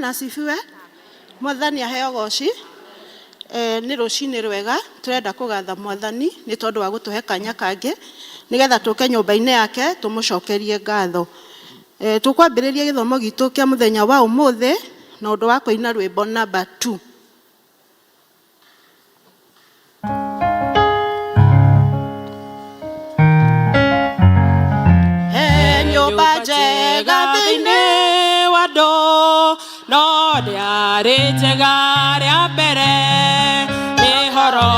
Bwana asifiwe. Mwathani aheo goci. Nĩ rũcinĩ rwega turenda kũgatha Mwathani nĩ tondũ wa gũtũhe kanya kangĩ nigetha tũke nyũmba-inĩ yake tũmũcokerie ngatho. Tũkwambĩrĩria gĩthomo gitũ kĩa mũthenya wa ũmũthĩ na ũndũ wa kũina rwĩmbo namba 2. Nyũmba njega thĩinĩ wa andũ no rĩarĩ njega rĩa mbere nĩ horo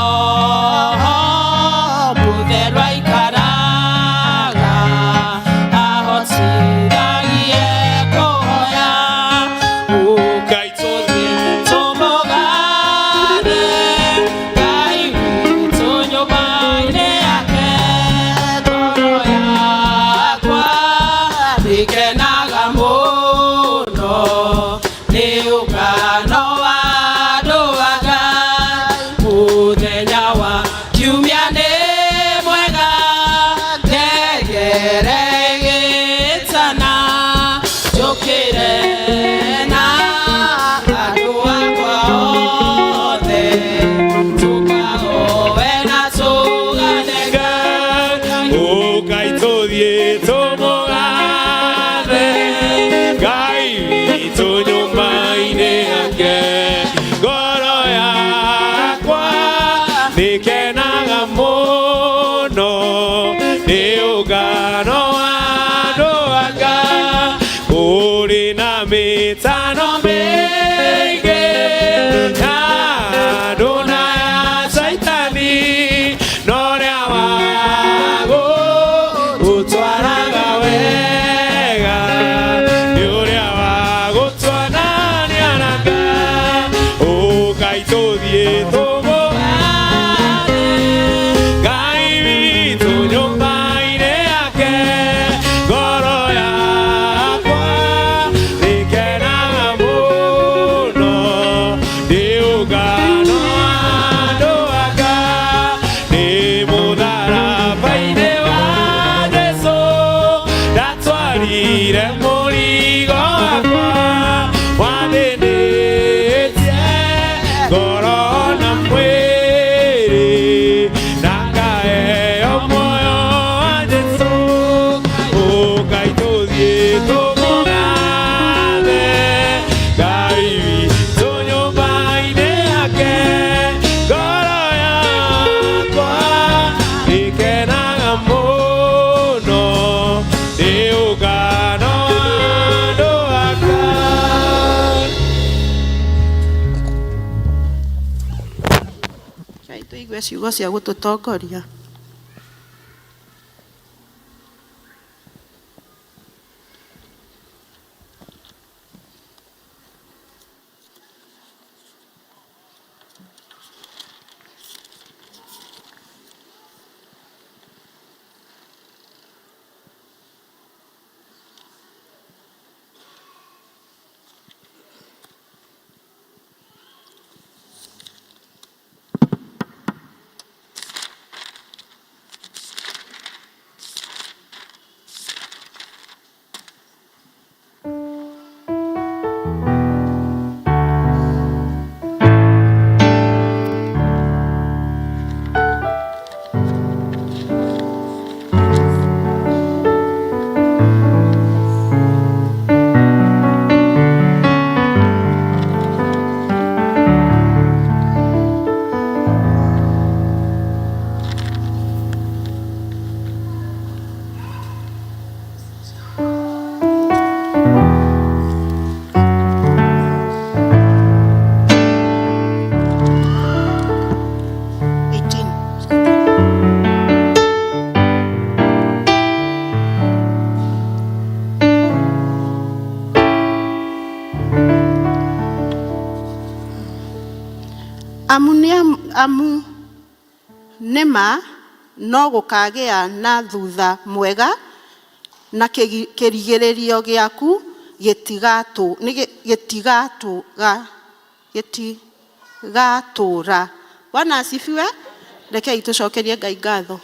mũtherũ aikaraga ahotithagie kũhoya Ngai tũmũgathe Ngai witũ nyũmba-inĩ yake ngoro yakwa ndĩkenaga mũno nĩ ũngano wa andũ a Ngai mũthenya wa kiumia nĩ mwega ngengere ĩgĩtana njũkĩre na andũ akwa othe tũkahoe na tũgane Ngai Ngai tũthiĩ tũmũgathe Ngai witũ nyũmba-inĩ yake ngoro yakwa ndĩkenaga mũno nĩ ũngano wa andũ a Ngai kũrĩ na mĩtano mĩingĩ ya andũ na ya Saitani no rĩa gũtwaraga wega nĩ ũrĩa wa gũtwarania na Ngai Ngai tũthiĩ tũmũgathe Ngai witũ nyũmba-inĩ yake ngoro yakwa ndĩkenaga mũno nĩ ũngano wa andũ a Ngai nĩ mũtharaba-inĩ wa Jesũ ndatwarire mũrigo wakwa wathĩnĩtie ngoro na mwĩrĩ na ngaheo muoyo wa Jesũ Ngai tũthiĩ tũmũgathe Ngai witũ nyũmba-inĩ yake ngoro yakwa ndĩkenaga mũno nĩ ũngano wa andũ a Ngai. Ngai tũigue ciugo cia gũtũtongoria. Amu nĩma no gũkagĩa na thutha mwega na kĩrigĩrĩrio gĩaku gĩtigatũra. Bwana asifiwe. Rekei tũcokerie Ngai ngatho.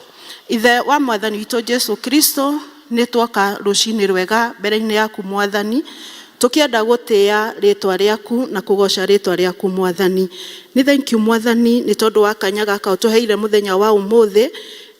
Ithe wa Mwathani witũ Jesu Kristo nĩ twoka rũcinĩ rwega mbere-inĩ yaku Mwathani tukienda gutia ritwa riaku na kugoca ritwa riaku Mwathani. Ni thank you Mwathani ni tondu wa kanya gaka utuheire muthenya wa umuthi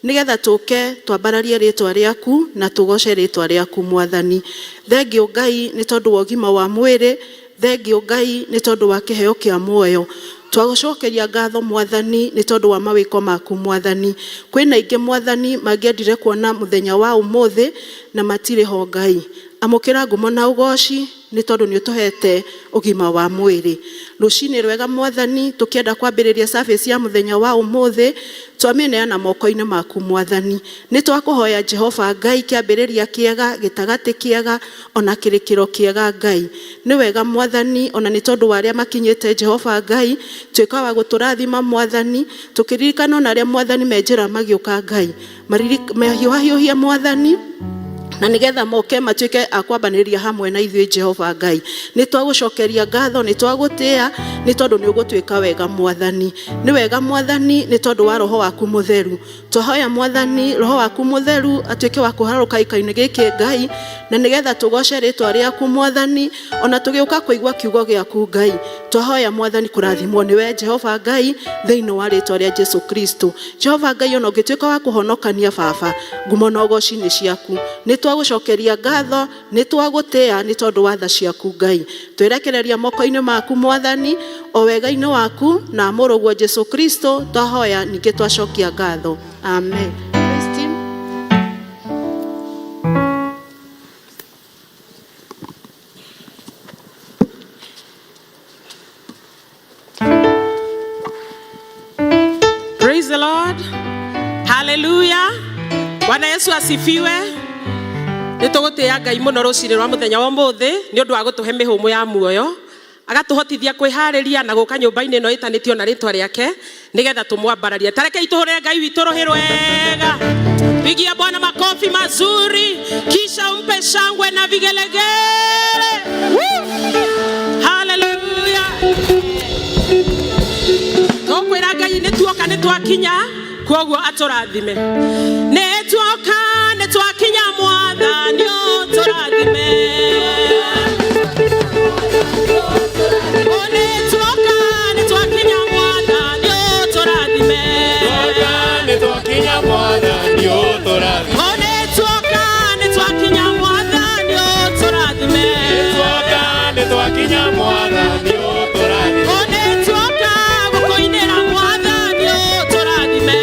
nigetha tuke twambararie ritwa riaku na tugoce ritwa riaku Mwathani. Thengiũ Ngai ni tondu wa ũgima wa mwĩrĩ, thengiũ Ngai ni tondu wa kĩheo kĩa muoyo. Twagucokeria ngatho Mwathani ni tondu wa mawiko maku Mwathani. Kwina ingi Mwathani mangiendire kuona muthenya wa umuthi na matire ho Ngai. Amukira ngumo na ugoci ni tondu ni utuhete ũgima wa mwĩrĩ. Rucini rwega Mwathani tukienda kwambĩrĩria service ya muthenya wa umuthi twameneana moko-inĩ maku Mwathani. Ni twakuhoya Jehova Ngai kĩambĩrĩria kĩega, gĩtagatĩ kĩega, ona kĩrĩkĩro kĩega Ngai. Ni wega Mwathani ona ni tondu wa arĩa makinyĩte Jehova Ngai, tuĩka wa gũtũrathima Mwathani, tukiririkana na arĩa Mwathani menjĩra magĩũka Ngai. Mahiũhahiũhie Mwathani na nigetha moke matuike akwambanĩria hamwe na ithuĩ Jehova Ngai. Ni twagucokeria ngatho, ni twagutia ni tondu ni ugutuika wega Mwathani. Ni wega Mwathani ni tondu wa roho waku mutheru. Twahoya Mwathani roho waku mutheru atuike wa kuharuka ikaine gĩkĩ Ngai, na nigetha tugoce ritwa riaku Mwathani, ona tugiuka kuigua kiugo gĩaku Ngai. Twahoya Mwathani kurathimwo niwe Jehova Ngai thĩinĩ wa ritwa ria Jesu Kristo. Jehova Ngai ona ũngĩtuĩka wa kuhonokania baba, ngumo na ũgoci nĩ ciaku. Ni twagucokeria ngatho, ni twagutia ni tondu wa tha ciaku Ngai. Twerekereria moko-inĩ maku Mwathani, o wega-inĩ waku na mũrũguo Jesu Kristo twahoya ningĩ twacokia ngatho. Amen. Praise the Lord. Hallelujah. Bwana Yesu asifiwe. Nitugutia Ngai muno rucini rwa muthenya wa umuthi ni undu wa gutuhe mihumu ya muoyo, agatuhotithia kwihariria na guka nyumba-ini ino itanitio na ritwa riake nigetha tumwambararie. Tarekei tuhure Ngai witu ruhi rwega. Pigia Bwana makofi mazuri, kisha umpe shangwe na vigelegele. Hallelujah. Tukwira Ngai nituoka nitwakinya koguo aturathime. Nituoka nitwakinya Mwathani uturathime. Nituoka nitwakinya Mwathani uturathime. Nitwakinya Mwathani uturathime. Nituoka nitwakinya Mwathani uturathime. Nitwakinya Mwathani uturathime. Nituoka gukoinira Mwathani uturathime.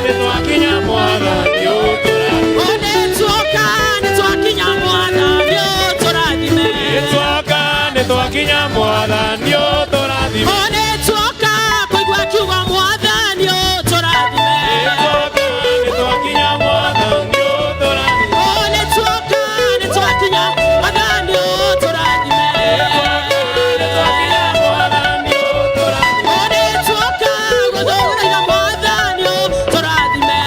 Nitwakinya Mwathani uturathime. Nituoka nitwakinya Mwathani uturathime. Nitwakinya Mwathani uturathime. Nituoka kuigua kiugo Mwathani uturathime. Nitwakinya Mwathani uturathime. Nituoka nitwakinya Mwathani uturathime. Nitwakinya Mwathani uturathime. Nituoka guthuura Mwathani uturathime.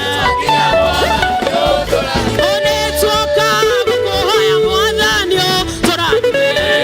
Nitwakinya Mwathani uturathime. Nituoka gukuhoya Mwathani uturathime.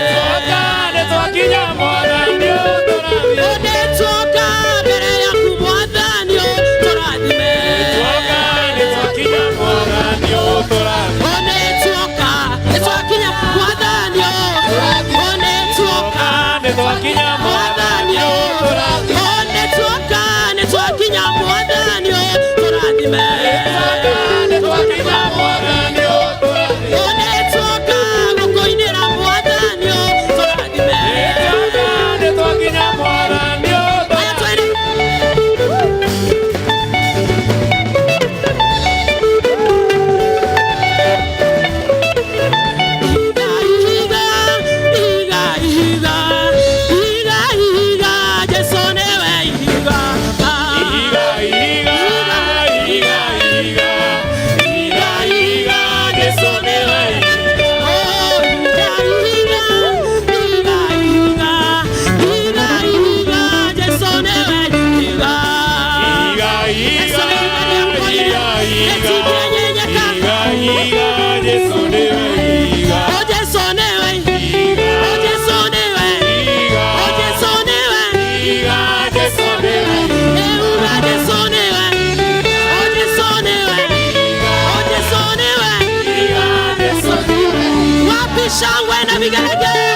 vigelegele.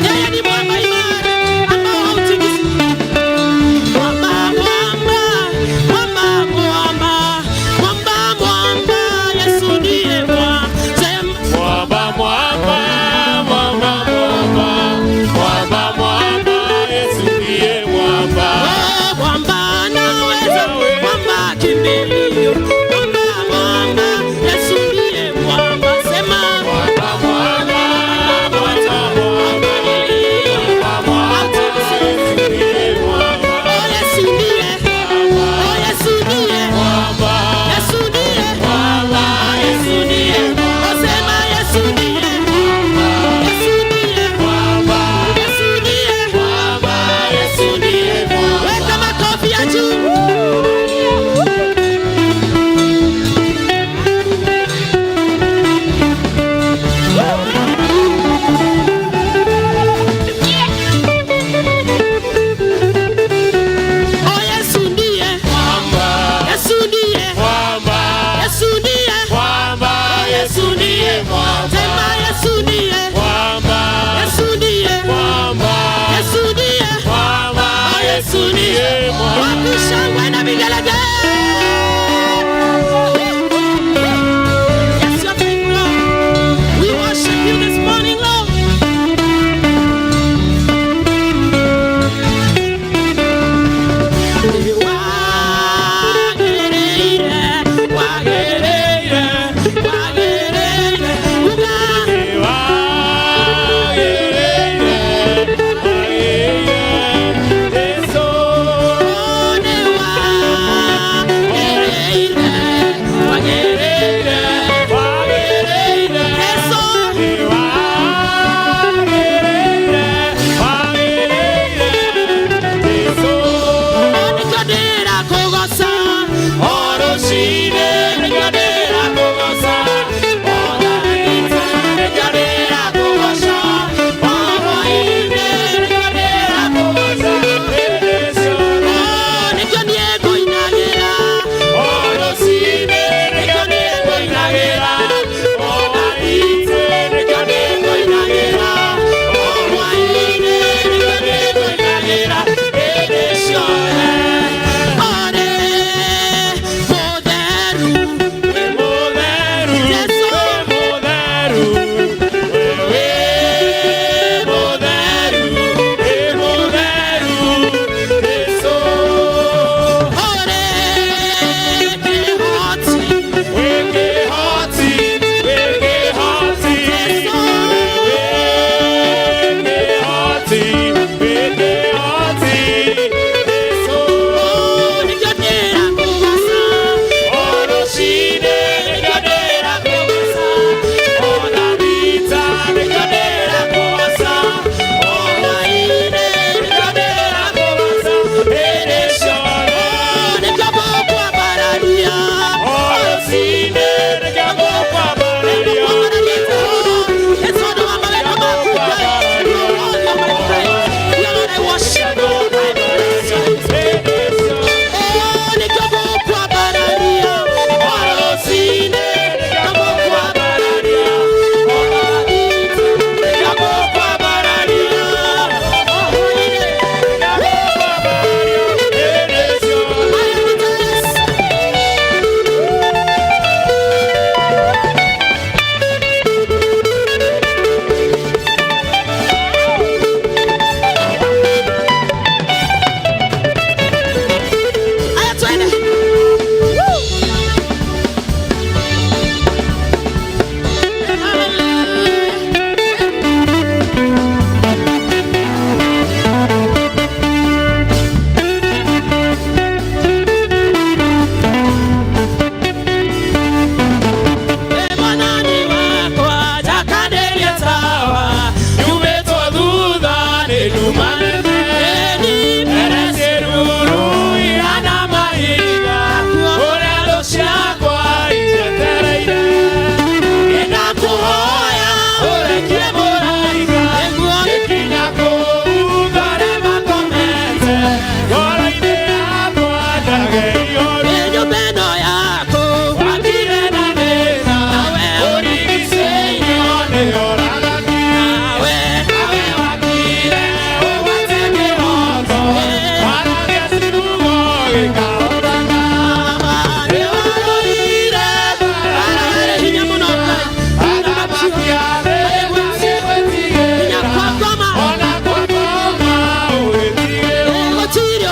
Yeye ni mwamba imara ambao hautikisiki. Mwamba, mwamba, mwamba, mwamba, mwamba, mwamba, Yesu ndiye mwamba. Mwamba, mwamba, mwamba, mwamba, mwamba, mwamba, Yesu ndiye mwamba. Mwamba anaweza, mwamba kimbilio. Mwamba, mwamba, Yesu ndiye mwamba. Sema Mwamba, mwamba, mwamba, mwamba, mwamba, Yesu ndiye mwamba. oh Yesu ndiye, oh Yesu ndiye, Mwamba, Yesu ndiye, mwamba, Yesu ndiye. Oh sema Yesu ndiye, Yesu ndiye, mwamba, Yesu ndiye. mwamba, Yesu ndiye mwamba. Weka makofi ya juu. Oh Yesu ndiye, Mwamba, Yesu ndiye, mwamba, Yesu ndiye. mwamba, Yesu ndiye mwamba. Sema Yesu ndiye, Mwamba, Yesu ndiye, mwamba, Yesu ndiye. mwamba, Yesu ndiye mwamba. Wapi shangwe na vigelegele? Yes, you're faithful, Lord. We worship you this morning, Lord. Wagereire, wagereire, wagereire, uga. Yesu, One wa,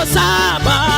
saba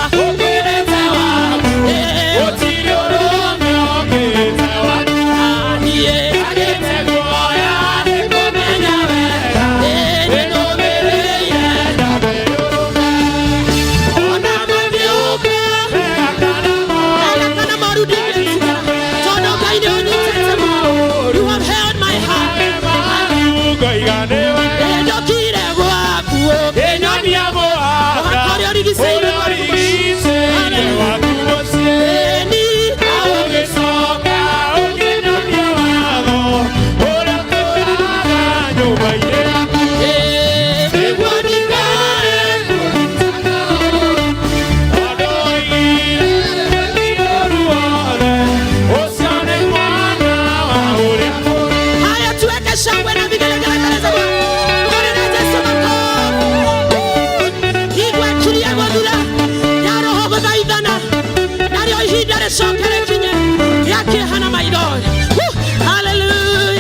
hallelujah.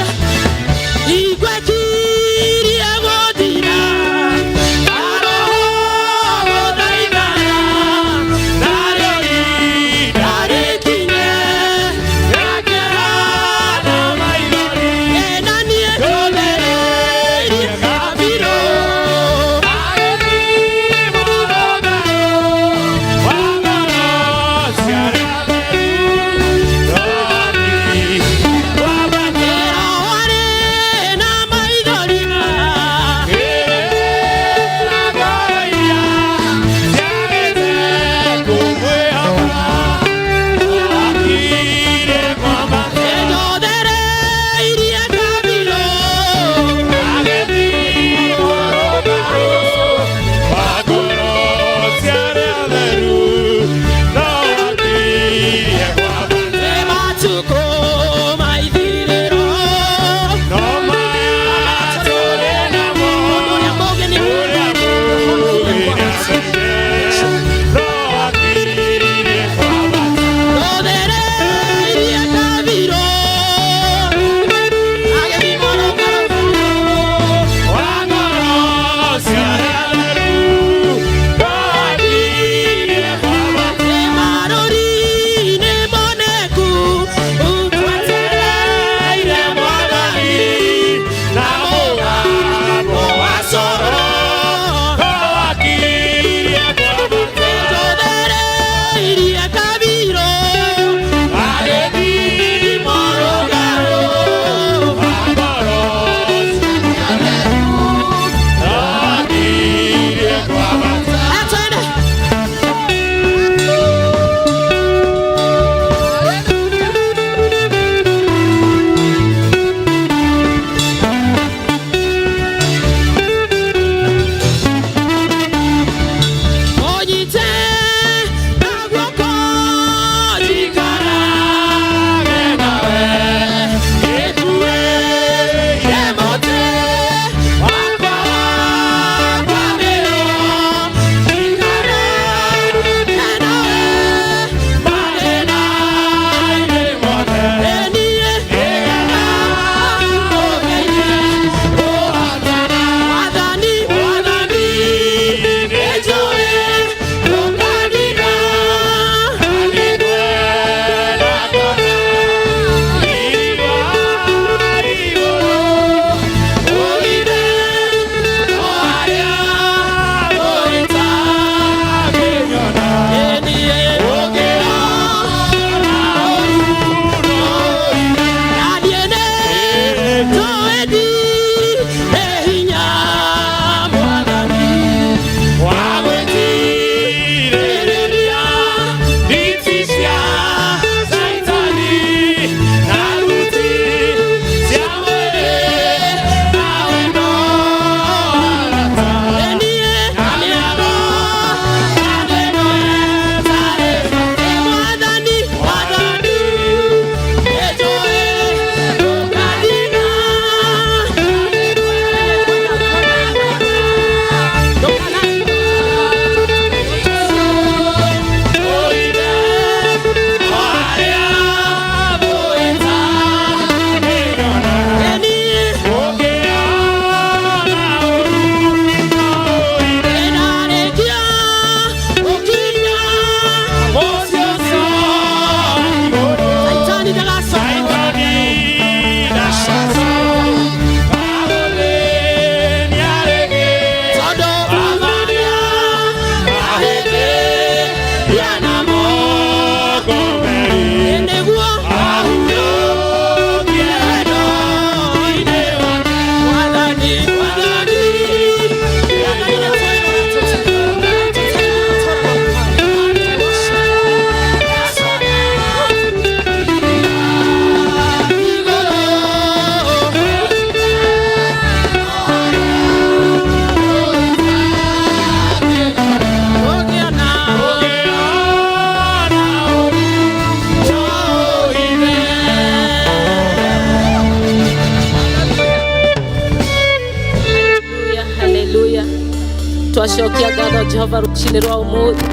twacokia ngatho Jehova rucini rwa umuthi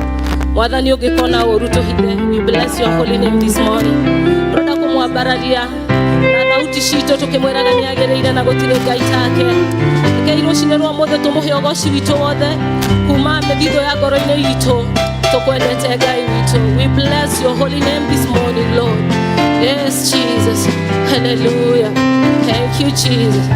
mwathani ungikona uruto hithe. We bless your holy name this morning. Roda kumwambararia na thauti citũ tukimwiraga ni agĩrĩire na gũtirĩ ngai take. Rekei rucini rwa umuthi tumuhe ũgoci witũ wothe kuma mĩthitho ya ngoro-inĩ itũ tukwendete ngai witũ. We bless your holy name this morning, Lord. Yes, Jesus. Hallelujah. Thank you, Jesus.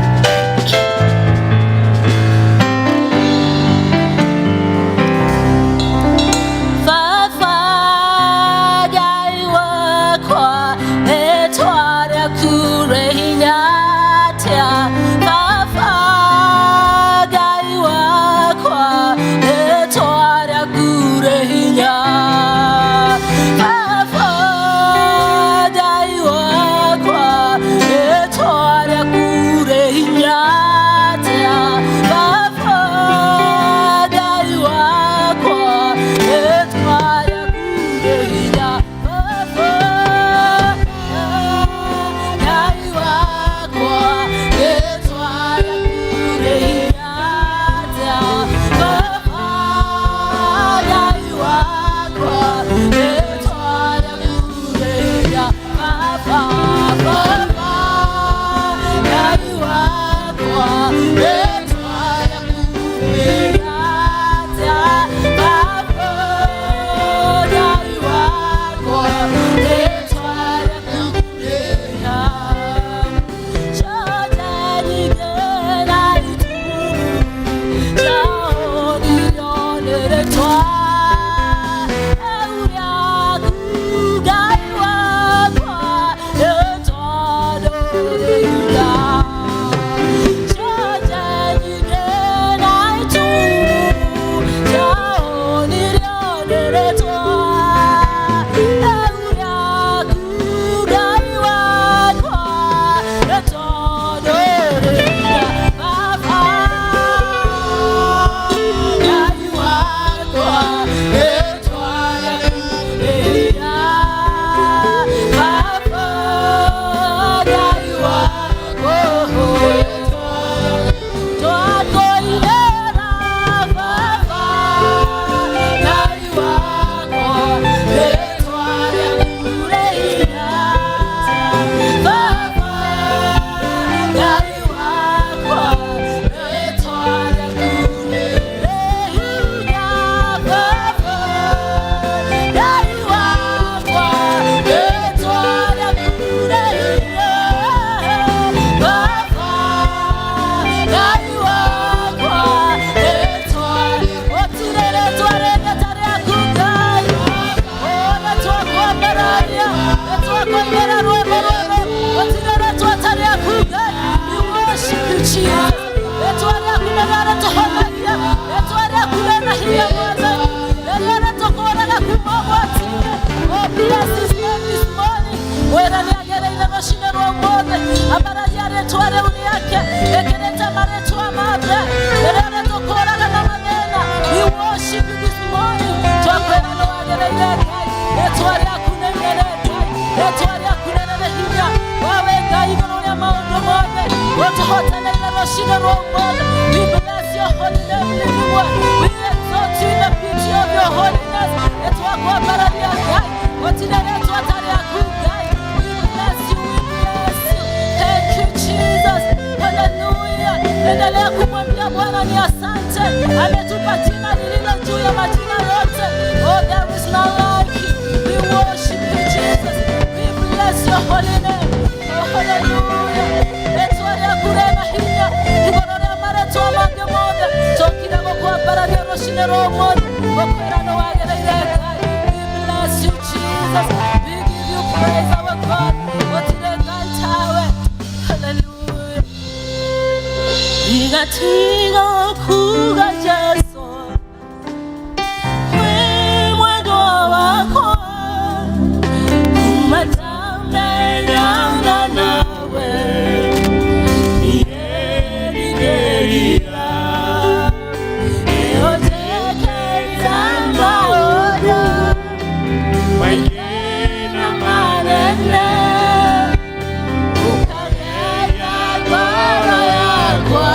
Endelea kumwambia Bwana ni asante. Ametupa jina lililo juu ya majina yote. Oh, there is none like you. We worship you, Jesus. We bless your holy name. Oh, hallelujah. Etware kurema hinya. Iborore amareto amange monde. Tokira kwa barani roshine romo. Okwera no wagere irekai. We bless you, Jesus. We give you praise, our God. Otire gaitawe. Hallelujah. Igatiga kuga Yesu mwendo wako kumatame yana nawe nigeria eoteke maono maikena manene ukagenya kwa yako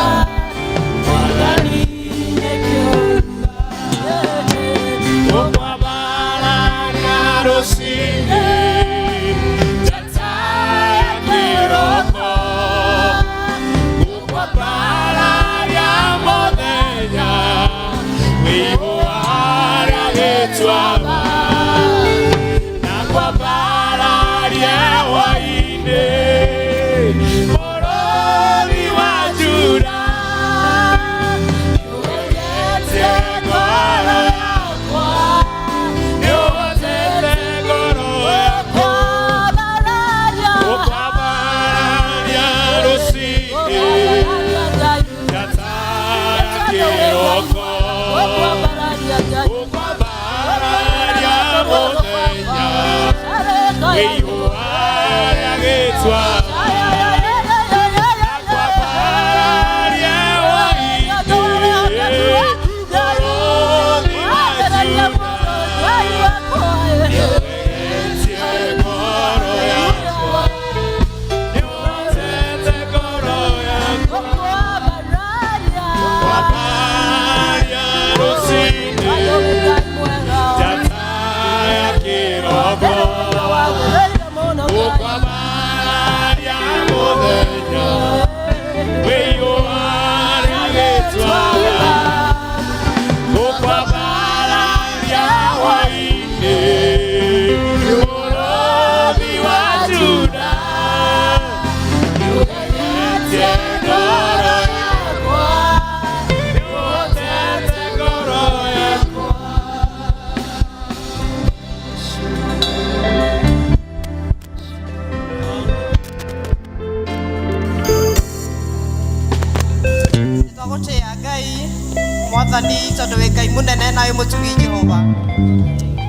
Mwathani tondu wi Ngai munene nawe mutugi Jehova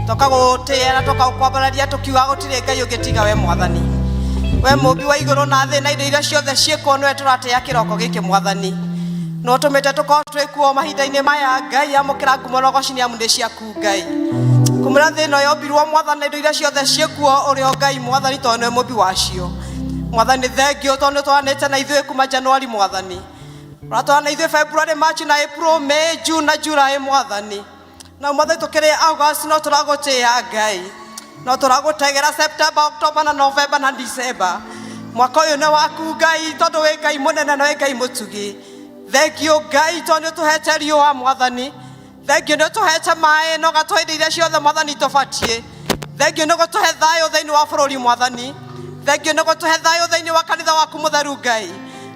toka gutira toka ukwambararia tukiuga gutire Ngai ungitiga we Mwathani we mumbi wa iguru na thi na indo iria ciothe ciiko nwe turatia kiroko giki Mwathani no tumite tukorwo twikuo mahinda-ini maya Ngai amukira ngumo rogoci ni amunde ciaku Ngai kumira thi no yombirwo Mwathani indo iria ciothe ciikuo urio Ngai Mwathani tondu nwe mumbi wacio Mwathani thengio tondu twanite na ithuĩ kuma Januari Mwathani ratwana ithuĩ February March na April May June na July Mwathani na Mwathani tukiri August no turagutia Ngai no turagutegera September October na November na December mwaka uyu ni waku Ngai tondu wi Ngai munene na wi Ngai mutugi thengio Ngai tondu tuhete riũa Mwathani thengio ni tuhete maĩ no gatwende iria ciothe Mwathani tubatie thengio ni gutuhe thayo thiini wa bũrũri Mwathani thengio ni gutuhe thayo thiini wa kanitha waku mutheru Ngai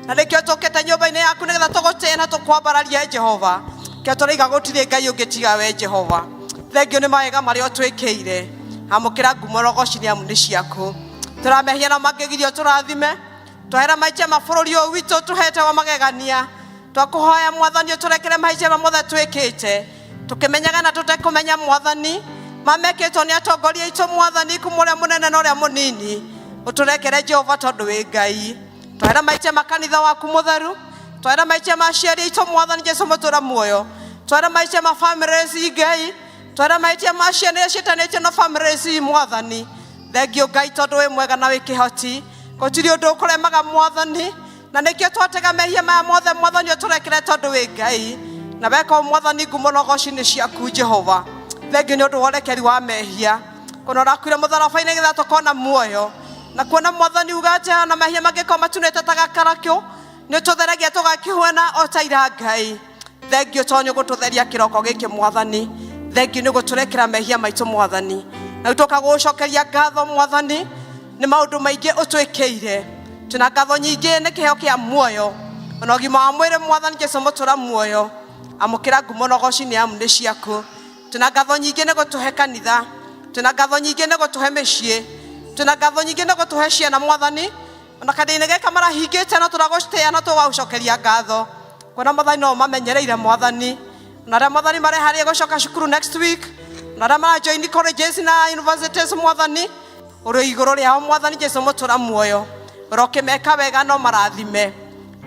na nikio tukite nyumba-ini yaku nigetha tugutie na tukwambararia Jehova kio turiga gutire Ngai ungitiga we Jehova thengio ni mawega maria twikire amukira ngumo rogoci ni amu ni ciaku turamehia na magigirio turathime twahera maiche mabũrũri ũyũ witũ tuhete wa magegania twakuhoya Mwathani turekere maiche mothe twikite tukimenyaga na tutekumenya Mwathani mameketwo ni atongoria itu Mwathani kumuria munene na uria munini uturekere Jehova tondu wi Ngai twahera maiche makanitha waku mutheru twahera maiche maciari itu Mwathani Jesu mutura muoyo twahera maiche ma families Ngai twahera maiche maciari citanite no families Mwathani thengio Ngai tondu wi mwega na wi kihoti gutiri undu ukuremaga Mwathani na nikio twatega mehia maya mothe Mwathani uturekere tondu wi Ngai na weka Mwathani ngumo rogoci ni ciaku Jehova thengio ni undu worekeri wa mehia kono rakwire mutharabai-ini getha tukona muoyo na kuona Mwathani ugate na mehia magiko matunete tagakarakio ni tutheragia tugakihuana o taira Ngai thengio tonyo gututheria kiroko giki Mwathani thengio ni guturekera mehia maitu Mwathani na utoka gucokeria ngatho Mwathani ni maundu maingi utwikire tuna ngatho nyingi ni kiheo kia muoyo ona ũgima wa mwĩrĩ Mwathani Jesu mutura muoyo amukira ngumo rogoci ni amu ni ciaku tuna ngatho nyingi ni gutuhe kanitha tuna ngatho nyingi ni gutuhe mĩciĩ tuna ngatho nyingi ni gutuhe ciana Mwathani ona kanitha geka marahingite no turagucitia na tugagucokeria ngatho kuona Mwathani no mamenyereire Mwathani na aria Mwathani mareharia gucoka cukuru next week na aria mara join colleges na universities Mwathani uri iguru riao Mwathani Jesu mutura muoyo roke meka wega no marathime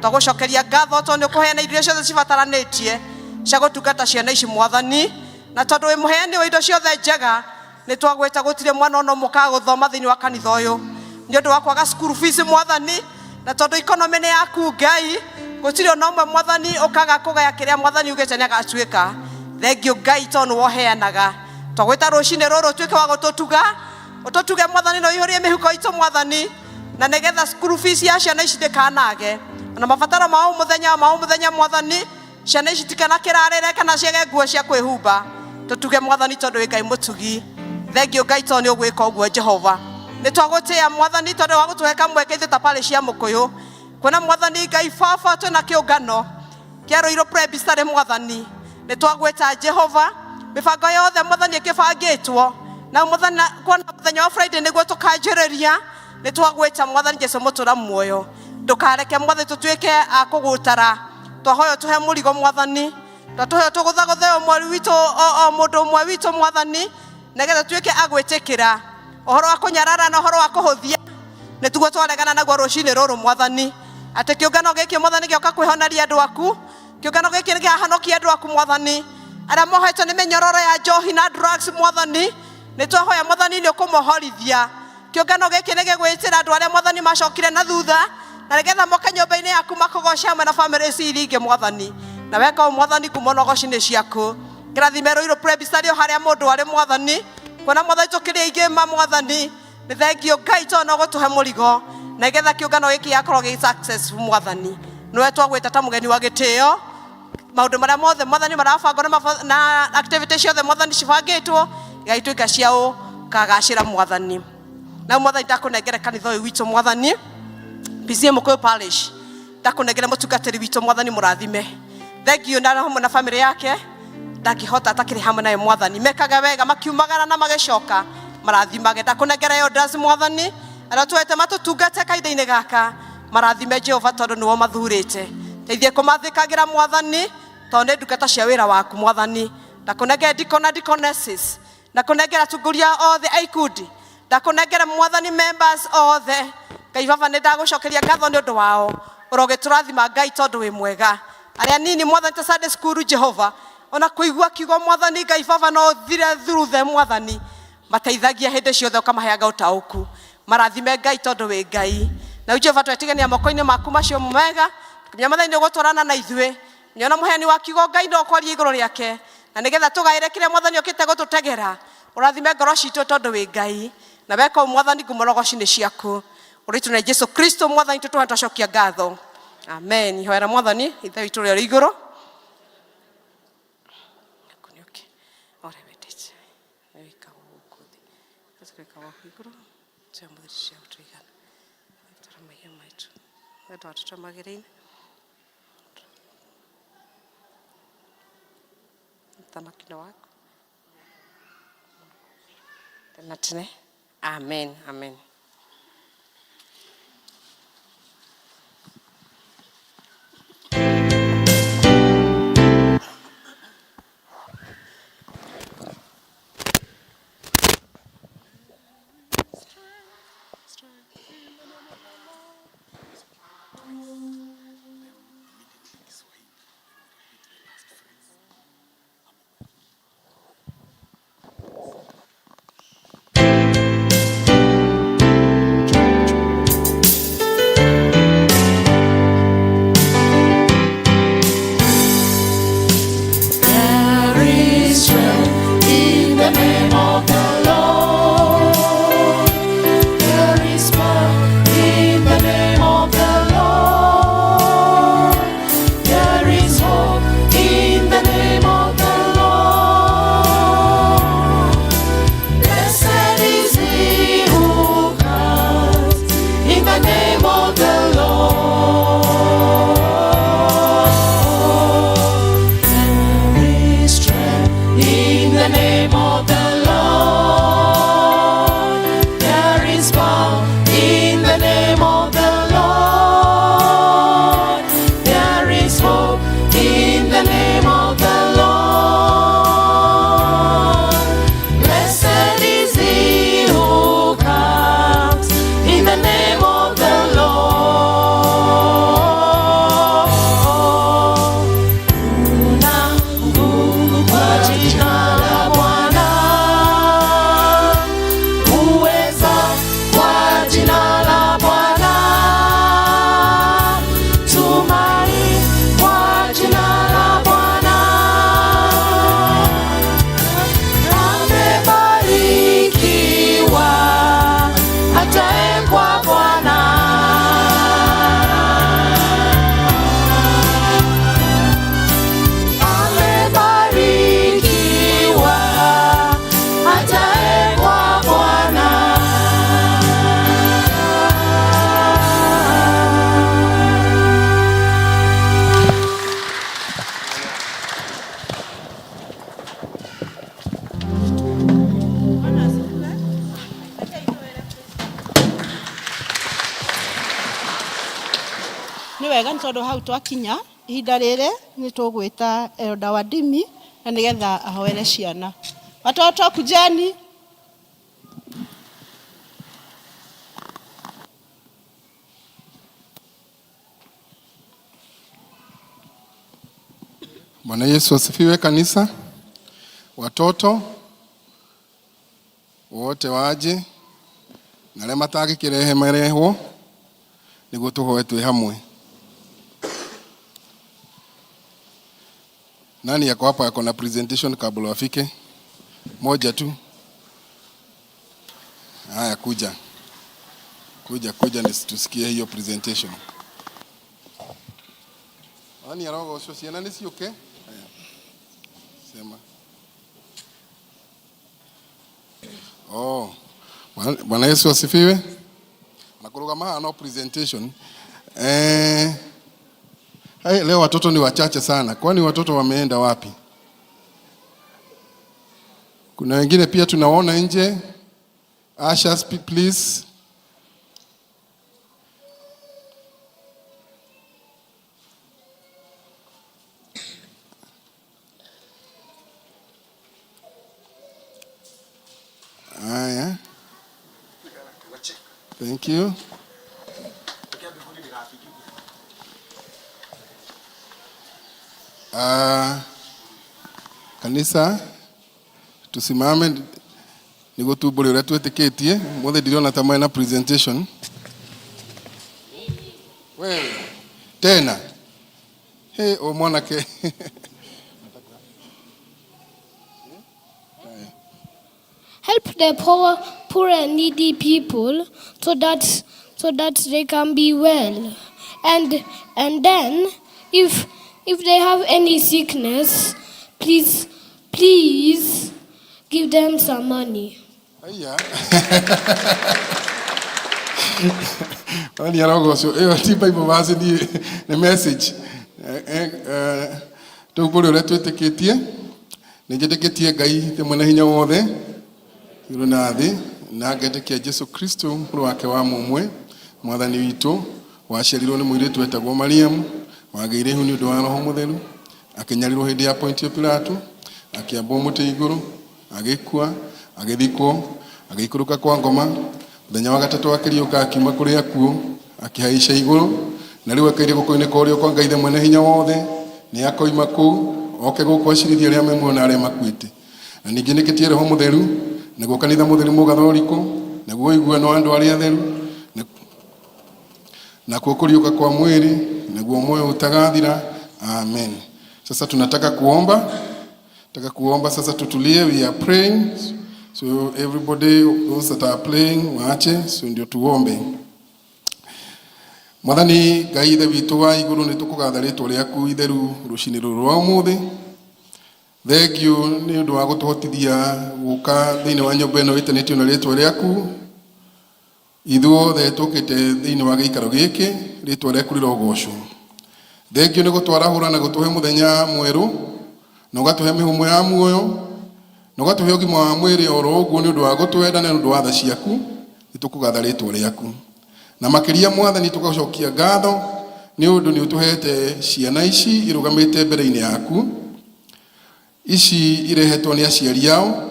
tugucokeria ngatho tondu kuheana irio ciothe cibataranitie cia gutungata ciana ici Mwathani na tondu wi muheani wa indo ciothe njega ni twagweta gutire mwana ono muka guthoma thiini wa kanitha uyu ni undu wa kwaga school fees Mwathani na tondu economy ni yaku Ngai gutire ono mwe Mwathani ukaga kugaya kiria Mwathani ugete ni agatuika thengio Ngai tondu woheanaga twagweta rucine ruru tuike wa gututuga ututuge Mwathani no ihurie mihuko itu Mwathani na nigetha school fees ya ciana ici ndikanage na mabatara mao muthenya Mwathani ciana ici tikana kirarire kana ciege nguo cia kwihumba tutuge Mwathani tondu wi Ngai mutugi thengio Ngai tondu ni ugwika uguo Jehova ni twagutia Mwathani tondu wa gutuheka mweke ithu ta pale cia mukuyu kuona Mwathani Ngai baba twina kiungano kia Roiro Presbytery Mwathani ni twagweta Jehova mibango yothe Mwathani ikibangitwo na Mwathani kuona muthenya wa Friday niguo tukanjiriria ni twagweta Mwathani Jesu mutura muoyo ndukareke Mwathani tutuike akugutara twahoyo tuhe murigo Mwathani twatuhoyo tuguthagutheo mwari witu o mundu mwe witu Mwathani negetha tuike agwitikira ohoro wa kunyarara na ohoro wa kuhuthia ni tugo twaregana naguo rucini ruru Mwathani ati kiungano giki Mwathani gioka kwihoneria andu aku kiungano giki ni giahanokia andu aku Mwathani ara mohetwo ni minyororo ya njohi na drugs mwathani ni twahoya mwathani ni ukumohorithia kiungano giki ni gigwitira andu aria mwathani macokire na thutha na nigetha moka nyumba-ini yaku makogoca hamwe na family ici ingi mwathani na weka mwathani kumonogoci-ini ciaku kirathimero iro prebisario haria mundu ari mwathani kuona mwathani tukiria igima mwathani ni thengio Ngai tona gutuhe murigo na nigetha kiungano giki yakorwo gi successful mwathani niwe twagwita ta mugeni wa gitio maundu maria mothe mwathani marabangwo na activities ciothe mwathani cibangitwo igaituika ciao kagacira mwathani na mwathani ndakunengere kanitha uyu witu mwathani PCA Mukuyu Parish ndakunengere mutungatiri witu mwathani murathime thengio na hamwe na family yake ndakihota atakiri hamwe nayo mwathani mekaga wega makiumagara na magecoka marathimage ndakunengere yo ndas mwathani ara twete matutungate kaitha-ini gaka marathime Jehova tondu niwo mathurite teithie kumathikagira mwathani tondu ndukata cia wira waku mwathani ndakunengere deaconesses ndakunengere atunguria othe aikudi ndakunengere mwathani members othe Ngai baba ni ndagucokeria ngatho ni undu wao urogiturathima Ngai tondu wi mwega aria nini mwathani ta Sunday school Jehova ona kuigua kiugo mwathani Ngai baba no thire through them mwathani mateithagia hindi ciothe ukamaheaga utauku marathime Ngai tondu wi Ngai na Jehova twetigania moko-ini maku macio mega kinya mwathani ni gutwarana na ithue nyona muheani wa kiugo Ngai no kwaria iguru riake na nigetha tugaire kire mwathani okite gututegera urathime ngoro citu tondu wi Ngai na weka mwathani ngumorogoci-ini ciaku uritu na Jesu Kristo mwathani tutuhandacokia ngatho amen ihoera mwathani ithe witu ri iguru amen amen. ni wega ni tondu hau twakinya ihinda riri ni tugwita Elda wa Ndimi na nigetha ahoere ciana. Watoto kujeni. Bwana Yesu asifiwe kanisa. watoto wote waje na arĩa matangĩkĩrehe marehwo nĩguo tũhoe twĩ hamwe. Nani yako hapa yako na presentation kabla wafike? Moja tu. Haya, kuja tusikie hiyo presentation. Nani arogo sosiana nisi okay? Haya. Sema. Oh. Bwana Yesu asifiwe. Nakurugama no presentation. Leo watoto ni wachache sana. Kwani watoto wameenda wapi? Kuna wengine pia tunaona nje. Ushers, please. Aya. Thank you. Kanisa tusimame niguo tumbure uria twetikitie. Mothe ndiriona ta mwena presentation. Wewe tena o mwanake help the poor and needy people so that they can be well, and then if they have any sickness, please give them some money. Aya. Wani arogo so tiba ibo base ni message. Tumbure uria twetikitie nĩnjĩtĩkĩtie Ngai te mwene hinya wothe igũrũ na thĩ, na ngetĩkia Jesu Kristo mũrũ wake wa mũmwe mwathani witũ, waciarirwo nĩ mũirĩtu wetagwo Mariamu, wagĩire ihu nĩ ũndũ wa Roho Mũtheru, akĩnyarirwo hĩndĩ ya Pontio Pilato, akĩambwo mũtĩ igũrũ, agĩkua, agĩthikwo, agĩikũrũka kwa ngoma, mũthenya wa gatatũ akĩriũka akiuma kũrĩ akuũ, akĩhaica igũrũ, na rĩu akaire gũkũ-inĩ kwa ũrĩo kwa Ngai mwene hinya wothe, nĩ akoima kũu oke gũkũ acirithia arĩa memuoyo na arĩa makuĩte. Na ningĩ nĩkĩtie Roho Mũtheru nĩguo kanitha mũtheru mũgathoriko, nĩguo iguano andũ arĩa atheru, na kũkũriũka kwa mwĩrĩ, nĩguo moyo utagathira. Amen. Sasa tunataka kuomba sasa, tutulie. We are praying, so everybody those that are praying waache, so ndio tuombe. Mwathani Ngai ithe witũ wa igũrũ, nĩ tũkũgatha rĩĩtwa rĩaku itheru rũcinĩ rũrũ rwa ũmũthĩ. Thengio nĩ ũndũ wa gũtũhotithia gũka thĩinĩ wa nyũmba ĩno ĩtanĩtio na rĩĩtwa rĩaku. Ithuothe tũkĩte thĩinĩ wa gĩikaro gĩkĩ, rĩĩtwa rĩaku rĩrogocwo. Thengio nĩ gũtwarahũra na gũtũhe mũthenya mwerũ, na ũgatũhe mĩhũmũ ya muoyo, na ũgatũhe ũgima wa mwĩrĩ oro ũguo nĩ ũndũ wa gũtwenda na nĩ ũndũ wa tha ciaku. Nĩ tũkũgatha rĩĩtwa rĩaku. Na makĩria Mwathani tũgacokia ngatho nĩ ũndũ nĩ ũtũhete ciana ici irũgamĩte mbere-inĩ yaku, ici irehetwo nĩ aciari ao.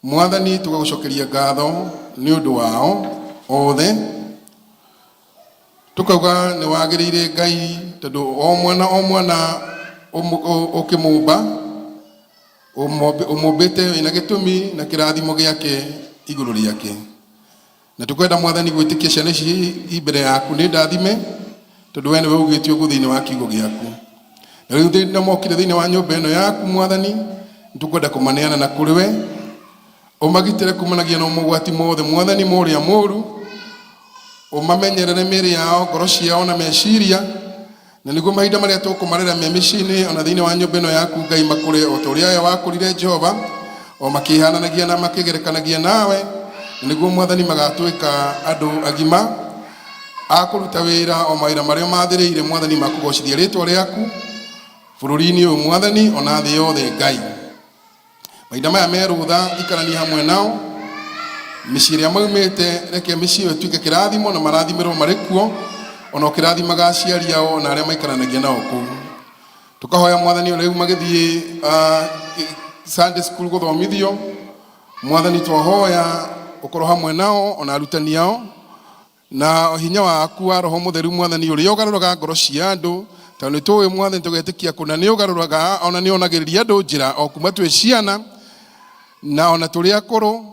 Mwathani tũgagũcokeria ngatho nĩ ũndũ wao othe, tukauga nĩ wagĩrĩire Ngai tondũ o mwana ũkĩmũmba ũmũmbĩte wĩna gĩtũmi na kĩrathimo gĩake igũrũ rĩake. Na tukwenda Mwathani gwĩtĩkia ciana ici mbere yaku nĩ ndathime, tondũ we nĩwe ugĩte ũguo thĩinĩ wa kiugo gĩaku. Na rĩu thĩinĩ mokire thĩinĩ wa nyũmba ĩno yaku Mwathani, nĩtũkwenda kũmaneana na kũrĩ we, ũmagitĩre kumanagia na mogwati mothe Mwathani mũrĩa mũru, ũmamenyerere mĩĩrĩ yao, ngoro ciao na meciria, na nĩguo mahinda marĩa tũkũmarera me mĩciĩ-inĩ ona thĩinĩ wa nyũmba ĩno yaku Ngai makũre o ta ũrĩa we wakũrire Jehova, o makĩhananagia na makĩgerekanagia nawe, nĩguo Mwathani magatuĩka andũ agima a kũruta wĩra o mawĩra marĩa mathĩrĩire Mwathani makũgocithia rĩĩtwa rĩaku bũrũri-inĩ ũyũ Mwathani ona thĩ yothe Ngai. Mahinda maya merũtha ikarania hamwe nao, mĩciĩ ĩrĩa maumĩte reke mĩciĩ ĩyo ĩtuĩke kĩrathimo na marathimĩrwo marĩ kuo, ona ũkĩrathimaga aciari ao na arĩa maikaranagia nao kũu. Tũkahoya Mwathani rĩu magĩthiĩ Sunday school gũthomithio, Mwathani twahoya ũkorwo hamwe nao ona arutani ao, na hinya waku wa Roho Mũtheru Mwathani ũrĩa ũgarũraga ngoro cia andũ Tondũ nĩtũĩ Mwathani tũgetĩkia kũna nĩũgarũraga ona nĩonagĩrĩria andũ njĩra o kuma twĩ ciana na ona tũrĩ akũrũ.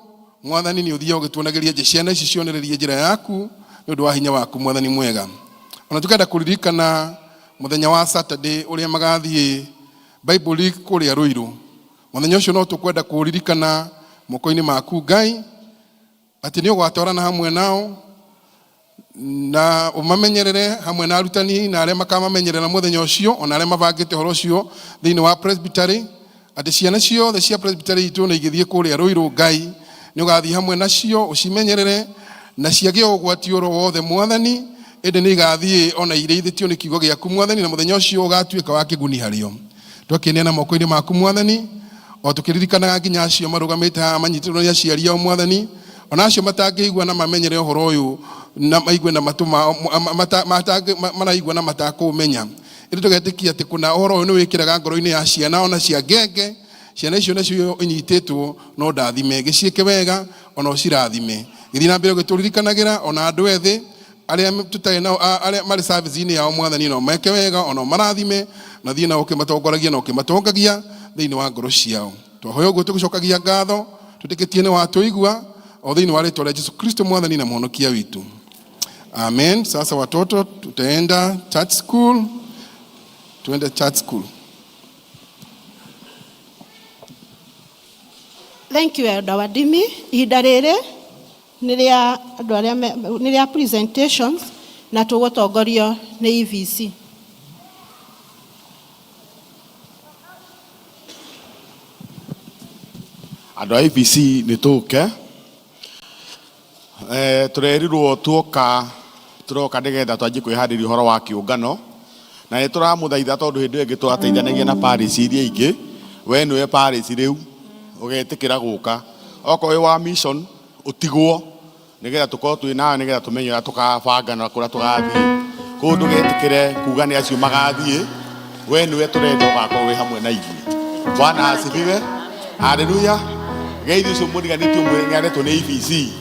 Mwathani nĩũthiaga ũgĩtuonagĩria ciana ici cionererie njĩra yaku nĩ ũndũ wa hinya waku Mwathani mwega. Ona tũkenda kũririkana mũthenya wa Saturday ũrĩa magathiĩ Bible League kũrĩa Ruiru. Mũthenya ũcio no tũkwenda kũririkana moko-inĩ maku Ngai atĩ nĩ ũgwatwarana hamwe nao na umamenyerere hamwe na arutani na arĩa makamamenyerera mũthenya ũcio ona arĩa mabangĩte ũhoro ũcio thĩinĩ wa presbytery. Atĩ ciana ciothe cia presbytery itũ nĩ igĩthiĩ kũrĩa Ruiru Ngai nĩ ũgathiĩ hamwe nacio ũcimenyerere na ciagĩe ũgwati oro wothe Mwathani, ĩndĩ nĩ igathiĩ ona irĩithĩtio nĩ kiugo gĩaku Mwathani, na mũthenya ũcio ũgatuĩka wa kĩguni harĩo. Twakĩneana moko-inĩ maku Mwathani, o tũkĩririkanaga nginya acio marũgamĩte haha manyitĩrĩirwo nĩ aciari ao Mwathani, ona acio matangĩigua na mamenyere ũhoro ũyũ na maigue na maraigua na matakũmenya. Ĩndĩ tũgetĩkia atĩ kuna ũhoro ũyũ nĩ wĩkĩraga ngoro-inĩ ya ciana ona cia ngenge. Ciana icio nacio inyitĩtwo no ndathime, gĩciĩke wega ona ũcirathime. Gĩthiĩ na mbere ũgĩtũririkanagĩra ona andũ ethĩ arĩa tũtarĩ nao arĩa marĩ service-inĩ yao Mwathani no meke wega ona marathime na thiĩ nao ũkĩmatongoragia na ũkĩmatongagia thĩinĩ wa ngoro ciao. Twahoya ũguo tũgĩcokagia ngatho tũtĩkĩtie nĩ watũigua o thĩinĩ wa rĩĩtwa rĩa Jesũ Kristo Mwathani na Mwonokia witũ. Amen. Sasa watoto tutaenda church school. Tuende church school. Thank you Elder Wadimi. Ihinda rĩrĩ nĩ rĩa presentations na tũgũtongorio nĩ EVC. Andũ a EVC nĩ tũke tũrerirwo tũroka nĩgetha twanjie kwĩharĩria ũhoro wa kĩũngano, na nĩ tũramũthaitha tondũ hĩndĩ ĩyo ĩngĩ twateithanagia na parish iria ingĩ, we nĩwe parish rĩu ũgetĩkĩra gũka okorwo wĩ wa mission ũtigwo nĩgetha tũkorwo twĩ nawe nĩgetha tũmenye ũrĩa tũkabanga na kũrĩa tũgathiĩ. Kũguo ndũgetĩkĩre kuga nĩ acio magathiĩ, we nĩwe tũrenda ũgakorwo wĩ hamwe na ithuĩ. Bwana asifiwe. Haleluya. Geithi ũcio mũriganĩtio nĩ aretwo nĩ EVC.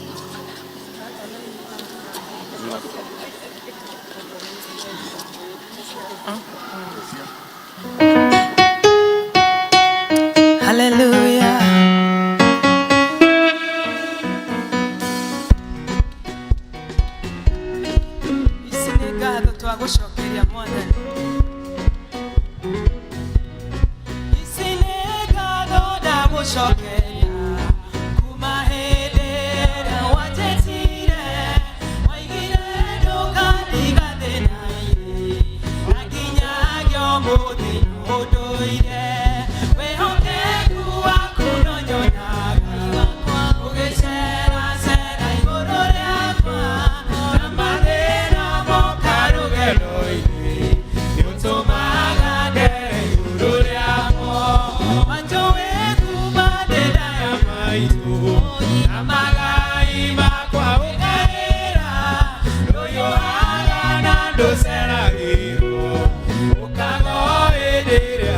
Hallelujah. Isinegado twagushokeria Mwathani. Isinegado ndagushokeria kuma hĩndĩ ĩrĩa wanjetire waigire ndũkandigathĩna na nginyagia ũmũthĩ ũndũire wĩhokeku waku nonyonaga ũgĩceracera igũrũ rĩakwa na mathĩna moka rũgendo-inĩ nĩũtũmaga ndere igũrũ rĩakwa manjũĩ kuma ndĩndaya maitũ na magai makwa ũkaĩra ndũyũhaga na ndũceragĩrwo ũkago hĩndĩ ĩrĩa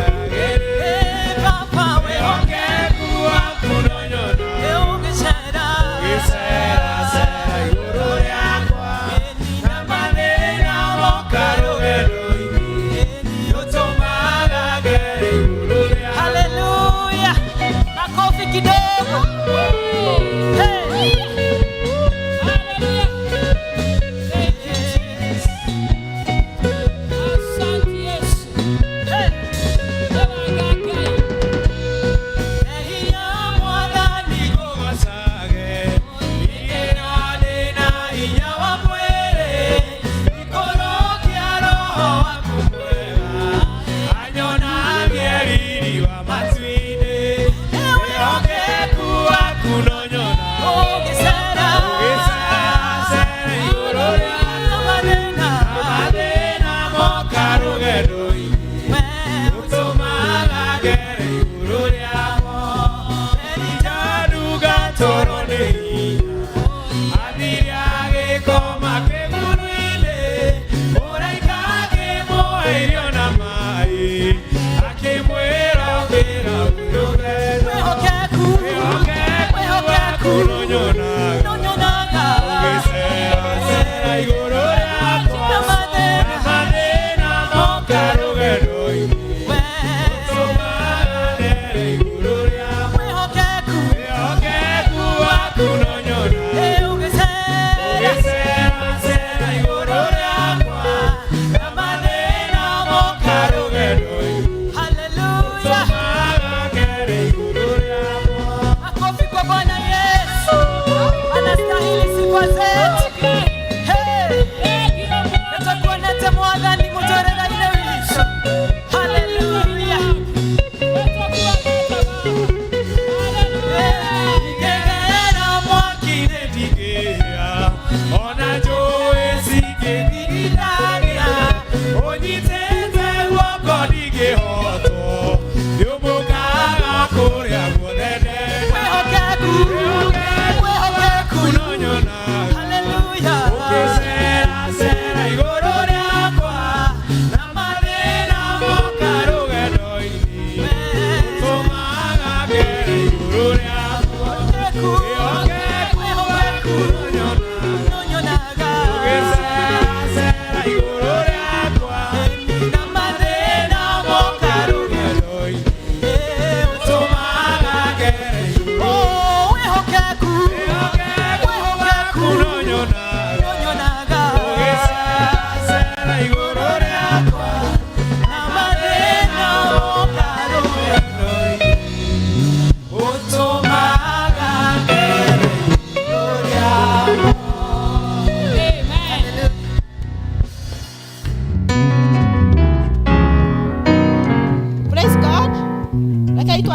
Caro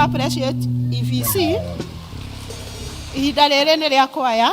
Appreciate EVC ihinda rĩrĩ nĩ rĩa kwaya.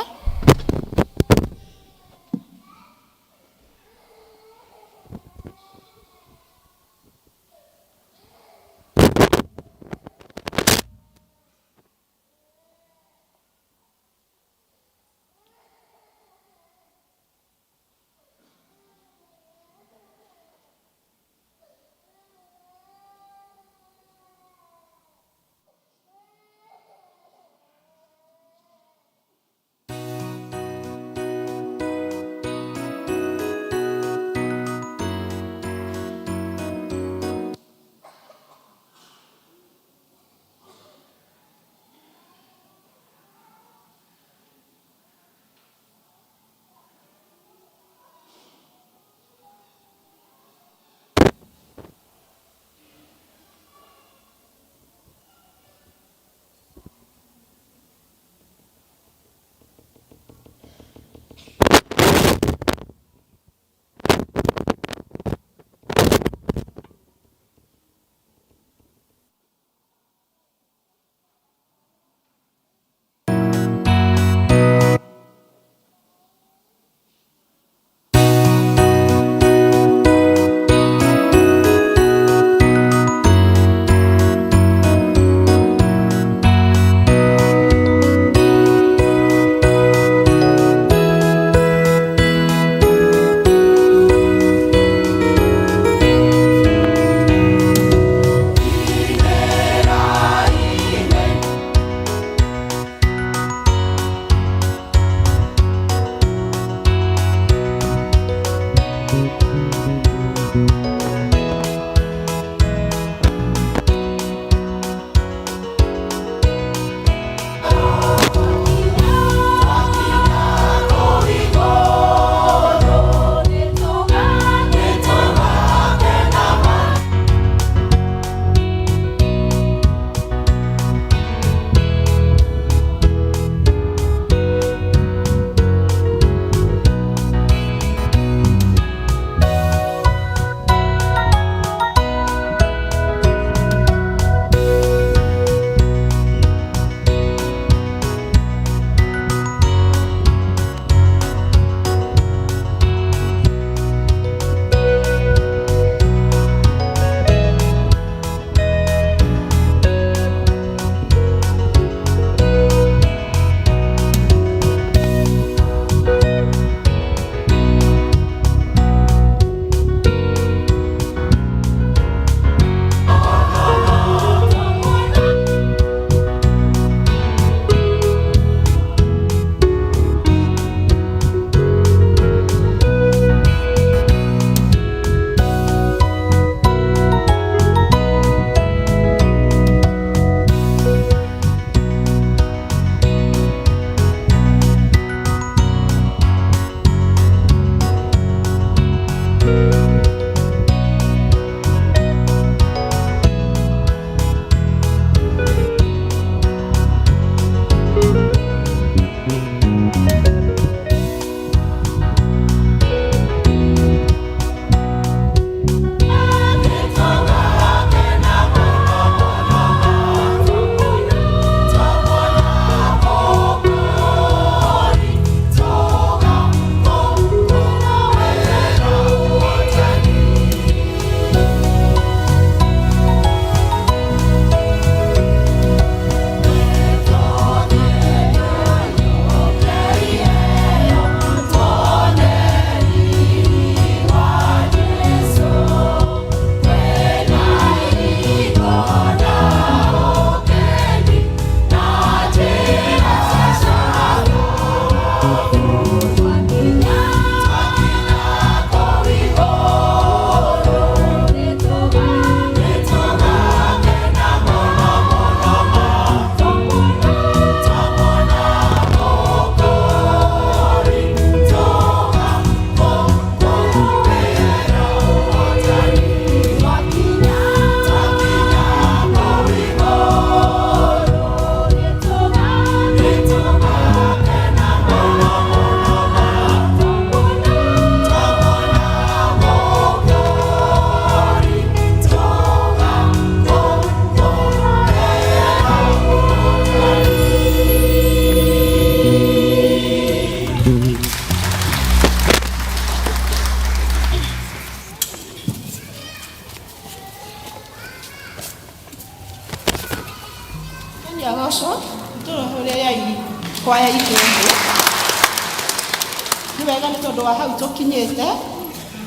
kwaya ikendu ni wega nĩ tondũ wa hau tũkinyĩte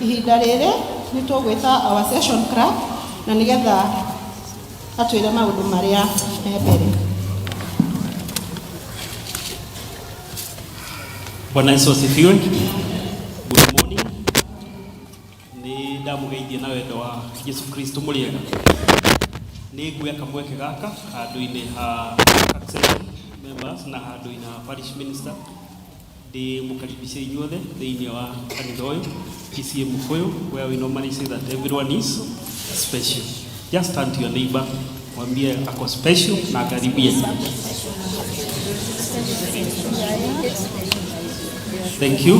ihinda rĩrĩ nĩ tũgwĩta our session club na nĩgetha atwĩre maũndũ marĩa me mbere. Bwana Yesu asifiwe. Good morning. Ni ndamugeithia na wendo wa Yesu Kristo mũrĩega. Nĩ ngwĩa kamweke gaka handũ-inĩ ha members na handũ-inĩ ha parish minister. Ndĩmũkaribishe inyuothe thĩinĩ wa kanitha ũyũ PCA Mũkũyũ, where we normally say that everyone is special. Just turn to your neighbor, mwambie ako special na karibia. Thank you.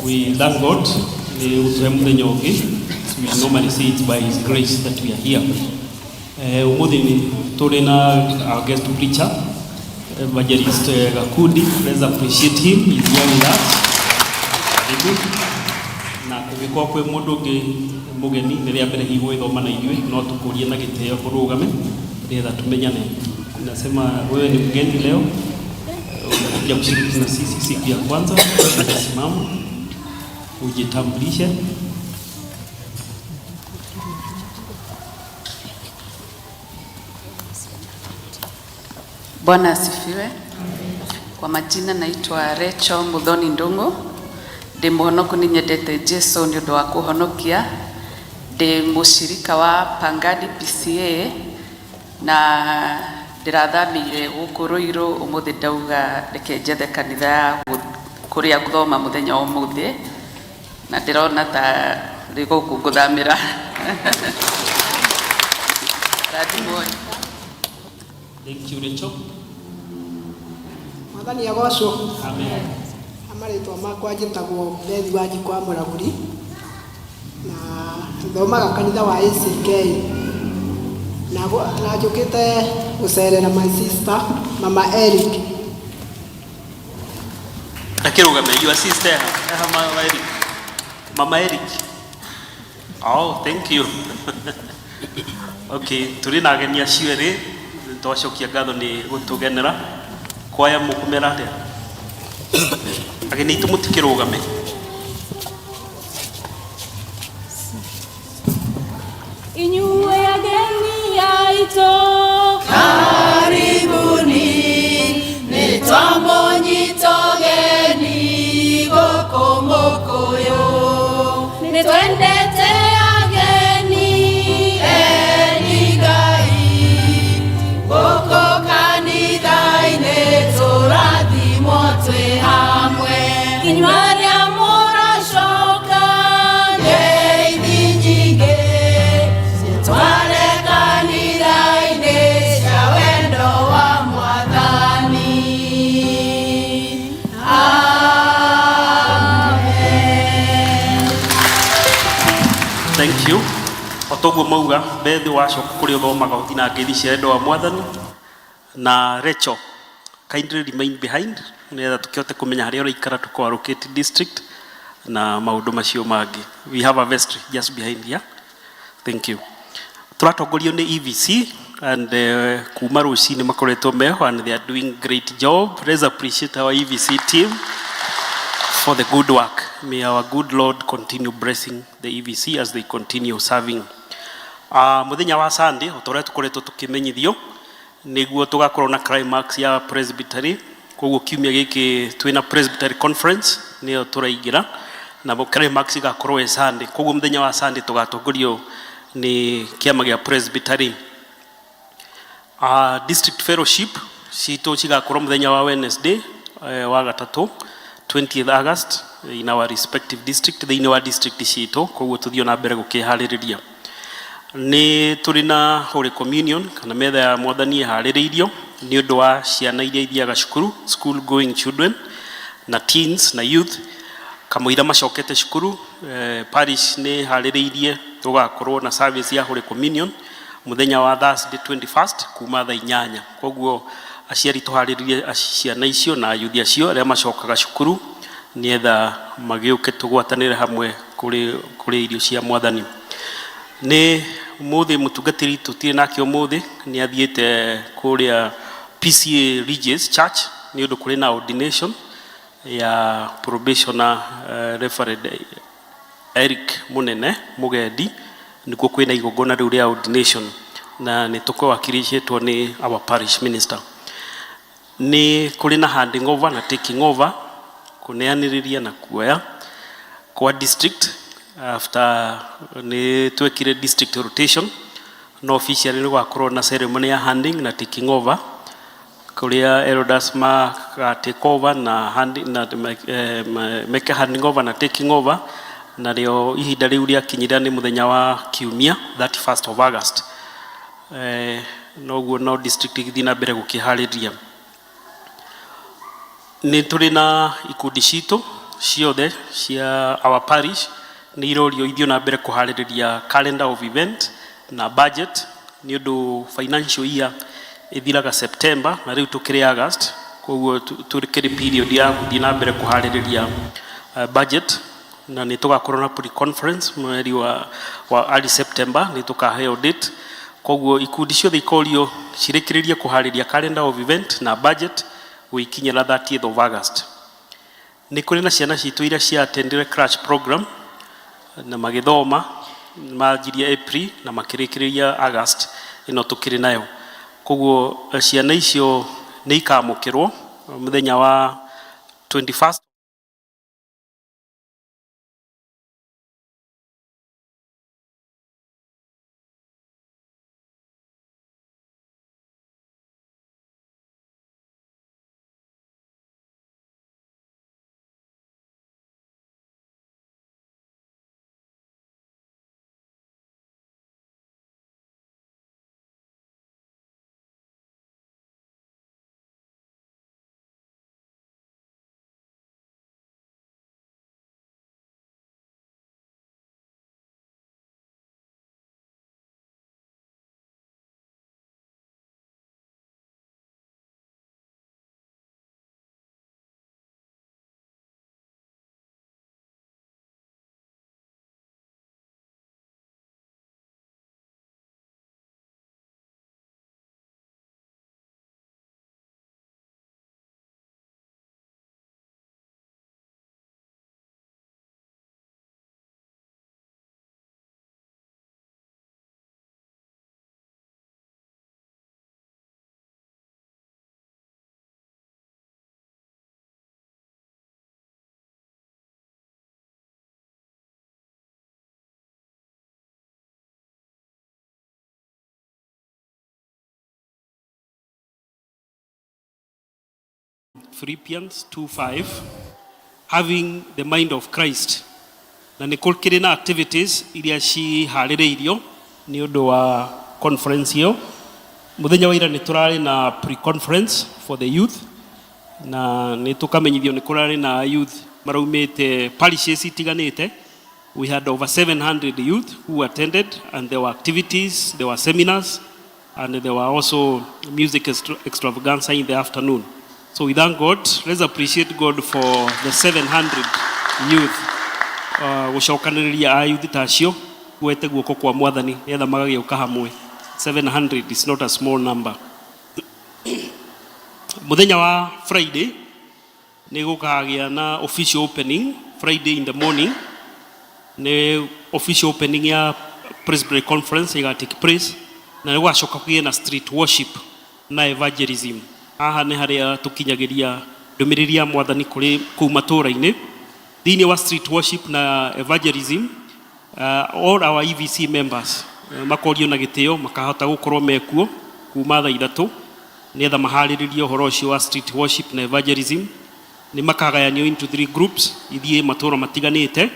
We thank God. We normally say it by His grace that we are here. Umuthi tuli na our guest preacher, Evangelist Gakundi. Let's appreciate him. He's here with us. Na kugikwa kwe mundu mugeni niria mbere higo ithoma na ithuĩ no tukurie na giteo kurugame ndio tumenyane. Nasema wewe ni mgeni leo, unakuja kushiriki na sisi siku ya kwanza. Simama ujitambulishe. Bwana asifiwe. Kwa majina naitwa Rachel Muthoni Ndungu. Ndi muhonoku ni nyendete Jesu ni undu wa kuhonokia. Ndi mushirika wa Pangani PCA na ndirathamire guku Ruiru. Umuthi ndauga reke njethe kanitha ya kuria guthoma muthenya umuthi na ndirona ta ri guku nguthamira. Thank you, Rachel. Mwathani agocwo. Amen. Amaritwa makwa njĩtagwo Bethi wa Njikwa Mũragũri na thomaga kanitha wa ACK na njũkĩte gũcerera my sister Mama Eric. Takirugame, your sister Mama Eric. Mama Eric. Oh, thank you. Okay, turi na ageni acio erĩ twacokia ngatho nĩ gũtũgenera. Kwaya mũkumera atĩa? Ageni itũ mũtikĩrũgame. Inyuĩ ageni aitũ karibuni, nĩtwamũnyita ũgeni gũkũ Mũkũyũ, nĩtwendete ageni eni Ngai gũkũ kanitha-inĩ tũrathimwo twĩ hamwe. inyuĩ arĩa mũracoka ngeithi nyingĩ tware kanitha-inĩ cia wendo wa Mwathani. Amen. Thank you. Otoguo mauga Bethi wacoka kũrĩa ũthomaga ũthi na ngeithi cia wendo wa Mwathani. Na Rachel, kindly remain behind nĩgetha tũkĩhote kũmenya harĩa ũraikara tuko allocate district na maũndũ macio mangĩ. We have a vestry just behind here. Thank you. Tũratongorio nĩ EVC and kuma rũcinĩ makoretwo meho and they are doing great job. Let's appreciate our EVC team for the good work. May our good Lord continue blessing the EVC as they continue serving. Muthenya wa Sunday ũtorĩa tũkoretwo tũkĩmenyithio nĩguo tũgakorwo na climax ya presbytery. Koguo kiumia gĩkĩ twĩna presbytery conference nĩyo tũraingĩra na climax igakorwo Sunday. Koguo muthenya wa Sunday tũgatongorio nĩ kĩama gĩa presbytery. District fellowship citũ cigakorwo muthenya wa Wednesday wa gatatũ 20th August in our respective district thĩinĩ wa district citũ. Koguo tũthiĩ na mbere gũkĩharĩrĩria. Nĩ tũrĩ na Holy Communion kana metha ya Mwathani ĩharĩrĩirio nĩ ũndũ wa ciana iria ithiaga cukuru, school going children na teens na youth. Kamũira macokete cukuru, parish nĩ harĩrĩirie tũgakorwo na service ya Holy Communion muthenya wa Thursday 21st kuma thaa 8. Koguo aciari tũharĩrĩrie ciana icio na youth acio arĩa macokaga cukuru nĩgetha magĩũke tũgwatanĩre hamwe kũrĩ irio cia Mwathani. Nĩ mũthĩ mũtungatĩri tũtirĩ nake ũmũthĩ nĩ athiĩte kũrĩa PCA Regis Church ni undu kuri na ordination ya probationer Reverend Eric Munene Mugendi nikuo kwina igongona riu ria ordination na ni tukwakilishetwo ni our parish minister. Ni kuri na handing over na taking over kuneaniriria na kuoya kwa district after ni twekire district rotation no officially ni gwakorwo na ceremony ya handing na taking over kuria elders ma take over na handing na make handing over na taking over na rio ihinda riu ria kinyira ni muthenya wa kiumia 31st of August no district igithina mbere gukihariria. Ni turi na ikundi citu ciothe cia our parish ni irorio ithio na mbere kuhaririria calendar of event na budget ni undu financial year ithiraga September na riu tukiri August, koguo turikiri period ya guthii na mbere kuhaririria budget na ni tugakorwo na pre-conference mweri wa early September ni tukaheo date. Koguo ikundi ciothe ikorio cirikiririe kuhaririria calendar of event na budget wikinyira 30th of August. Ni kuri na ciana citu iria cia attendire crash program na magithoma majiria April na makirikiria August ino tukiri nayo. Koguo ciana icio ni ikamukirwo muthenya wa 21st Philippians 2:5 having the mind of Christ. Na nikulkire na activities iria cihaririirio ni undu wa conference hiyo. Muthenya wa ira ni turari na pre-conference for the youth na ni tukamenyithio ni kurari na youth maraumite parishes itiganite. We had over 700 youth who attended and there were activities, there were seminars and there were also music extravaganza in the afternoon. So we thank God. Let's appreciate God for the 700 youth. Gũcokanĩrĩria a youth tacio gwete guoko kwa mwathani nĩgetha magagĩũka hamwe. 700 is not a small number. Muthenya wa Friday nĩ gũkagĩa na official opening. Friday in the morning nĩ official opening ya Presbytery Conference iga take place na nĩ gũgacoka kũgĩa na street worship na evangelism. Aha nĩ harĩa tukinyagiria ndumiriri ya mwathani kuri kuu matũra-inĩ thĩinĩ wa street worship na evangelism. All our EVC members makorio na gĩtĩo makahota gũkorwo mekuo kuma thaa 3 nĩgetha maharĩrĩrie ũhoro ũcio wa street worship na evangelism. Nĩ makagayanio into 3 groups ithiĩ matũra matiganĩte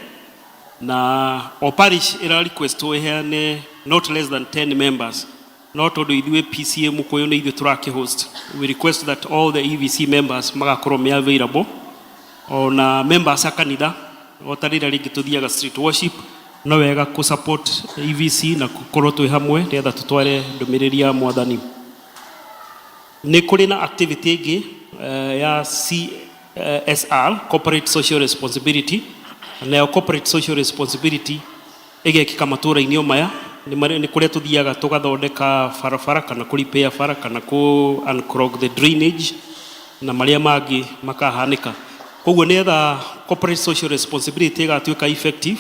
na o parish ĩra request weheane not less than 10 members. Not tondũ ithuĩ PCA Mukoyo nĩ ithuĩ tũraki host. We request that all the EVC members magakorwo me available. Ona members a kanitha otarĩra rĩngĩ tuthiaga street worship no wega ku support EVC na gũkorwo twĩ hamwe nĩgetha tũtware ndũmĩrĩri ya mwathani. Nĩ kũrĩ na activity ĩngĩ ya CSR, corporate social responsibility. Na corporate social responsibility ĩgekĩka matũra-inĩ maya nĩ kũrĩa tũthiaga tũgathondeka barabara kana kũ repair bara kana kũ unclog the drainage na marĩa mangĩ makahanĩka. Koguo nĩgetha corporate social responsibility ĩgatuĩka effective,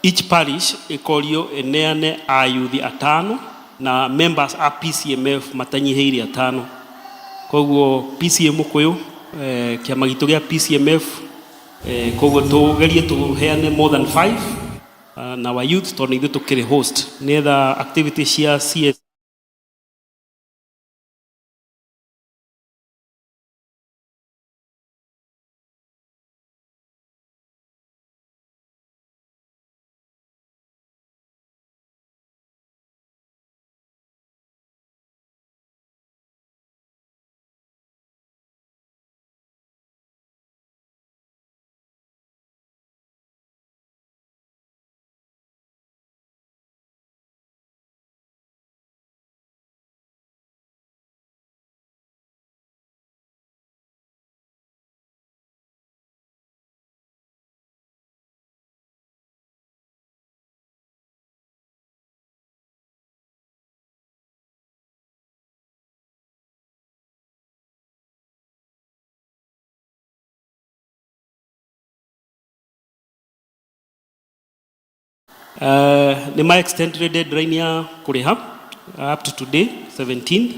each parish ĩkorio ĩneane ayuthi 5 na members a PCMF matanyihĩire 5. Koguo PCM kũyũ kĩama gitũ gĩa PCMF koguo tũgerie tũheane more than 5 na wa youth tondũ ithuĩ tũkĩrĩ host nĩgetha activities cia CS nĩ extended deadline ya kũrĩha up to today 17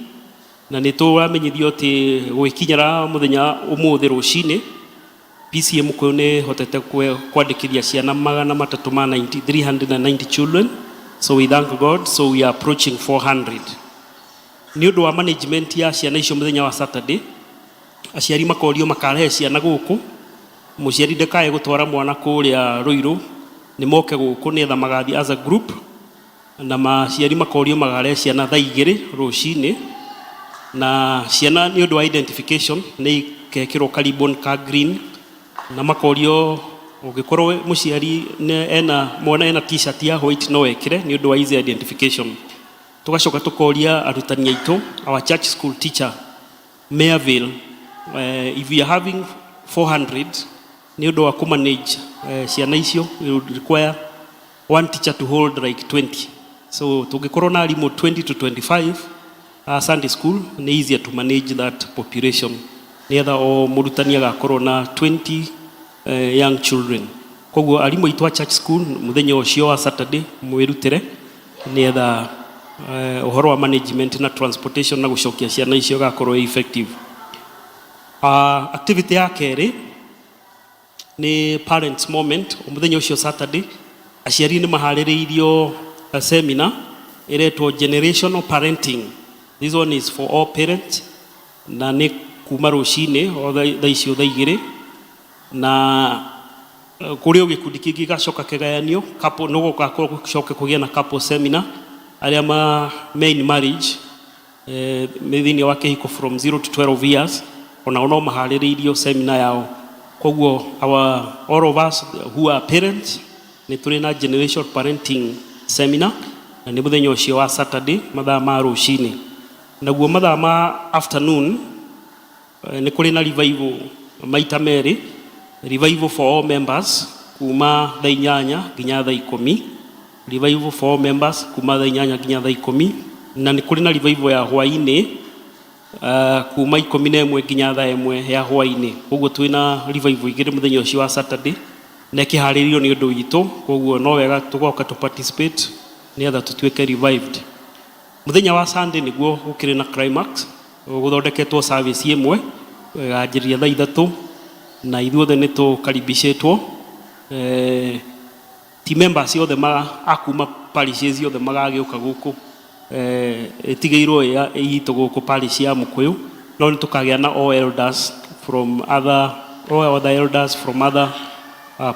na nĩ tũramenyithio atĩ gwĩkinyĩra mũthenya ũmũthĩ rũcinĩ PCM kũyũ nĩ hotete kwandĩkithia ciana 390 children, so we thank God, so we are approaching 400. Nĩ ũndũ wa management ya ciana icio mũthenya wa Saturday, aciari makorio makarehe ciana gũkũ, mũciari ndakae gũtwara mwana kũrĩa Ruiru, nĩ moke gũkũ nĩgetha magathi as a group, na maciari makorio magarehe ciana thaa 2 rũcinĩ, na ciana nĩ ũndũ wa identification nĩ ikekĩrwo karibon ka green, na makorio ũngĩkorwo mũciari mwana ena t-shirt ya white no wekĩre nĩ ũndũ wa easy identification. Tugacoka tukoria arutani aitũ, our church school teacher Mayerville, if we are having 400 nĩ ũndũ wa kumanage ciana icio, we would require one teacher to hold like 20. So tũngĩkorwo na arimũ 20 to 25 Sunday school nĩ easier to manage that population, nĩgetha o mũrutani agakorwo na 20 young children. Koguo arimũ aitũ a church school mũthenya ũcio wa Saturday mwĩrutĩre nĩgetha ũhoro wa management na transportation na gũcokia ciana icio gakorwo effective. Activity ya kerĩ nĩ parents moment. Mũthenya ũcio Saturday aciari nĩ maharĩrĩirio seminar ĩretwo generational parenting. This one is for all parents na nĩ kuma rũcinĩ o thaa icio thaa 2 na kũrĩ gĩkundi kĩngĩ gacoka kĩgayanio couple no gũcoke kũgĩa na couple seminar arĩa main marriage thĩinĩ wa kĩhiko from 0 to 12 years ona no maharĩrĩirio seminar yao. Koguo all of us who are parents nĩ tũrĩ na generational parenting seminar na nĩ mũthenya ũcio wa Saturday mathaa ma rũcinĩ. Naguo mathaa ma afternoon nĩ kũrĩ na revival maita merĩ, revival for all members kuma thaa 8 nginya thaa 10, revival for all members kuma thaa 8 nginya thaa 10, na nĩ kũrĩ na revival ya hwainĩ kuma 11 nginya thaa 1 ya hwainĩ. Koguo twĩna revival igĩrĩ mũthenya ũcio wa Saturday na kĩharĩrĩrio nĩ ũndũ witũ, koguo no wega tũgoka to participate nĩgetha tũtuĩke revived. Mũthenya wa Sunday nĩguo gũkĩrĩ na climax, gũthondeketwo service ĩmwe yanjĩrĩria thaa 3 na ithuothe nĩ tũkaribicĩtwo. Ti members othe akuma parishes othe magagĩũka gũkũ, ĩtigĩirwo ĩitũ gũkũ parish ya Mũkũyũ, no nĩ tũkagĩa na all elders from other elders from other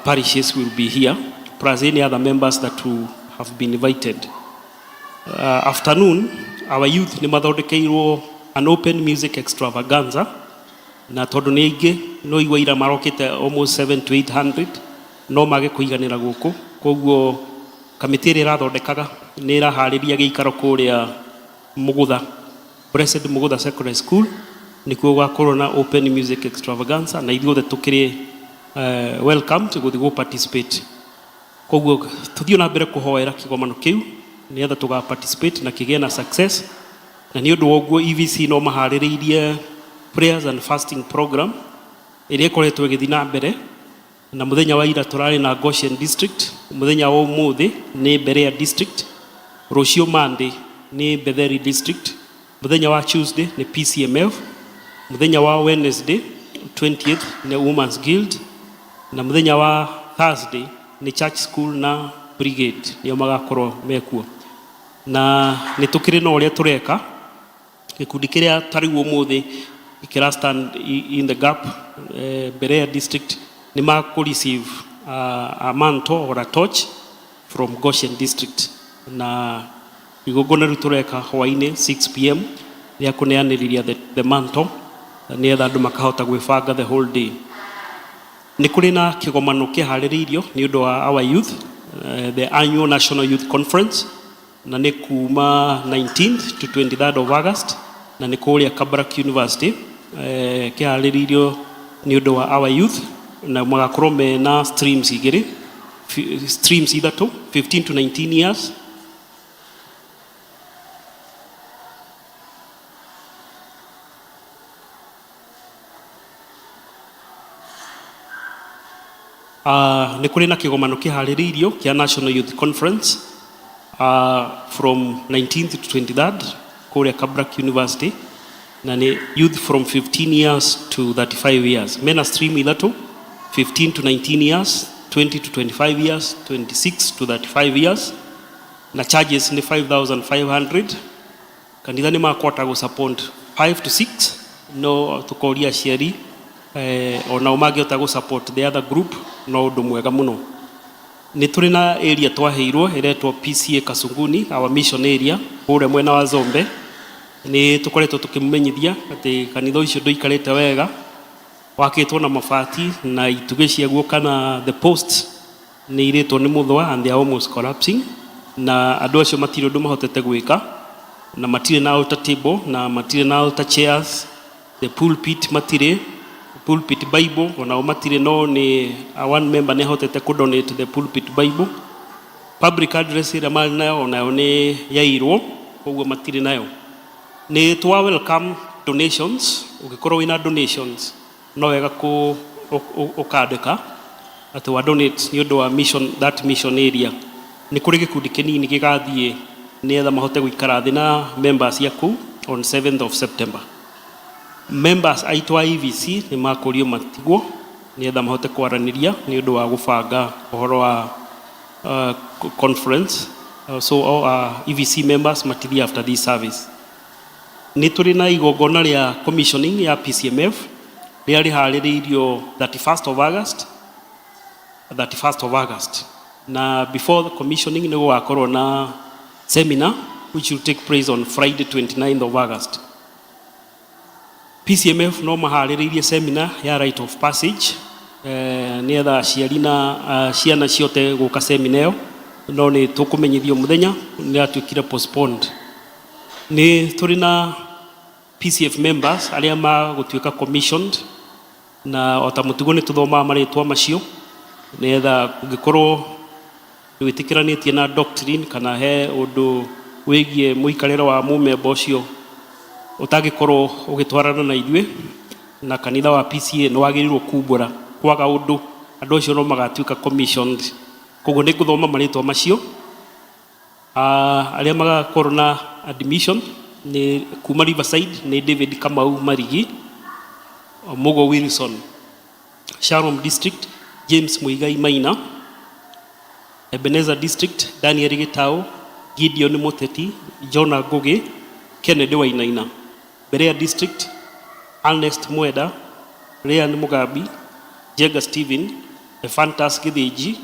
parishes will be here, plus any other members that will have been invited. Afternoon, our youth nĩ mathondekeirwo an open music extravaganza, na tondũ nĩ aingĩ no igua ira marokĩte almost 7 to 800 no mage kũiganĩra gũkũ. Koguo kamĩtĩ ĩrĩa ĩrathondekaga nĩ ĩraharĩria gĩikaro kũrĩa Mũgũtha, Blessed Mũgũtha Secondary School, nĩkuo gũgakorwo na open music extravaganza na ithuothe tũkĩrĩ welcome to gũthiĩ participate. Koguo tũthiĩ na mbere kũhoera kĩgomano kĩu nigetha tuga participate na kigea na success, na ni undu woguo EVC no mahaririirie prayers and fasting program iria ikoretwo igithii na mbere, na muthenya wa ira turari na Goshen district, muthenya wa umuthi ni Berea district, rucio Monday ni Betheri district, muthenya wa Tuesday ni PCMF, muthenya wa Wednesday 20th ni Women's Guild, na muthenya wa Thursday ni Church School na Brigade nio magakorwo mekuo. Na ni tukiri no uria tureka gikundi kiria tariu umuthi ikira stand in the gap Berea district ni maku receive a mantle or a torch from Goshen district, na igogona ritureka hwaine 6 pm ria kuneaniriria the mantle ni etha andu makahota gwibanga the whole day. Ni kuri na kigomano kihaririirio ni undu wa our youth, the annual National Youth Conference, na ni kuma 19th to 23rd of August, na ni kuria Kabarak University kihaririirio ni undu wa our youth, na magakorwo na streams igiri, streams ithatu 15 to 19 years, ni kuri na kigomano kihaririirio kia National Youth Conference from 19th to 23rd kuria Kabarak University, na ni youth from 15 years to 35 years, mena stream ithatu 15 to 19 years, 20 to 25 years, 26 to 35 years, na charges ni 5,500. Kanitha ni makota go support 5 to 6 no tukoria ciari ona umangiota go support the other group no undu mwega muno. Ni turi na area twaheirwo iretwo PCA Kasunguni, our mission area ure mwena wa Zombe. Ni tukoretwo tukimumenyithia ati kanitha ucio nduikarite wega, wakitwo na mabati na ituge ciaguo kana the posts ni iretwo ni muthwa and they are almost collapsing, na andu acio matire undu mahotete gwika, na matire na altar table na matire na altar chairs, the pulpit matire, pulpit Bible ona matire, no ni one member ne hotete ku donate the pulpit Bible. Public address ira mali nayo ona ni yairwo koguo matire nayo. Ni twa welcome donations, ugikorwo wina donations no wega ku ukandika ati wa donate ni undu wa mission, that mission area. Ni kuri gikundi kinini gigathie ni etha mahote guikara thi na members yaku on 7th of September. Members aitwa EVC ni makurio matigwo ni etha mahote kwaraniria ni undu wa gubanga uhoro wa conference, so all EVC members matithi after this service. Ni turi na igogona ria commissioning ya PCMF ria rihaririirio 31st of August, na before the commissioning ni gugakorwo na seminar which will take place on Friday 29th of August. PCMF no mahaririirie seminar ya rite of passage ni etha aciari na ciana ciote guka seminar ĩyo, no ni tukumenyithio muthenya ni atuikire postponed. Ni turi na PCF members aria magutuika commissioned, na otamutigo ni tuthoma maritwa macio ni etha ungikorwo witikiranĩtie na doctrine kana he undu wigie muikarĩro wa mumemba ucio utagikorwo ugitwarana na ithuĩ na kanitha wa PCA no wagirirwo kumbura kwaga undu andu acio no magatuika commissioned. Koguo ni nguthoma maritwa macio aria magakorwo na admission ni kuma Riverside ni David Kamau Marigi, Mugo Wilson, Sharon district James Muigai Maina, Ebenezer district Daniel Gitau, Gideon Muteti, Jonah Goge, Kennedy Wainaina. Berea district Ernest Mweda, Ryan Mugabi, Jega Steven, Ephantus Githiji,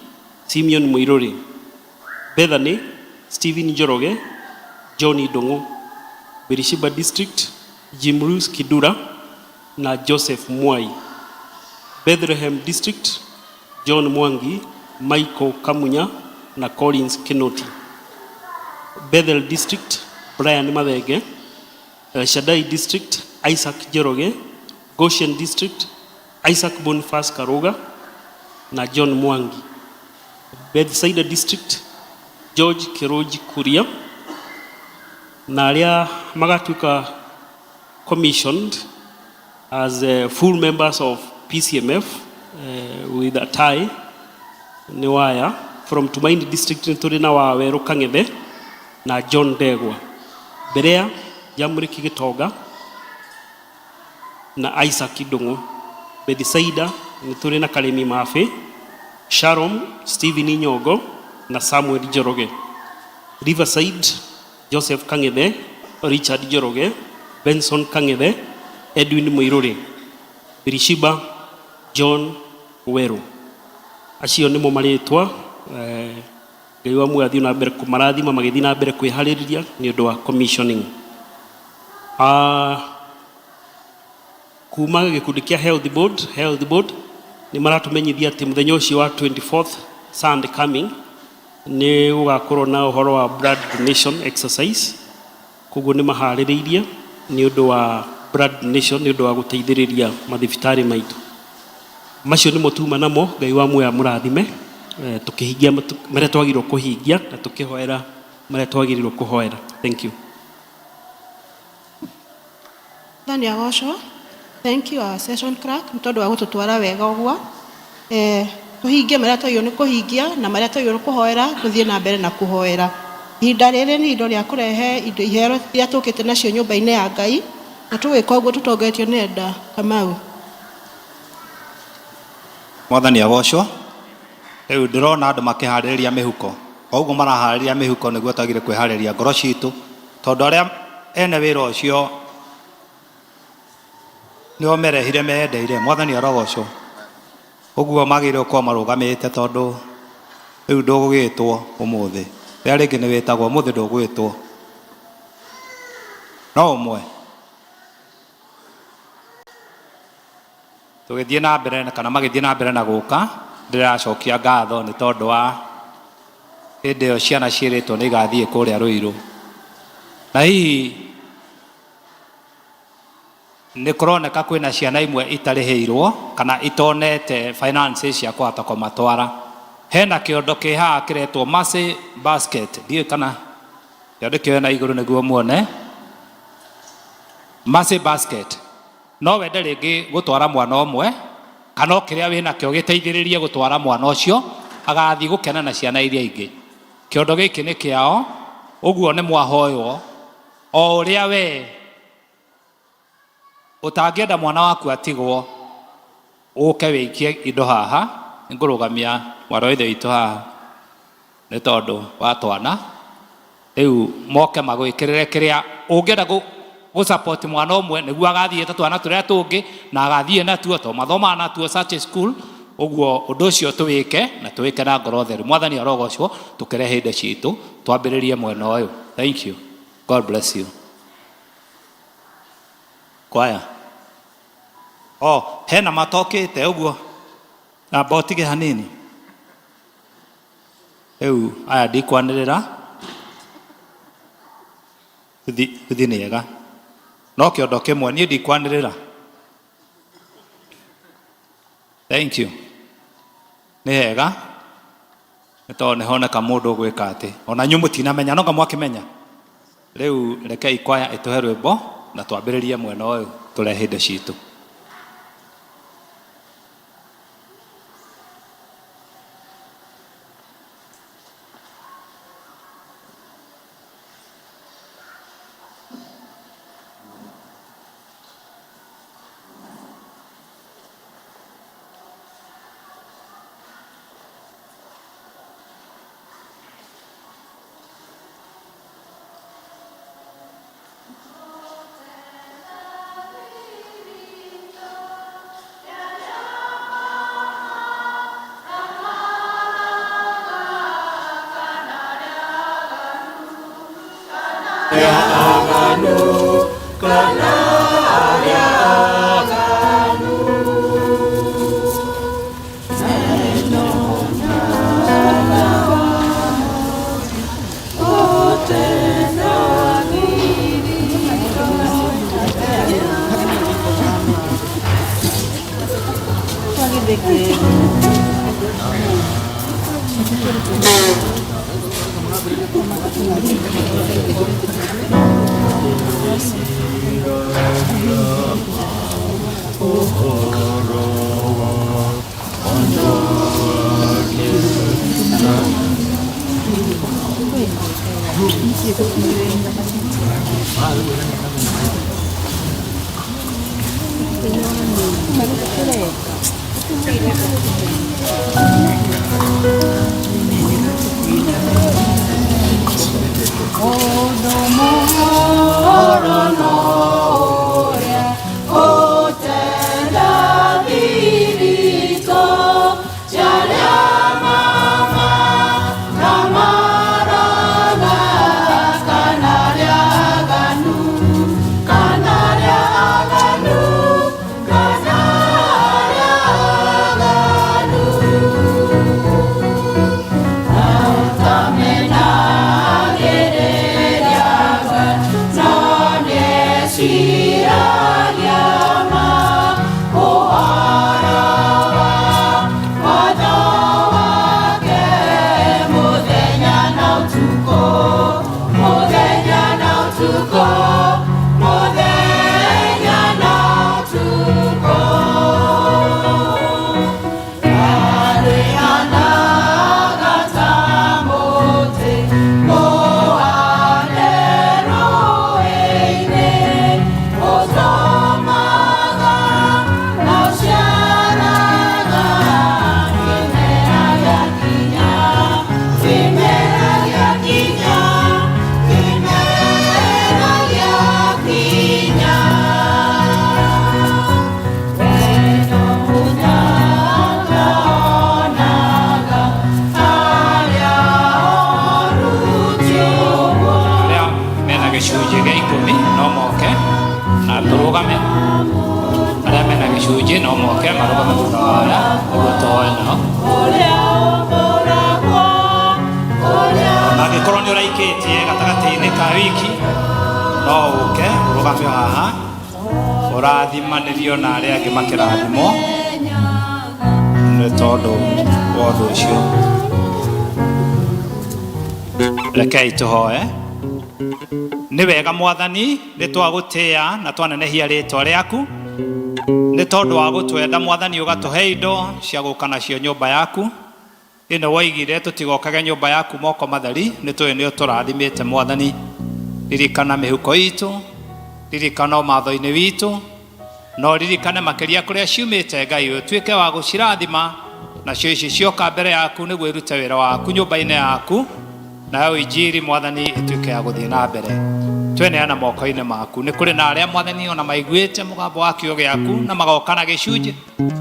Simeon Muiruri. Bethany Stephen Njoroge, Johnny Dongo. Berishiba district Jim Ruiz Kidura na Joseph Mwai. Bethlehem district John Mwangi, Michael Kamunya na Collins Kinoti. Bethel district Brian Madege. Shaddai district Isaac Jeroge. Goshen district Isaac Boniface Karoga na John Mwangi. Bethsaida district George Kiroji Kuria na aria magatuika commissioned as full members of PCMF with a tie ni waya from Tumaini district nituri na Waweru Kang'ethe na John Degwa Berea Jamuriki Gitoga na Isaac Kidungu Bedisaida nituri na Karemi Mafe Sharon Stephen Inyogo na Samuel Joroge Riverside Joseph Kang'ethe Richard Joroge Benson Kang'ethe Edwin Muiruri Birishiba John Weru acio nimo maritwa Ngai wa mwathi na mbere kumarathima magithi na mbere kwihariria ni undu wa commissioning kuma gikundi kia health board ni maratumenyithia ati muthenya ucio wa 24th Sunday coming ni ugakorwo na uhoro wa blood donation exercise kuguo ni mahaririirie ni undu wa blood donation ni undu wa guteithiriria mathibitari maitu macio ni mutuma namo Ngai wa muoya murathime tukihingia maria twagirwo kuhingia na tukihoera maria twagirirwo kuhoera. Thank you. Thani agocwo. Thank you our session clerk ntondu wa gututwara wega uguo tuhingie maria twagirwo ni kuhingia na maria twagirwo ni kuhoera tuthie na mbere na kuhoera. Ihinda riri ni indo ria kurehe indo ihero iria tukite nacio nyumba-ini ya Ngai na tugwika uguo tutongetio ni Enda Kamau. Mwathani agocwo. Riu ndirona andu makihariria mihuko oguo marahariria mihuko niguo tagire kwihariria ngoro citu tondu aria ene wira ucio nio merehire mendeire. Mwathani arogocwo uguo magire kwa marugamite tondu riu ndugugitwo umuthi ria ringi ni witagwo umuthi ndugugitwo no umwe tugithie na mbere kana magithie na mbere na guka ndiracokia ngatho ni tondu wa hindi iyo ciana ciiritwo ni igathie kuria Ruiru na hihi ni kuroneka kwina ciana imwe itarihirwo kana itonete finances cia kuhota kumatwara. Hena kiondo kiha kiretwo Mercy Basket die kana yandikio na iguru niguo muone Mercy Basket no wende ringi gutwara mwana umwe kana kiria wina kio giteithiririe gutwara mwana ucio agathi gukena na ciana iria ingi. Kiondo giki ni kiao uguo ni mwahoywo o uria we utangienda mwana waku atigwo uke wikie indo haha ngurugamia mwaroithe witu haha ni tondu wa twana riu moke magwikirire kiria ungienda gu support mwana umwe niguo agathie twana turia tungi na agathie natuo to mathoma natuo such school uguo undu ucio tuwike na tuwike na ngoro theru. Mwathani arogocwo tukirehe indo citu twambiririe mwena uyu. Thank you. God bless you. Kwaya hena matokite uguo na botige hanini riu aya ndikwanirira uthi ni ega no kiondo kimwe nie ndikwanirira. Thank you. Ni hega to ne honeka mundu gwika ati ona nyu mutinamenya no ngamwakimenya riu rekei kwaya ituhe rwimbo na twambiririe mwena uyu turehe indo citu. Ũrathimanĩrio na arĩa angĩ makĩrathimwo nĩ tondũ wa ũndũ ũcio. Rekei tũhoe. Nĩ wega Mwathani nĩ twagũtĩĩa na twanenehia rĩĩtwa rĩaku nĩ tondũ wa gũtwenda Mwathani ũgatũhe indo cia gũka nacio nyũmba yaku. Ĩno woigire tũtigokage nyũmba yaku moko matheri, nĩ tũĩ nĩ ũtũrathimĩte Mwathani. Ririkana mĩhuko itũ, ririkana matho-inĩ witũ, no ririkane makĩria kũrĩa ciumĩte Ngai ũtuĩke wa gũcirathima nacio ici cioka mbere yaku nĩguo irute wĩra waku nyũmba-inĩ yaku, nayo injiri Mwathani ĩtuĩke ya gũthiĩ na mbere. Tweneana moko-inĩ maku. Nĩ kũrĩ na arĩa Mwathani ona maiguĩte mũgambo wa kiugo gĩaku na magoka na gĩcunjĩ,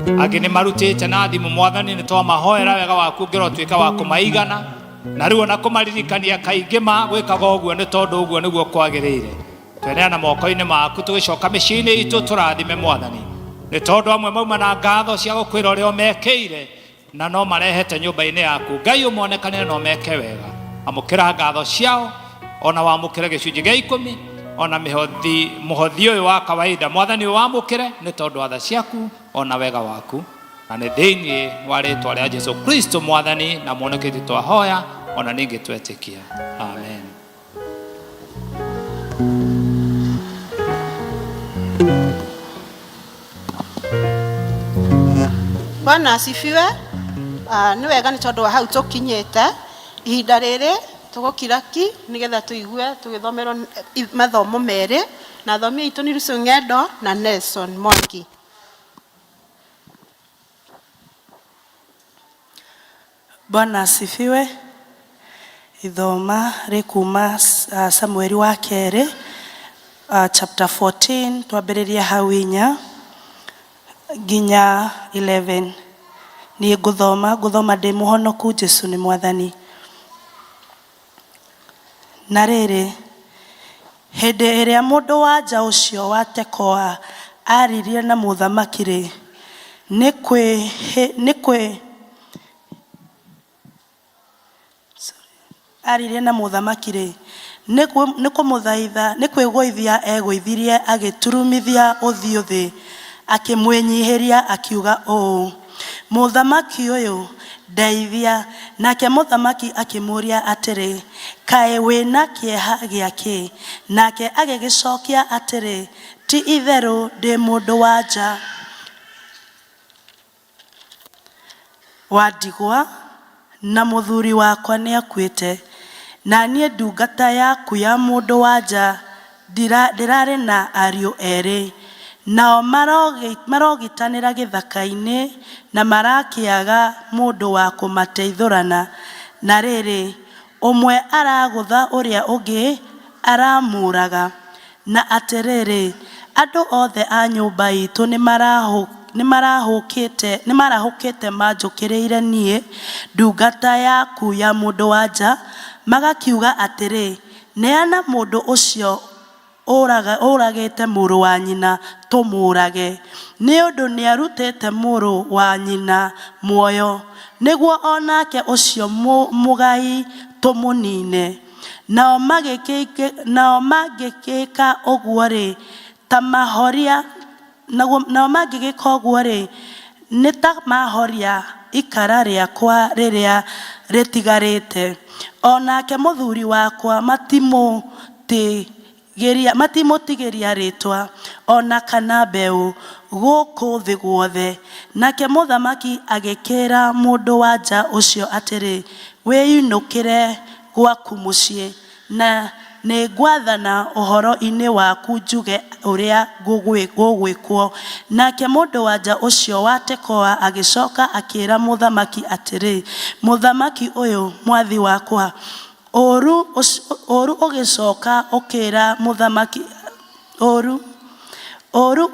angĩ nĩ marutĩte na thimũ Mwathani, nĩ twamahoera wega waku ũngĩrotuĩka wa kũmaigana na rĩu ona kũmaririkania kaingĩ gwĩkaga ũguo nĩ tondũ ũguo nĩguo kwagĩrĩire. Tweneana moko-inĩ maku tũgĩcoka mĩciĩ-inĩ itũ tũrathime Mwathani, nĩ tondũ amwe mauma na ngatho cia gũkwĩra ũrĩa ũmekĩire na no marehete nyũmba-inĩ yaku. Ngai ũmonekane no meke wega, amũkĩra ngatho ciao, ona wamũkĩre gĩcunjĩ gĩa 10, ona mũhothi ũyũ wa kawaida Mwathani wamũkĩre nĩ tondũ wa tha ciaku ona wega waku, na nĩ thĩinĩ wa rĩĩtwa rĩa Jesũ Kristo Mwathani na mwoneketi twahoya ona ningĩ twetĩkia. Amen. Bwana asifiwe. Nĩ wega nĩ tondũ wa hau tũkinyĩte ihinda rĩrĩ tũgũkira ki nĩgetha tũigue tũgĩthomerwo mathomo merĩ na athomi aitũ nĩ Lucy Ng'endo na Nelson Mwangi. Bwana asifiwe. Ithoma rĩkuma Samueli wa kerĩ chapter 14 twambĩrĩria hau 4 nginya 11. Niĩ ngũthoma ndĩ mũhonoku, Jesũ nĩ Mwathani. Na rĩrĩ, hĩndĩ ĩrĩa mũndũ wa nja ũcio wa Tekoa aririe na mũthamaki-rĩ, aririe na mũthamaki-rĩ, nĩ kũmũthaitha, nĩ kwĩgũithia egũithirie agĩturumithia ũthiũ thĩ akĩmwĩnyihĩria akiuga ũũ, mũthamaki ũyũ ndeithia. Nake mũthamaki akĩmũria atĩrĩ, kaĩ wĩna kĩeha gĩake? Nake agĩgĩcokia atĩrĩ, ti itherũ ndĩ mũndũ wa nja wa ndigwa, na mũthuri wakwa nĩ akuĩte, na niĩ ndungata yaku ya mũndũ wa nja ndĩrarĩ na ariũ erĩ, nao marogitanĩra gĩthaka-inĩ na marakĩaga mũndũ wa kũmateithũrana. Na rĩrĩ, ũmwe aragũtha ũrĩa ũngĩ aramũraga. Na atĩrĩrĩ, andũ othe a nyũmba itũ nĩ marahũkĩte manjũkĩrĩire niĩ, ndungata yaku ya mũndũ wa nja, magakiuga atĩrĩ, neana mũndũ ũcio ũragĩte mũrũ wa nyina tũmũrage, nĩ ũndũ nĩ arutĩte mũrũ wa nyina muoyo, nĩguo onake ũcio mũgai tũmũnine. Nao mangĩgĩka ũguo-rĩ, nĩ ta mahoria ikara rĩakwa rĩrĩa rĩtigarĩte. Onake mũthuri wakwa matimũtigĩria rĩtwa ona kana mbeũ gũkũ thĩ guothe. Nake mũthamaki agĩkĩra mũndũ wa nja ũcio atĩrĩ, wĩinũkĩre gwaku mũciĩ, na nĩ ngwathana ũhoro-inĩ waku njuge ũrĩa gũgwĩkwo. Nake mũndũ wa nja ũcio wa Tekoa agĩcoka akĩra mũthamaki atĩrĩ, mũthamaki ũyũ mwathi wakwa, ũru ũgĩcoka ũkĩra mũthamaki, ũru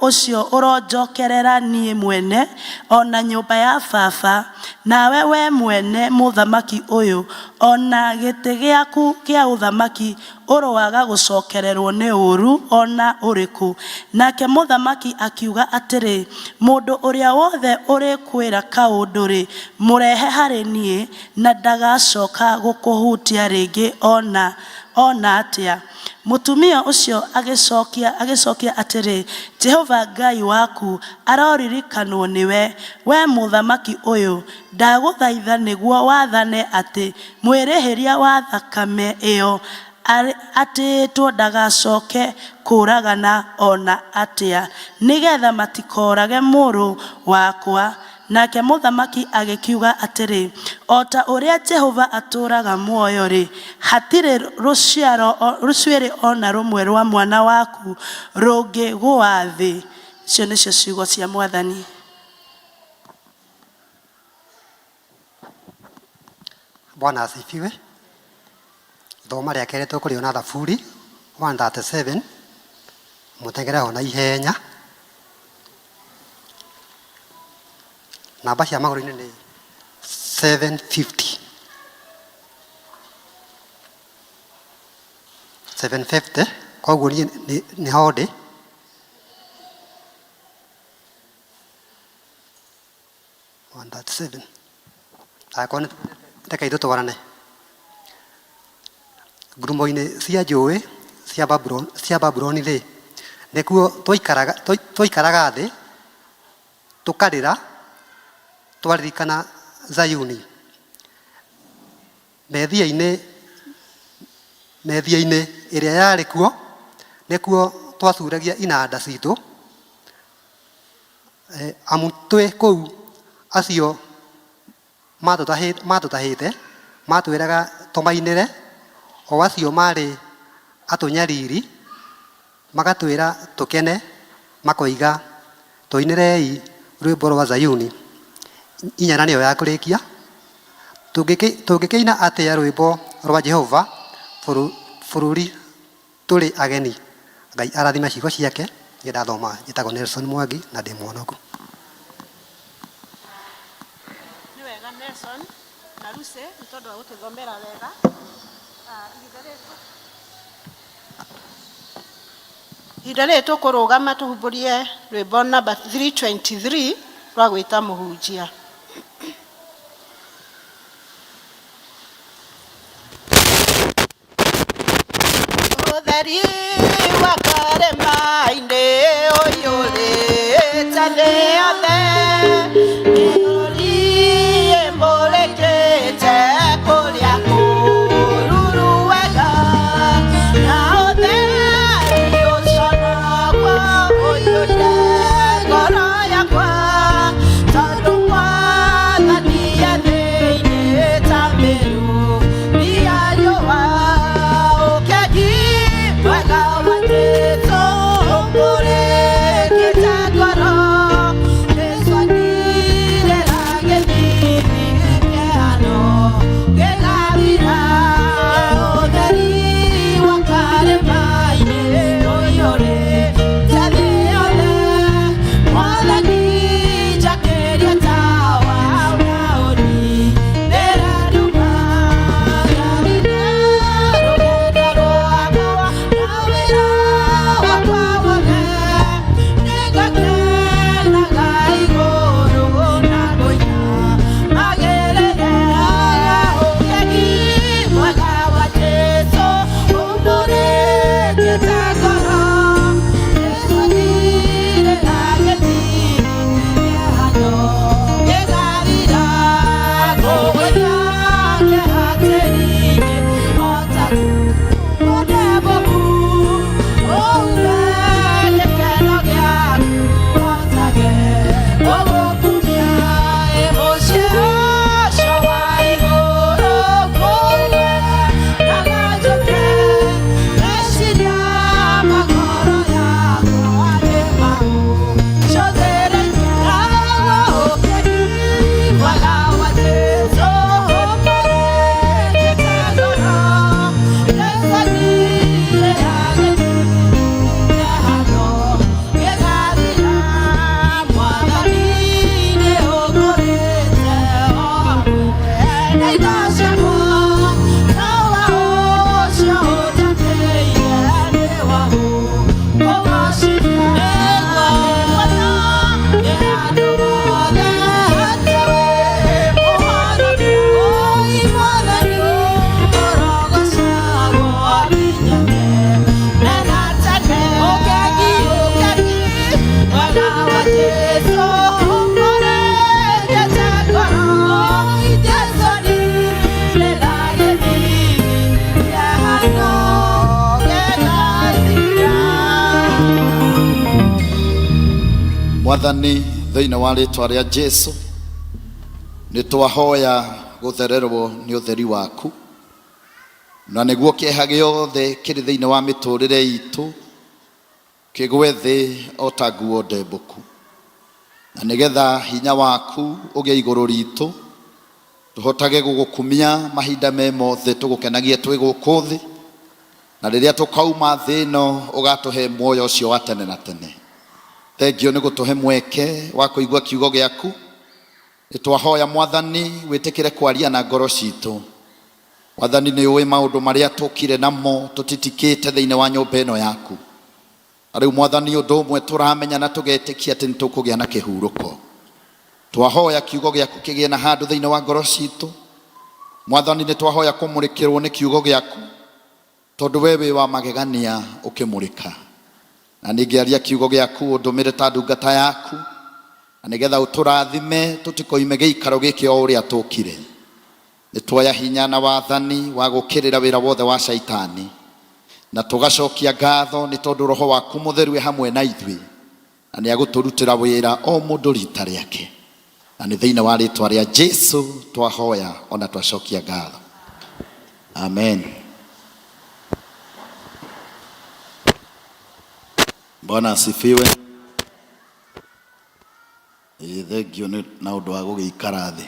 ũcio ũronjokerera niĩ mwene ona nyũmba ya baba, nawe we mwene mũthamaki ũyũ, ona gĩtĩ gĩaku kĩa ũthamaki ũroaga gũcokererwo nĩ ũru ona ũrĩkũ. Nake mũthamaki akiuga atĩrĩ, mũndũ ũrĩa wothe ũrĩkwĩra kaũndũ-rĩ, mũrehe harĩ niĩ, na ndagacoka gũkũhutia rĩngĩ ona atĩa. Mũtumia ũcio agĩcokia atĩrĩ, Jehova Ngai waku aroririkanwo nĩwe, we mũthamaki ũyũ, ndagũthaitha nĩguo wathane atĩ mwĩrĩhĩria wa thakame ĩyo atĩĩtwo ndagacoke kũragana ona atĩa, nĩgetha matikorage mũrũ wakwa. Nake mũthamaki agĩkiuga atĩrĩ, o ta ũrĩa Jehova atũũraga muoyo-rĩ, hatirĩ rũcuĩrĩ ona rũmwe rwa mwana waku rũngĩgũa thĩ. Icio nĩcio ciugo cia Mwathani. Bwana asifiwe. Thoma rĩa kerĩ tũkũrĩona Thaburi 137, mũtengere ho na ihenya. Namba cia magũrũ-inĩ nĩ 750. 750, koguo nĩ ho ndĩ. Reke ithuĩ tũgarane. Ngurumo-inĩ cia njũĩ cia Babuloni-rĩ, nĩkuo twaikaraga thĩ tũkarĩra twaririkana Zayuni. Methia-inĩ ĩrĩa yarĩ kuo nĩkuo twacuragia inanda citũ, amu twĩ kũu acio matũtahĩte matwĩraga tũmainĩre, o acio marĩ atũnyariri magatwĩra tũkene, makoiga tũinĩrei rwĩmbo rwa Zayuni. Inyana nĩyo ya kũrĩkia. Tũngĩkĩina atĩa rwĩmbo rwa Jehova bũrũri tũrĩ ageni? Ngai arathime ciugo ciake. Niĩ ndathoma njĩtagwo Nelson Mwangi na ndĩ muonoku. Nĩ wega Nelson na Lucy nĩ tondũ wa gũtũthomera wega. Ihinda rĩrĩ tũkũrũgama tũhumbũrie rwĩmbo namba 323 rwa gwĩta mũhunjia. Ũtheri wa karema-inĩ ũyũ rĩta thĩ yothe, mĩrũri ĩmũrĩkĩte kũrĩa kũruru Mwathani thĩinĩ wa rĩĩtwa rĩa Jesũ nĩ twahoya gũthererwo nĩ ũtheri waku na nĩguo kĩeha gĩothe kĩrĩ thĩinĩ wa mĩtũrĩre itũ kĩgwe thĩ o ta nguo ndembũku, na nĩgetha hinya waku ũgĩe igũrũ ritũ tũhotage gũgũkumia mahinda me mothe tũgũkenagie twĩ gũkũ thĩ, na rĩrĩa tũkauma thĩ ĩno ũgatũhe muoyo ũcio wa tene na tene. Thengio nĩ gũtũhe mweke wa kũigua kiugo gĩaku. Nĩ twahoya Mwathani wĩtĩkĩre kwaria na ngoro citũ. Mwathani nĩ ũĩ maũndũ marĩa tũkire namo tũtitikĩte thĩinĩ wa nyũmba ĩno yaku. Rĩu Mwathani ũndũ ũmwe tũramenya na tũgetĩkia atĩ nĩ tũkũgĩa na kĩhurũko. Twahoya kiugo gĩaku kĩgĩe na handũ thĩinĩ wa ngoro citũ. Mwathani nĩ twahoya kũmũrĩkĩrwo nĩ kiugo gĩaku tondũ we wĩ wa magegania ũkĩmũrĩka. Na nĩngĩaria kiugo gĩaku ũndũmĩre ta ndungata yaku, na nĩgetha ũtũrathime tũtikoime gĩikaro gĩkĩ o ũrĩa tũkire. Nĩ tuoya hinya na wathani wa gũkĩrĩra wĩra wothe wa Shaitani, na tũgacokia ngatho nĩ tondũ Roho waku Mũtheru hamwe na ithuĩ, na nĩ agũtũrutĩra wĩra o mũndũ rita rĩake. Na nĩ thĩinĩ wa rĩĩtwa rĩa Jesũ twahoya ona twacokia ngatho. Amen. Bwana asifiwe. Thengio na ũndũ wa gũgĩikara thĩ.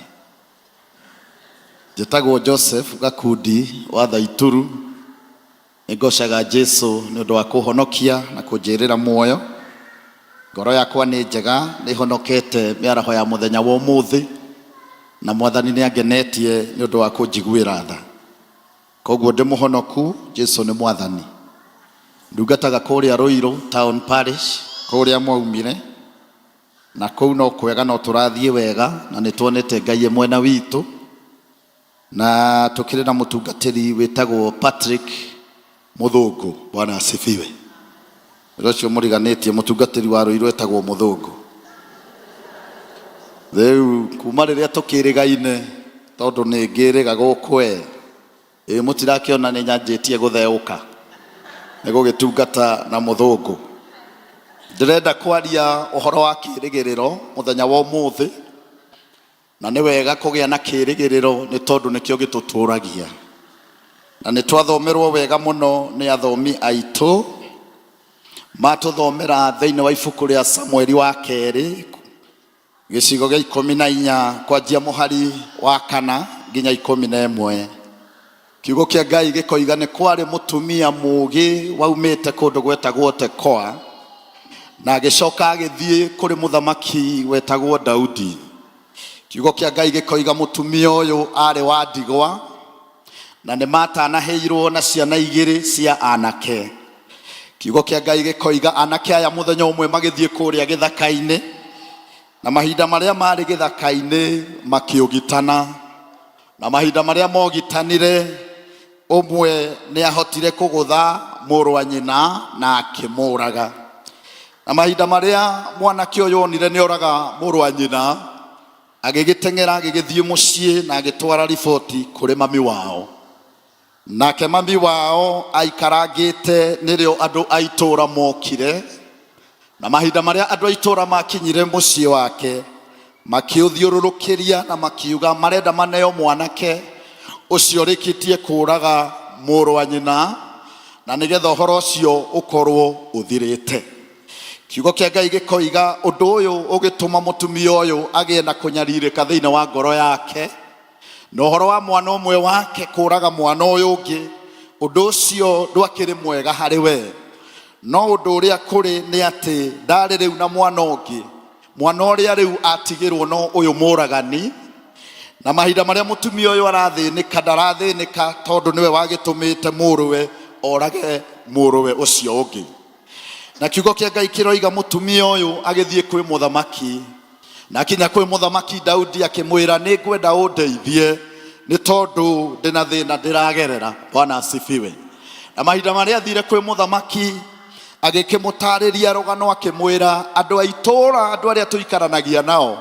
Njĩtagwo Joseph Gakundi wa Thaituru. Nĩngocaga Jesũ nĩ ũndũ wa kũhonokia na kũnjĩrĩra muoyo. Ngoro yakwa nĩ njega, nĩ honokete mĩaraho ya mũthenya wa ũmũthĩ, na Mwathani nĩ angenetie nĩ ũndũ wa kũnjiguĩra tha. Koguo ndĩ mũhonoku, Jesũ nĩ Mwathani. Ndungataga kũrĩa Ruiru Town Parish, kũrĩa mwaumire, na kũu no kwega no tũrathiĩ wega, na nĩ tuonete Ngai mwena witũ, na tũkĩrĩ na mũtungatĩri wĩtagwo Patrick Mũthũngũ. Bwana asifiwe. Rũcio mũriganĩtie mũtungatĩri wa Ruiru wĩtagwo Mũthũngũ. Rĩu kuma rĩrĩa tũkĩrĩgaine tondũ nĩ ngĩrĩga gũkũ mũtirakĩona nĩ nyanjĩtie gũtheũka nĩ gũgĩtungata na Mũthũngũ. Ndĩrenda kwaria ũhoro wa kĩĩrĩgĩrĩro mũthenya wa ũmũthĩ, na nĩ wega kũgĩa na kĩĩrĩgĩrĩro nĩ tondũ nĩkĩo gĩtũtũragia, na nĩ twathomerwo wega mũno nĩ athomi aitũ. Matũthomera thĩinĩ wa ibuku rĩa Samueli wa kerĩ gĩcigo gĩa 14 kwanjia mũhari wa 4 nginya 11. Kiugo kĩa Ngai gĩkoiga nĩ kwarĩ mũtumia mũũgĩ waumĩte kũndũ gwetagwo Tekoa, na agĩcoka agĩthiĩ kũrĩ mũthamaki wetagwo Daudi. Kiugo kĩa Ngai gĩkoiga mũtumia ũyũ arĩ wa ndigwa, na nĩ matanahĩirwo na ciana 2 cia anake. Kiugo kĩa Ngai gĩkoiga anake aya mũthenya ũmwe magĩthiĩ kũrĩa gĩthaka-inĩ, na mahinda marĩa marĩ gĩthaka-inĩ makĩũgitana, na mahinda marĩa mogitanire ũmwe nĩ ahotire kũgũtha mũrũ wa nyina na akĩmũraga. Na mahinda marĩa mwanake ũyũ onire nĩ oraga mũrũ wa nyina, agĩgĩteng'era agĩgĩthiĩ mũciĩ na agĩtwara riboti kũrĩ mami wao. Nake mami wao aikarangĩte nĩrĩo andũ a itũũra mokire, na mahinda marĩa andũ a itũũra makinyire mũciĩ wake makĩũthiũrũrũkĩria na makiuga marenda maneo mwanake ũcio rĩkĩtie kũũraga mũrũ wa nyina, na nĩgetha ũhoro ũcio ũkorwo ũthirĩte. Kiugo kĩa Ngai gĩkoiga ũndũ ũyũ ũgĩtũma mũtumia ũyũ agĩe na kũnyarirĩka thĩinĩ wa ngoro yake, na ũhoro wa mwana ũmwe wake kũũraga mwana ũyũ ũngĩ, ũndũ ũcio ndwakĩrĩ mwega harĩ we. No ũndũ ũrĩa kũrĩ nĩ atĩ ndarĩ rĩu na mwana ũngĩ, mwana ũrĩa rĩu atigĩrwo no ũyũ mũragani, na mahinda marĩa mũtumia ũyũ arathĩnĩka ndarathĩnĩka tondũ nĩwe wagĩtũmĩte mũrũwe orage mũrũwe ũcio ũngĩ. Na kiugo kĩa Ngai kĩroiga mũtumia ũyũ agĩthiĩ kwĩ mũthamaki, na akinya kwĩ mũthamaki Daudi akĩmwĩra nĩ ngwenda ũndeithie nĩ tondũ ndĩna thĩna ndĩragerera. Bwana asifiwe. Na mahinda marĩa athire kwĩ mũthamaki agĩkĩmũtarĩria rũgano akĩmwĩra andũ a itũũra, andũ arĩa tũikaranagia nao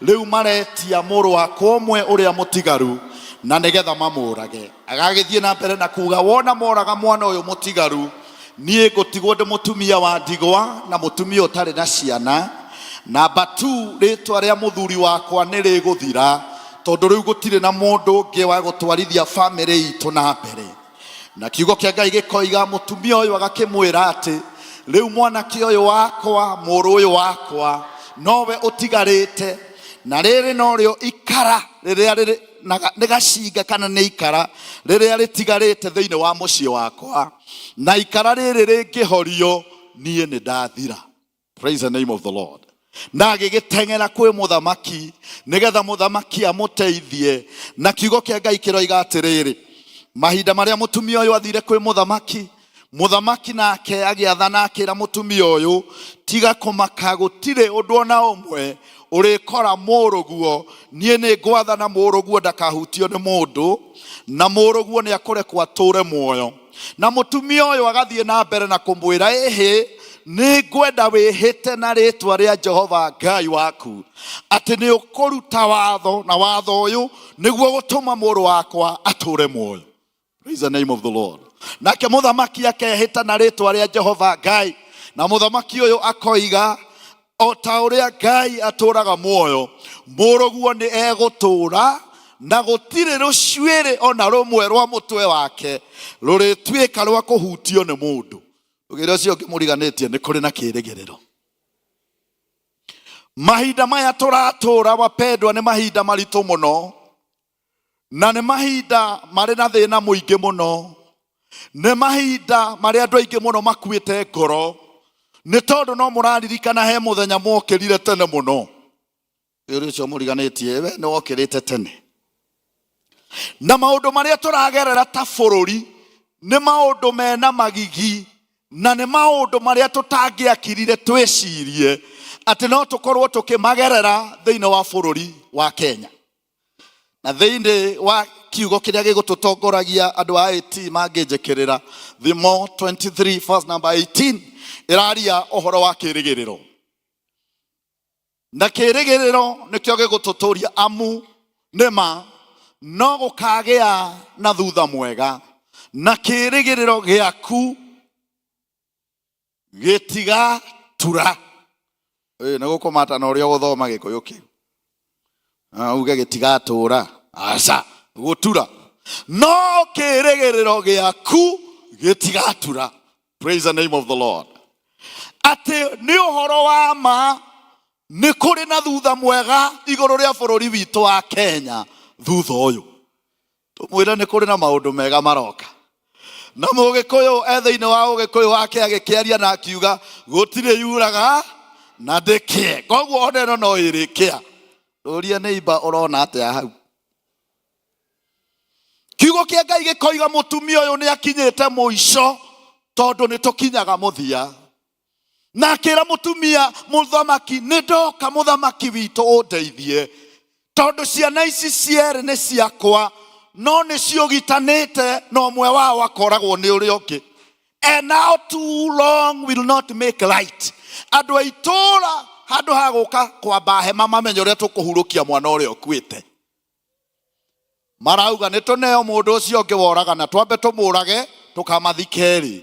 rĩu maretia mũrũ wakwa ũmwe ũrĩa mũtigaru na nĩgetha mamũrage. Agagĩthiĩ na mbere na kuuga wona moraga mwana ũyũ mũtigaru, niĩ ngũtigwo ndĩ mũtumia wa ndigwa na mũtumia ũtarĩ na ciana, Number 2, ritwa ria muthuri wakwa nĩ rĩgũthira tondũ rĩu gũtirĩ na mũndũ ũngĩ wa gũtwarithia family itũ na mbere. Na kiugo kĩa Ngai gĩkoiga mũtumia ũyũ agakĩmwĩra atĩ rĩu mwanake ũyũ wakwa, mũrũ ũyũ wakwa, nowe ũtigarĩte, na rĩrĩ norĩo ikara rĩrĩa nĩ gacinga kana nĩ ikara rĩrĩa rĩtigarĩte thĩinĩ wa mũciĩ wakwa, na ikara rĩrĩ rĩngĩhorio niĩ nĩ ndathira. Praise the name of the Lord. Na agĩgĩteng'era kwĩ mũthamaki nĩgetha mũthamaki amũteithie. Na kiugo kĩa Ngai kĩroiga atĩrĩrĩ, mahinda marĩa mũtumia ũyũ athire kwĩ mũthamaki, mũthamaki nake agĩathana akĩra mũtumia ũyũ, tiga kũmaka, gũtirĩ ũndũ ona ũmwe ũrĩkora mũrũguo, niĩ nĩ ngwathana mũrũguo ndakahutio nĩ mũndũ, na mũrũguo nĩ akũrekwo atũre muoyo. Na mũtumia ũyũ agathiĩ na mbere na kũmwĩra, ĩhĩ nĩ ngwenda wĩhĩte na rĩtwa rĩa Jehova Ngai waku atĩ nĩ ũkũruta watho, na watho ũyũ nĩguo gũtũma mũrũ wakwa atũre muoyo. Praise the name of the Lord. Nake mũthamaki akehĩta na rĩtwa rĩa Jehova Ngai, na mũthamaki ũyũ akoiga, o ta ũrĩa Ngai atũraga muoyo, mũrũguo nĩ egũtũra, na gũtirĩ rũcuĩrĩ ona rũmwe rwa mũtwe wake rũrĩtuĩka rwa kũhutio nĩ mũndũ. Ũgĩra ũcio ũngĩmũriganĩtie nĩ kũrĩ na kĩĩrĩgĩrĩro. Mahinda maya tũratũra wapendwa nĩ mahinda maritũ mũno, na nĩ mahinda marĩ na thĩna mũingĩ mũno, nĩ mahinda marĩa andũ aingĩ mũno makuĩte ngoro, nĩ tondũ no mũraririkana he mũthenya mwokĩrire tene mũno. Ũgĩra ũcio mũriganĩtie, we nĩ wokĩrĩte tene. Na maũndũ marĩa tũragerera ta bũrũri nĩ maũndũ mena magigi, na nĩ maũndũ marĩa tũtangĩakirire twĩcirie atĩ no tũkorwo tũkĩmagerera thĩinĩ wa bũrũri wa Kenya. Na thĩinĩ wa kiugo kĩrĩa gĩgũtũtongoragia andũ a IT mangĩnjĩkĩrĩra, Thimo 23 verse number 18 ĩraria ũhoro wa kĩĩrĩgĩrĩro. Na kĩĩrĩgĩrĩro nĩkĩo gĩgũtũtũria amu nĩma no gũkagĩa na thutha mwega, na kĩĩrĩgĩrĩro gĩaku gĩtigatura. Nĩ gũkũmata na ũrĩa gũthoma gĩkũyũ kĩu. Uge gĩtigatũra, aca gũtura. No kĩĩrĩgĩrĩro gĩaku gĩtigatura. Praise the name of the Lord. Atĩ nĩ ũhoro wa ma, nĩ kũrĩ na thutha mwega igũrũ rĩa bũrũri witũ wa Kenya. Thutha ũyũ tũmwĩre nĩ kũrĩ na maũndũ mega maroka. Na mũgĩkũyũ thĩinĩ wa ũgĩkũyũ wake agĩkĩaria na akiuga gũtirĩ yuraga na ndĩkĩe. Koguo ona ĩno no ĩrĩkĩa. Ũria neighbor ũrona atĩa hau. Kiugo kĩa Ngai gĩkoiga mũtumia ũyũ nĩ akinyĩte mũico tondũ nĩ tũkinyaga mũthia. Na akĩra mũtumia, mũthamaki, nĩ ndoka mũthamaki witũ ũndeithie, tondũ ciana ici cierĩ nĩ ciakwa, no nĩ ciũgitanĩte na ũmwe wao akoragwo nĩ ũrĩa ũngĩ. And now too long will not make light. Andũ a itũũra handũ ha gũka kwamba hema mamenye ũrĩa tũkũhurũkia mwana ũrĩa ũkuĩte, marauga nĩ tũneo mũndũ ũcio ũngĩ woraga na twambe tũmũrage tũkamathike rĩ.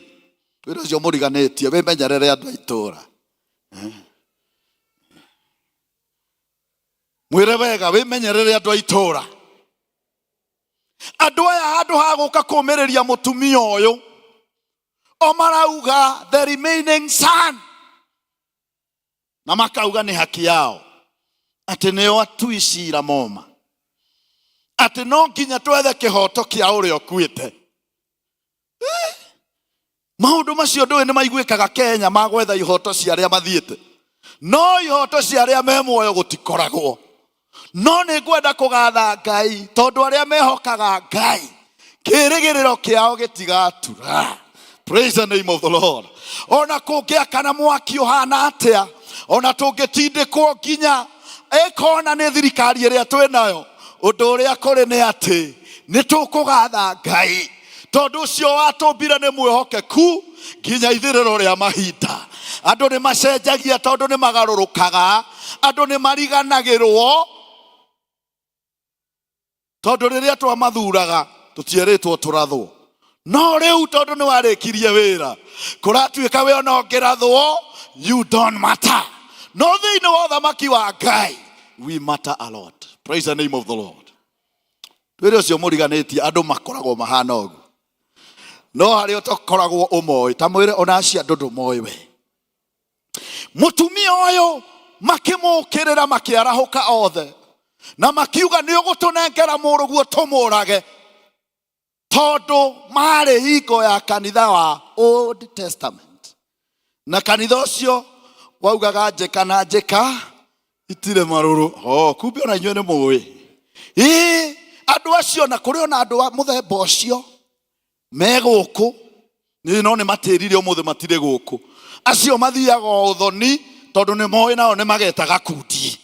Wĩra ũcio mũriganĩtie, wĩmenyerere andũ a itũũra. Mwĩre wega, wĩmenyerere andũ a itũũra. Andũ aya handũ ha gũka kũũmĩrĩria mũtumia ũyũ, o marauga the remaining son, na makauga nĩ haki yao, atĩ nĩo atui cira moma, atĩ no nginya twethe kĩhoto kĩa ũrĩa ũkuĩte. Maũndũ macio ndũĩ nĩ maiguĩkaga Kenya ma gwetha ihoto cia arĩa mathiĩte, no ihoto cia arĩa me muoyo gũtikoragwo. No nĩ ngwenda kũgatha Ngai tondũ arĩa mehokaga Ngai kĩĩrĩgĩrĩro kĩao gĩtigatura. Praise the name of the Lord. Ona kũngĩakana mwaki ũhana atĩa, ona tũngĩtindĩkwo nginya ĩkona nĩ thirikari ĩrĩa twĩ nayo, ũndũ ũrĩa kũrĩ nĩ atĩ nĩ tũkũgatha Ngai tondũ ũcio watũmbire nĩ mwĩhokeku nginya ithirĩro rĩa mahinda. Andũ nĩ macenjagia tondũ nĩ magarũrũkaga, andũ nĩ mariganagĩrwo tondũ rĩrĩa twamathuraga tũtierĩtwo tũrathwo. No rĩu tondũ nĩ warĩkirie wĩra kũratuĩka we ona ũngĩrathwo you don't matter. no thĩinĩ wa ũthamaki wa Ngai we matter a lot. Praise the name of the Lord. Twĩre ũcio mũriganĩtie andũ makoragwo mahana ũguo, no harĩ ũtakoragwo ũmoĩ, ta mwĩre ona acio andũ ndũmoĩ we. Mũtumia ũyũ makĩmũkĩrĩra makĩarahũka othe na makiuga nĩ ũgũtũnengera mũrũguo tũmũrage, tondũ marĩ hingo ya kanitha wa Old Testament, na kanitha ũcio waugaga njĩka na njĩka itirĩ marũrũ. Kumbe ona inyuĩ nĩ mũĩ. Andũ acio na kũrĩ ona andũ mũthemba ũcio me gũkũ, no nĩ matĩrire ũmũthĩ matirĩ gũkũ. Acio mathiaga ũthoni tondũ nĩ moĩ nao nĩ magetaga kundi.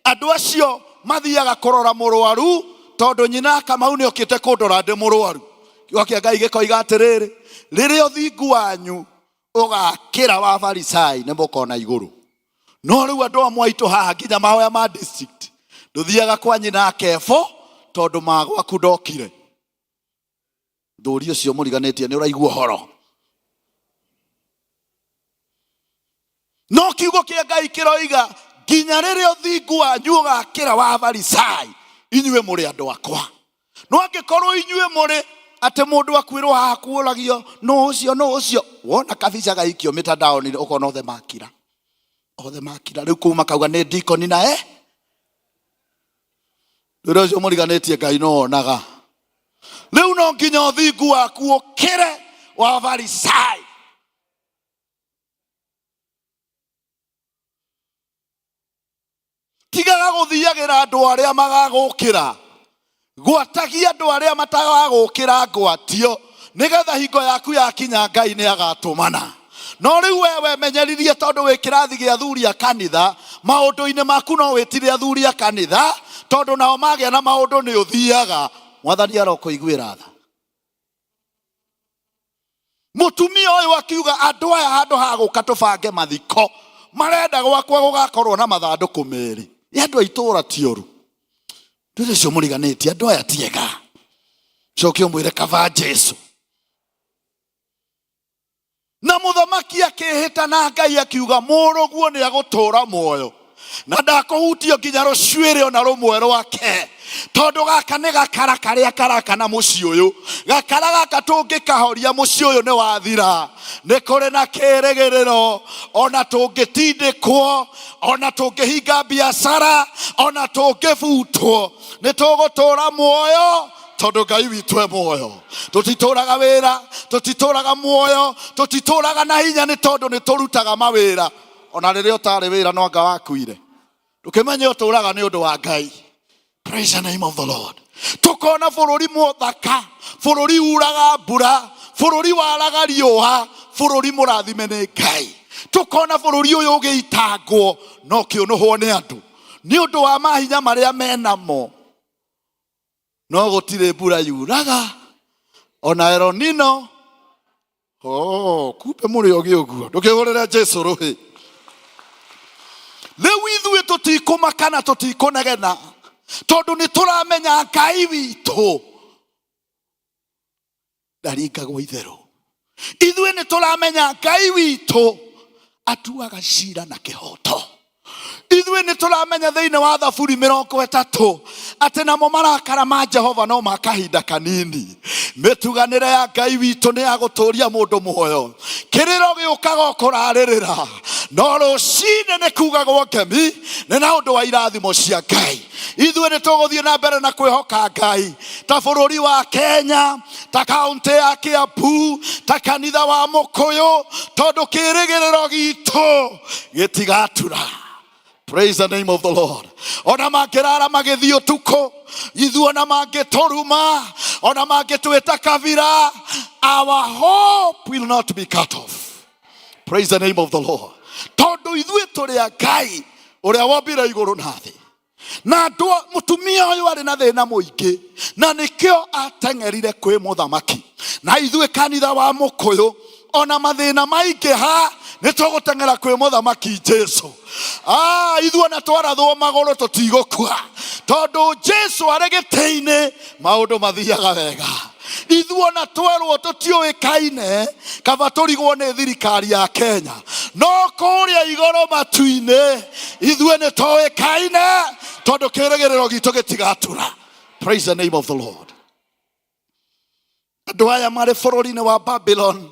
Andũ acio mathiaga kũrora mũrwaru tondũ nyina Kamau nĩ okĩte kũndora ndĩ mũrwaru. Kiugo kĩa Ngai gĩkoiga atĩrĩrĩ, rĩrĩa ũthingu wanyu ũgakĩra wa Farisai nĩ mũkona igũrũ. No rĩu andũ amwe aitũ haha nginya mahoya ma district ndũthiaga kwa nyina Kefo tondũ magwaku ndokire. Thũri ũcio mũriganĩtie nĩ ũraigua ũhoro. No kiugo kĩa Ngai kĩroiga nginya rĩrĩa ũthingu wanyu ũgakĩra wa Farisai, inyuĩ mũrĩ andũ akwa. No angĩkorwo inyuĩ mũrĩ atĩ mũndũ akwĩrwo haha kuũragio no ũcio wona kabica gaikio mitandaoni ũkona othe makira rĩu kuma kauga nĩ ndikoni na rĩrĩa ũcio mũriganĩtie Ngai no onaga. Rĩu no nginya ũthingu waku ũkĩre wa Farisai. Tigaga gũthiagĩra andũ arĩa magagũkĩra, gwatagia andũ arĩa matagagũkĩra ngwatio, nĩgetha hingo yaku yakinya Ngai nĩ agatũmana. No rĩu wewe menyeririe tondũ wĩ kĩrathi gĩa athuri a kanitha, maũndũ-inĩ maku no wĩtire athuri a kanitha, tondũ nao magĩa na maũndũ nĩ ũthiaga. Mwathani arokũiguĩra tha. Mũtumia ũyũ akiuga andũ aya handũ ha gũka tũbange mathiko marenda gwakwa gũgakorwo na mathandũkũ merĩ. Andũ a itũũra ti ũru. Ndũrĩ cio mũriganĩtie andũ aya ti ega. Cokia ũmwĩre kaba Jesu. Na mũthamaki akĩhĩta na Ngai akiuga mũrũguo nĩ agũtũũra muoyo na ndakũhutio nginya rũcuĩrĩ ona rũmwe rwake, tondũ gaka nĩ gakara karĩa karakana mũciĩ ũyũ. Gakara gaka tũngĩkahoria mũciĩ ũyũ nĩ wathira. Nĩ kũrĩ na kĩĩrĩgĩrĩro, ona tũngĩtindĩkwo, ona tũngĩhinga biacara, ona tũngĩbutwo, nĩ tũgũtũũra muoyo tondũ Ngai witũ e muoyo. Tũtitũũraga wĩra, tũtitũũraga muoyo, tũtitũũraga na hinya, nĩ tondũ nĩ tũrutaga mawĩra. Ona rĩrĩa ũtarĩ wĩra no anga wakuire. Ndũkĩmenye ũtũũraga nĩ ũndũ wa Ngai. Praise the name of the Lord. Tukona bũrũri mũthaka, bũrũri uraga mbura, bũrũri waraga riũa, bũrũri mũrathime nĩ Ngai. Tukona bũrũri ũyũ ũgĩitangwo no kĩũnũhwo nĩ andũ nĩ ũndũ wa mahinya marĩa menamo. No gũtirĩ mbura yuraga ona El Nino. Kumbe mũrĩ ogi ũguo. Ndũkĩhũrĩre Jesu rũhĩ. Rĩu ithuĩ tũtikũmaka na tũtikũnegena tondũ nĩ tũramenya Ngai witũ ndaringagwo itherũ. Ithuĩ nĩ tũramenya Ngai witũ atuaga cira na kĩhoto. Ithuĩ nĩ tũramenya thĩinĩ wa Thaburi 30 atĩ namo marakara ma Jehova no ma kahinda kanini. Mĩtuganĩre ya Ngai witũ nĩ ya gũtũũria mũndũ muoyo. Kĩrĩro gĩũkaga kũrarĩrĩra, no rũcinĩ nĩ kugagwo ngemi nĩ na ũndũ wa irathimo cia Ngai. Ithuĩ nĩ tũgũthiĩ na mbere na kwĩhoka Ngai, ta bũrũri wa Kenya, ta kaũntĩ ya Kiambu, ta kanitha wa Mũkũyũ, tondũ kĩĩrĩgĩrĩro gitũ gĩtigatura. Praise the name of the Lord. Ona mangĩrara magĩthiĩ ũtukũ, ithuĩ ona mangĩtũruma, ona mangĩtwĩta kabira, our hope will not be cut off. Praise the name of the Lord. Tondũ ithuĩ tũrĩ a Ngai ũrĩa wombire igũrũ na thĩ. Na mũtumia ũyũ arĩ na thĩna mũingĩ, na nĩkĩo ateng'erire kwĩ mũthamaki. Na ithuĩ kanitha wa Mũkũyũ ona mathĩna maingĩha nĩ tũgũteng'era kwĩ mũthamaki Jesu. Ithuĩ ona twarathwo magũrũ tũtigũkua, tondũ Jesu arĩ gĩtĩ-inĩ maũndũ mathiaga wega. ithuona twerwo tutiũĩkaine kaba tũrigwo nĩ thirikari ya Kenya, no kũrĩa igũrũ matu-inĩ ithuĩ nĩ tũĩkaine tondũ kĩĩrĩgĩrĩro gitũ gĩtigatura. Praise the name of the Lord. Andũ aya marĩ bũrũri-inĩ wa Babylon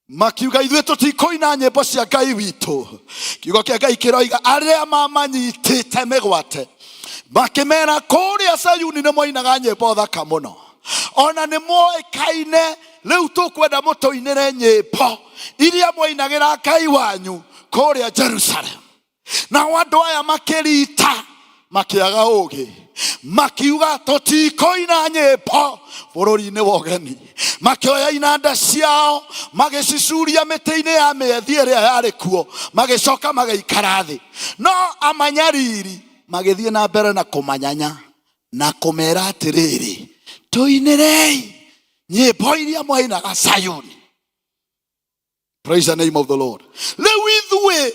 makiuga ithuĩ tũtikũina nyĩmbo cia Ngai witũ. Kiugo kĩa Ngai kĩroiga arĩa mamanyitĩte mĩgwate makĩmera kũrĩa Sayuni nĩ moinaga nyĩmbo thaka mũno, ona nĩ moĩkaine, rĩu tũkwenda mũtũinĩre nyĩmbo iria moinagĩra Ngai wanyu kũrĩa Jerusalem. Nao andũ aya makĩrita makĩaga ũũgĩ, makiuga tũtikũina nyĩmbo bũrũri-inĩ wa ũgeni, makĩoya inanda ciao magĩcicuria mĩtĩ-inĩ ya mĩethi ĩrĩa yarĩ kuo, magĩcoka magĩikara thĩ. No amanyariri magĩthiĩ na mbere na kũmanyanya na kũmera atĩrĩrĩ, tũinĩrei nyĩmbo iria mwainaga Sayuni. Praise the name of the Lord. Rĩu ithuĩ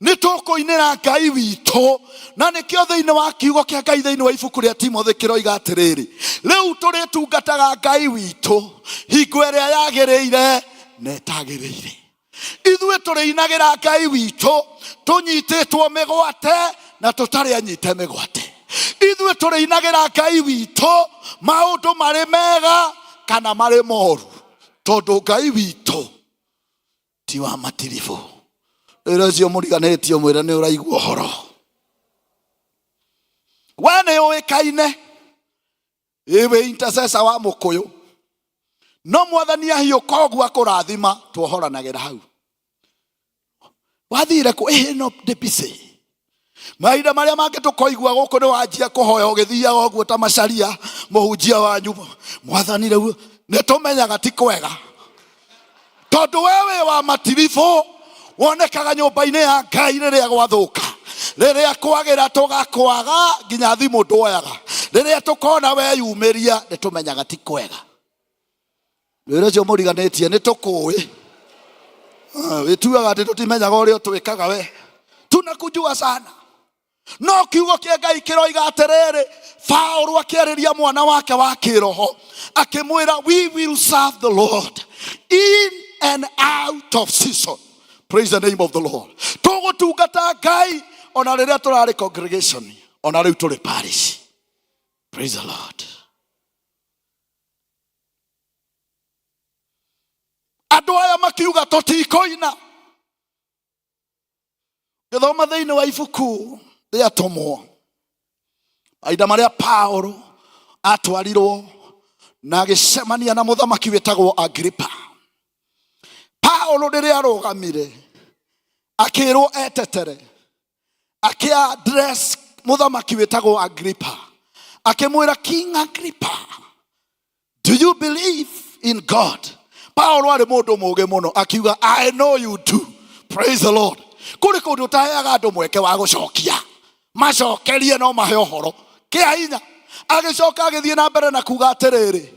nĩ tũkũinĩra Ngai witũ, na nĩkĩo thĩinĩ wa kiugo kĩa Ngai thĩinĩ wa ibuku rĩa Timothy kĩroiga atĩrĩrĩ, rĩu tũrĩtungataga Ngai witũ hingo ĩrĩa yagĩrĩire na ĩtagĩrĩire. Ithuĩ tũrĩinagĩra Ngai witũ tũnyitĩtwo mĩgwate na tũtarĩ anyite mĩgwate. Ithuĩ tũrĩinagĩra Ngai witũ maũndũ marĩ mega kana marĩ moru, tondũ Ngai witũ ti wa matiribũ. Rĩrĩa ũcio mũriganĩtio mwĩra nĩ ũraigua ũhoro. We nĩ ũĩkaine wĩ intercessor wa Mũkũyũ, no Mwathani ahiũka ũguo akũrathima tuohoranagĩra hau. Wathire kũ no ndĩbici mahinda marĩa mangĩ tũkoigua gũkũ nĩ wanjia kũhoya ũgĩthiaga ũguo ta macaria mũhunjia wanyu, Mwathani rĩu nĩ tũmenyaga ti kwega, tondũ wewe wa matiribũ wonekaga nyũmba-inĩ ya Ngai rĩrĩa gwathũka, rĩrĩa kwagĩra tũgakwaga nginya thimũ nduoyaga, rĩrĩa tũkona we yumĩria nĩ tũmenyaga ti kwega. Rĩrĩa ũcio mũriganĩtie nĩ tũkũĩ wĩtuaga atĩ tũtimenyaga ũrĩa twĩkaga we, tunakujua sana. No kiugo kĩa Ngai kĩroiga atĩrĩrĩ, Paulo akĩarĩria mwana wake wa kĩroho akĩmwĩra, we will serve the Lord in and out of season. Praise the name of the Lord. Tũgũtungata Ngai ona rĩrĩa tũrarĩ congregation, ona rĩu tũrĩ parish. Praise the Lord. Andũ aya makiuga tũtikũina. Gĩthoma thĩinĩ wa ibuku rĩa Atũmwo, mahinda marĩa Paulo atwarirwo na agĩcemania na mũthamaki wĩtagwo Agripa. Paulo rĩrĩa arũgamire akĩrwo etetere, akĩ-address mũthamaki wĩtagwo Agripa, akĩmwĩra, King Agrippa, do you believe in God? Paulo arĩ mũndũ mũũgĩ mũno, akiuga, I know you do. Praise the Lord. Kũrĩ kũndũ ũtaheaga andũ mweke wa gũcokia, macokerie no mahe ũhoro kĩa hinya. Agĩcoka agĩthiĩ na mbere na kuga atĩrĩrĩ,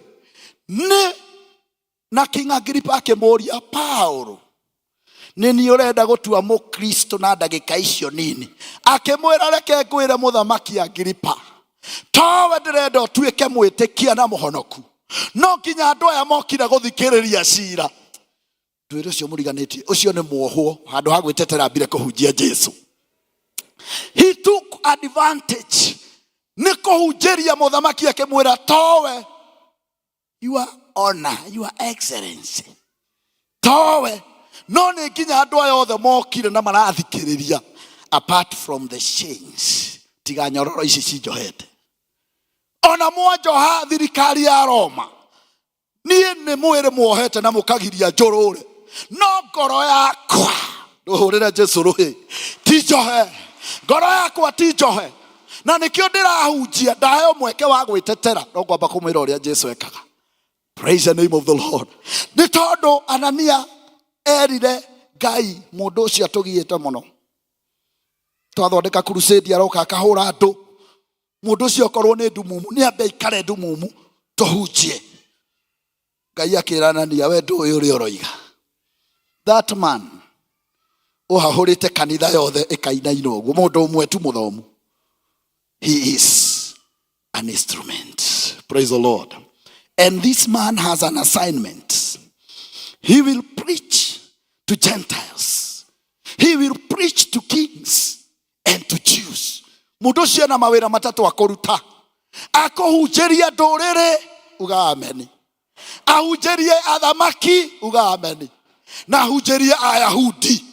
na King Agrippa akĩmũria, Paulo, nĩ niĩ ũrenda gũtua Mũkristo na ndagĩka icio nini? Akĩmwĩra, reke ngwĩre Mũthamaki Agrippa, towe ndĩrenda ũtuĩke mwĩtĩkia na mũhonoku, no nginya andũ aya mokire gũthikĩrĩria cira. Ndwĩre ũcio mũriganĩtie, ũcio nĩ mwohwo handũ ha gwĩtetera mbire kũhunjia Jesu. He took advantage, nĩ kũhunjĩria mũthamaki akĩmwĩra, towe, your honor, your excellency, towe, no nĩ nginya andũ aya othe mokire na marathikĩrĩria, apart from the chains, tiga nyororo ici cinjohete. Ona mwanjoha thirikari ya Roma, niĩ nĩ mwĩrĩ muohete na mũkagiria njũrũre, no ngoro yakwa, ndũhũrĩre Jesu rũhĩ, ti njohe. Ngoro yakwa ti njohe, na nĩkĩo ndĩrahunjia, ndaheo mweke wa gwĩtetera, no ngwamba kũmwĩra ũrĩa Jesu ekaga. Praise the name of the Lord. Nĩ tondũ Anania erire Ngai, mũndũ ũcio atũgiĩte mũno, twathondeka crusade aroka akahũra andũ, mũndũ ũcio okorwo nĩ ndumumu nĩ ambe aikare ndumumu tũhunjie. Ngai akĩra Anania, we ndũĩ ũrĩa ũroiga. That man ũhahũrĩte kanitha yothe ĩkainaina ũguo, mũndũ ũmwe tu mũthomu. He is an instrument. Praise the Lord. And this man has an assignment. He will preach to Gentiles. He will preach to kings and to Jews. Mudosia na mawira matatu akoruta. Akohujeria dorere uga ameni. Ahujeria adhamaki uga ameni. Na hujeria ayahudi.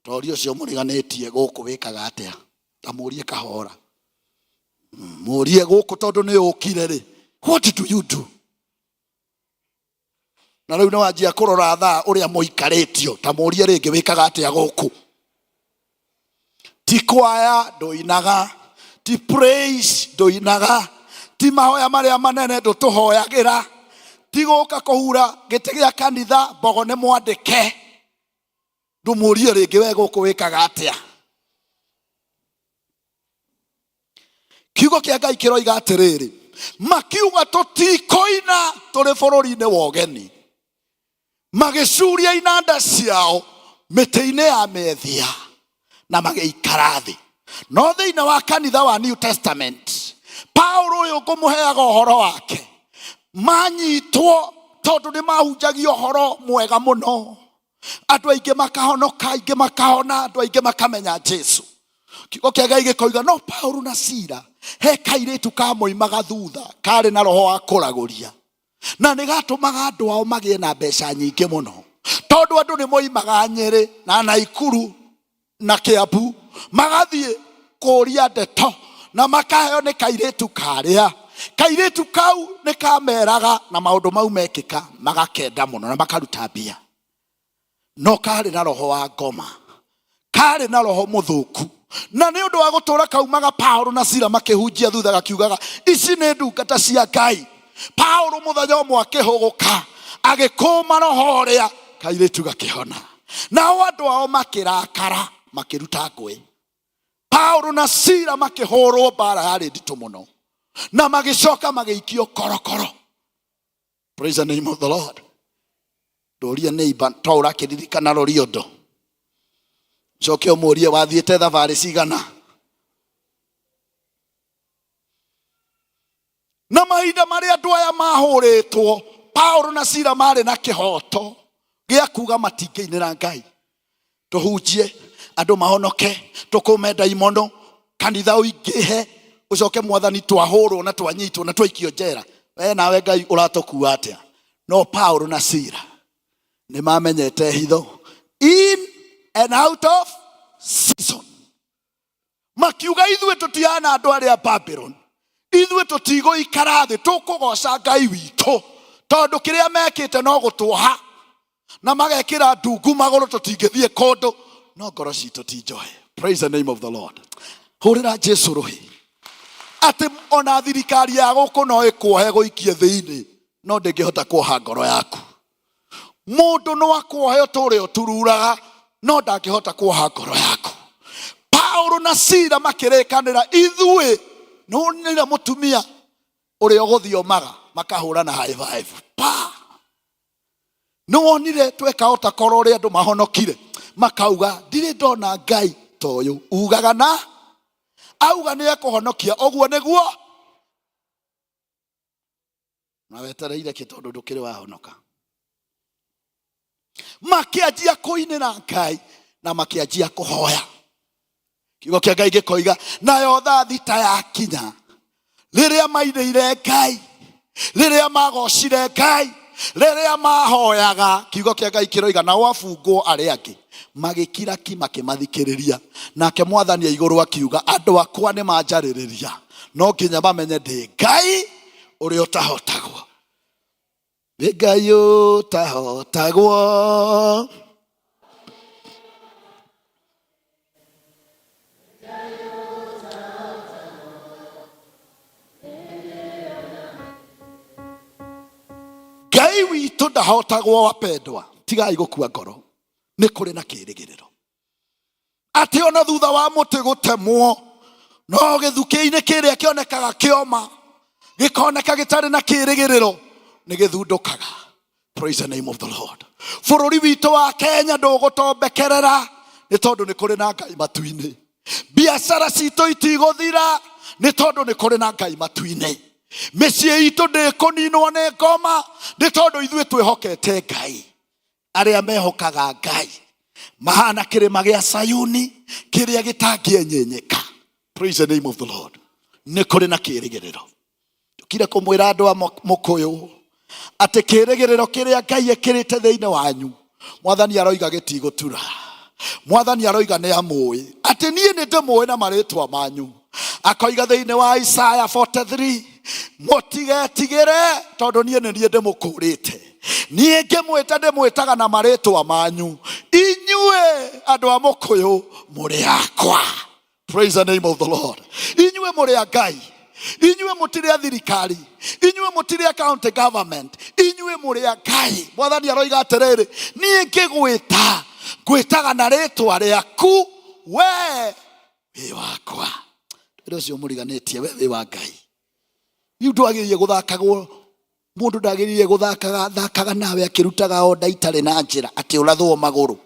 Torio cio muriganetie guku wikaga atia. Tamurie kahora. Murie guku tondu ni ukire ri. What do you do? Na riu nawajia kurora thaa uria muikaretio. Tamurie ringi wikaga atia guku. Ti kwaya ndoinaga. Ti praise ndoinaga. Ti mahoya maria manene ndutuhoyagira. Ti guka kuhura giti gia kanitha mbogo ni mwandike. Ndumurie ringi we guku wikaga atia. Kiugo kia Ngai kiroiga atiriri. Makiuga tutikoina turi bururi-ini wa ugeni. Magicuria inanda ciao miti-ini ya methia na magiikara thi. No thiini wa kanitha wa New Testament, Paulo uyu ngumuheaga uhoro wake, manyitwo tondu ni mahunjagia uhoro mwega muno. Andu aingi makahonoka, aingi makahona, andu aingi makamenya Jesu. Kiugo kia Ngai gikoiga no Paulo na Sila he kairitu kamoimaga thutha kari na roho wa kuraguria, na nigatumaga andu ao magie na mbeca nyingi muno, tondu andu ni moimaga Nyeri na Naikuru na Kiambu magathie kuria ndeto na makaheo ni kairitu karia. Kairitu kau ni kameraga na maundu mau mekika magakenda muno na makaruta mbia. No kari na roho wa ngoma, kari na roho muthuku. Na ni undu wa gutura kaumaga Paulo na Sila makihunjia thutha gakiugaga ici ni ndungata cia Ngai. Paulo muthenya umwe akihuguka agikuma roho ria kairitu gakihona, nao andu ao makirakara makiruta ngui. Paulo na Sila makihorwo bara yari nditu muno na magicoka magiikio korokoro. Praise the name of the Lord. Doria neighbor taura kiririkana roriondo. Coke umurie wathiete thabari cigana. Na mahinda maria andu aya mahuritwo, Paulo na Sila mari na kihoto gia kuga matingiinira Ngai. Tuhunjie andu mahonoke, tukume daimono, kanitha uingihe, ucoke mwathani twahurwo na twanyitwo na twaikio njera. We nawe Ngai uratukuwa atia? No Paulo na Sila ni mamenyete hitho in and out of season. Makiuga ithue tutiana andu aria Babylon, ithue tutigo ikarathi tukugoca Ngai witu tondu kiria mekite no gutuha na magekira ndungu maguru tutingithie kondu no ngoro citu ti njohe. Praise the name of the Lord. Hurira Jesu ruhi ati ona thirikari ya guku no ikuohe guikie thiini no ndingihota kuoha ngoro yaku. Mundu no akuohe uturi utururaga no ndangihota kuoha ngoro yaku. Paulo na Sila makirekanira ithue no nira mutumia uri oguthiomaga makahurana high five pa. No onire twekahota koro uri andu mahonokire makauga ndiri ndona Ngai toyu ugaga na auga ni ekuhonokia oguo niguo na wetereire kitondu ndukiri wahonoka. Makianjia kuinira Ngai na makianjia kuhoya. Kiugo kia Ngai gikoiga nayo thaa thita yakinya riria mainire Ngai, riria magocire Ngai, riria mahoyaga. Kiugo kia Ngai kiroiga nao abungwo aria angi magikiraki makimathikiriria, nake mwathani iguru akiuga andu akwa ni manjaririria no nginya bamenye ndi Ngai uri utahotagwo. Ngai utahotagwo. Ngai witu ndahotagwo wapendwa. Tigai gukua ngoro, ni kuri na kirigiriro ati ona thutha wa muti gutemwo no githuki-ini kiria kionekaga kioma gikoneka gitari na kirigiriro ni githundukaga. Praise the name of the Lord. Bururi witu wa Kenya ndugutombekerera ni tondu ni kuri na Ngai matu-ini. Biacara citu itiguthira ni tondu ni kuri na Ngai matu-ini. Mĩciĩ itũ ndĩkũninwo nĩ ngoma, nĩ tondũ ithuĩ twĩhokete Ngai. Arĩa mehokaga Ngai mahana kĩrĩma gĩa Sayuni kĩrĩa gĩtangĩenyenyeka. Praise the name of the Lord. Nĩ kũrĩ na kĩĩrĩgĩrĩro. Tukire kũmwĩra andũ a Mũkũyũ atĩ kĩĩrĩgĩrĩro kĩrĩa Ngai ekĩrĩte thĩinĩ wanyu, Mwathani aroiga gĩtigũtura. Mwathani aroiga nĩ amũĩ atĩ niĩ nĩ ndĩmũĩ na marĩtwa manyu. Akoiga thĩinĩ wa Isaiah 43, mũtigetigĩre tondũ niĩ nĩ niĩ ndĩmũkũrĩte. Niĩ ngĩmwĩta ndĩmwĩtaga na marĩtwa manyu. Inyuĩ andũ a Mũkũyũ mũrĩ akwa. Praise the name of the Lord. Inyuĩ mũrĩ a Ngai. Inyuĩ mũtirĩ a thirikari. Inyuĩ mũtirĩ a county government. Inyuĩ mũrĩ a Ngai. Mwathani aroiga atĩrĩrĩ, niĩ ngĩgwĩta ngwĩtaga na rĩtwa rĩaku, we wĩ wakwa. Ndĩrĩ ũcio mũriganĩtie, we wĩ wa Ngai. Rĩu ndwagĩrĩire gũthakagwo, mũndũ ndagĩrĩire gũthakaga nawe akĩrutaga onda itarĩ na njĩra atĩ ũrathwo magũrũ.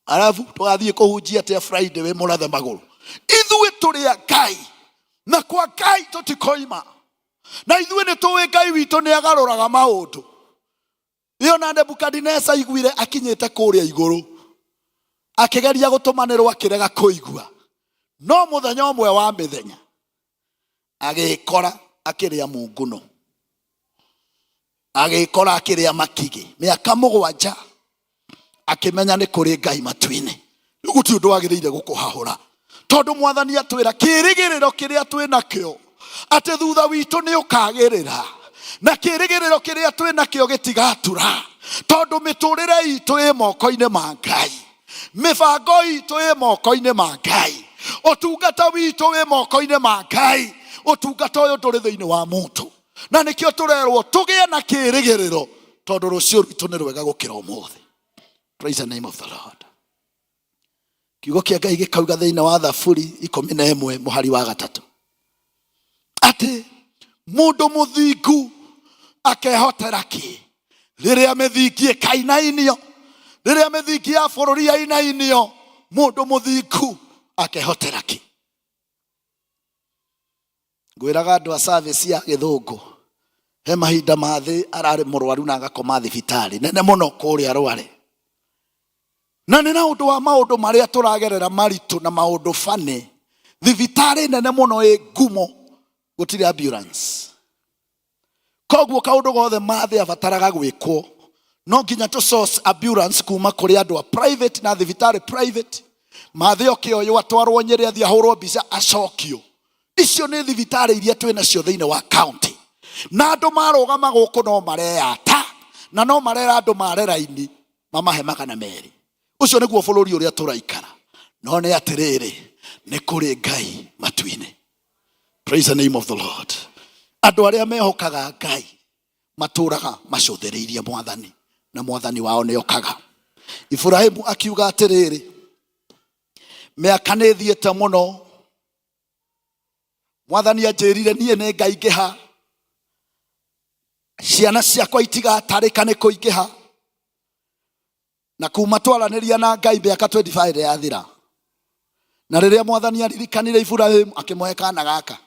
Arabu tũgathiĩ kũhunjia atĩ Friday we mũrathe magũrũ. Ithuĩ tũrĩ a Ngai, na kwa Ngai tũtikoima. Na ithuĩ nĩ tũĩ Ngai witũ nĩ agarũraga maũndũ. Rĩo na Nebukadineza aiguire akinyĩte kũrĩa igũrũ, akĩgeria gũtũmanĩrwo akĩrega kũigua. No mũthenya ũmwe wa mĩthenya agĩkora akĩrĩa mũngũno, agĩkora akĩrĩa makigĩ. Mĩaka 7 akĩmenya nĩ kũrĩ Ngai matu-inĩ. Rĩu gũtirĩ ũndũ wagĩrĩire gũkũhahũra, tondũ Mwathani atwĩra kĩĩrĩgĩrĩro kĩrĩa twĩ nakĩo atĩ thutha witũ nĩ ũkagĩrĩra, na kĩĩrĩgĩrĩro kĩrĩa twĩ nakĩo gĩtigatura, tondũ mĩtũrĩre itũ ĩ moko-inĩ ma Ngai, mĩbango itũ ĩ moko-inĩ ma Ngai, ũtungata witũ wĩ moko-inĩ ma Ngai. Ũtungata ũyũ ndũrĩ thĩinĩ wa mũndũ, na nĩkĩo tũrerwo tũgĩe na kĩĩrĩgĩrĩro, tondũ rũciũ rwitũ nĩ rwega gũkĩra ũmũthĩ. Praise the name of the Lord. Kiugo kĩa Ngai gĩkauga thĩinĩ wa Thaburi 11 mũhari wa 3 atĩ mũndũ mũthingu akehotera kĩ rĩrĩa mĩthingi ĩkainainio, rĩrĩa mĩthingi ya bũrũri yainainio, mũndũ mũthingu akehotera kĩ. Ngwĩraga andũ a service ya Gĩthũngũ, he mahinda mathĩ ararĩ mũrwaru na agakoma thibitarĩ nene mũno kũrĩa Rware. Na nĩ na ũndũ wa maũndũ marĩa tũragerera maritũ na maũndũ bane, thibitarĩ nene mũno ĩ ngumo, gũtirĩ ambulance. Koguo kaũndũ gothe mathĩ abataraga gwĩkwo, no nginya tũ source ambulance kuma kũrĩ andũ a private na thibitarĩ private. Mathĩ okĩoywo atwarwo Nyeri athiĩ ahũrwo mbica acokio. Icio nĩ thibitarĩ iria twĩ nacio thĩinĩ wa county. Na andũ marũgama gũkũ no mareyata, na no marera andũ mare raini mamahe 200. Ucio nĩguo bũrũri ũrĩa tũraikara. No nĩ atĩrĩrĩ, nĩ kũrĩ Ngai matu-inĩ. Praise the name of the Lord. Andũ arĩa mehokaga Ngai matũraga macũthĩrĩirie Mwathani, na Mwathani wao nĩ okaga. Ibrahimu akiuga atĩrĩrĩ, mĩaka nĩ ĩthiĩte mũno, Mwathani anjĩrire niĩ nĩ ngaingĩha, ciana ciakwa itigatarĩka nĩ kũingĩha. Na kuma twaranĩria na Ngai mĩaka 25 yathira. Na rĩrĩa Mwathani aririkanire Ibrahimu akĩmũhe kana gaka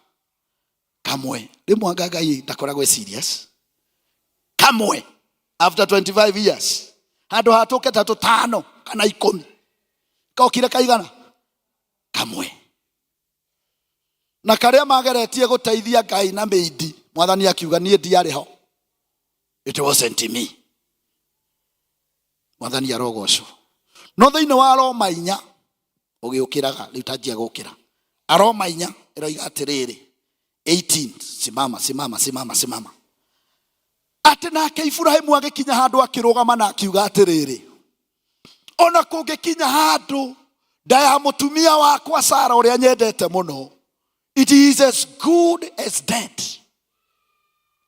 kamwe. Rĩmwe Ngai ndakoragwo serious. Kamwe after 25 years. Handũ hatũke 5 kana 10. Kaokire kaigana kamwe. Na karĩa mageretie gũteithia Ngai na mĩindi, Mwathani akiuga niĩ ndiarĩ ho. It wasn't me. Mwathani arogocwo. No thĩinĩ wa Roma 4 ũgĩũkĩraga, rĩu tanjia gũkĩra. Aroma 4 ĩroiga atĩrĩrĩ 18, simama. Atĩ nake Ibrahimu agĩkinya handũ akĩrũgama na akiuga atĩrĩrĩ, ona kũngĩkinya handũ nda ya mũtumia wakwa Sara ũrĩa nyendete mũno, it is as good as dead,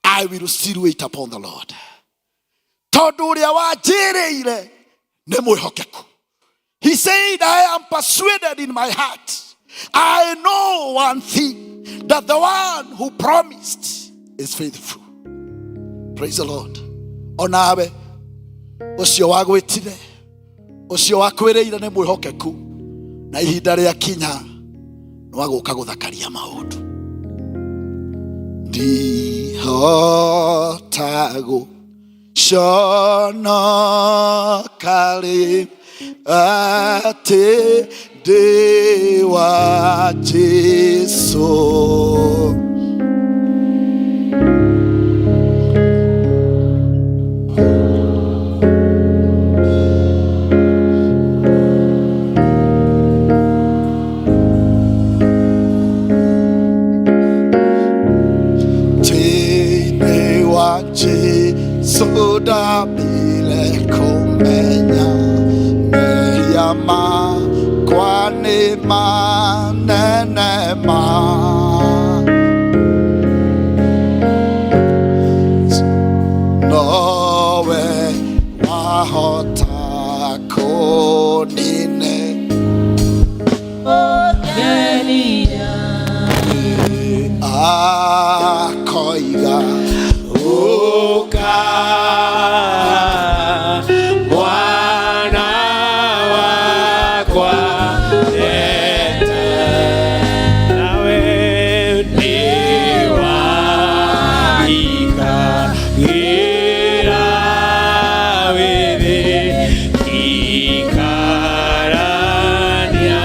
I will still wait upon the Lord. Tondũ ũrĩa wanjĩrĩire nĩ mwĩhokeku. He said, I am persuaded in my heart. I know one thing, that the one who promised is faithful. Praise the Lord. Onawe ũcio wagwĩtire, ũcio wakwĩrĩire nĩ mwĩhokeku, na ihinda rĩa kinya nĩ wagũka gũthakaria maũndũ. ndihotago shona kale ate de wa Jesu. Soda bile komenya meyama kwane manenema nowe wahota konine akoiga Bwana wakwa tete nawe niwaika gira withi ikarania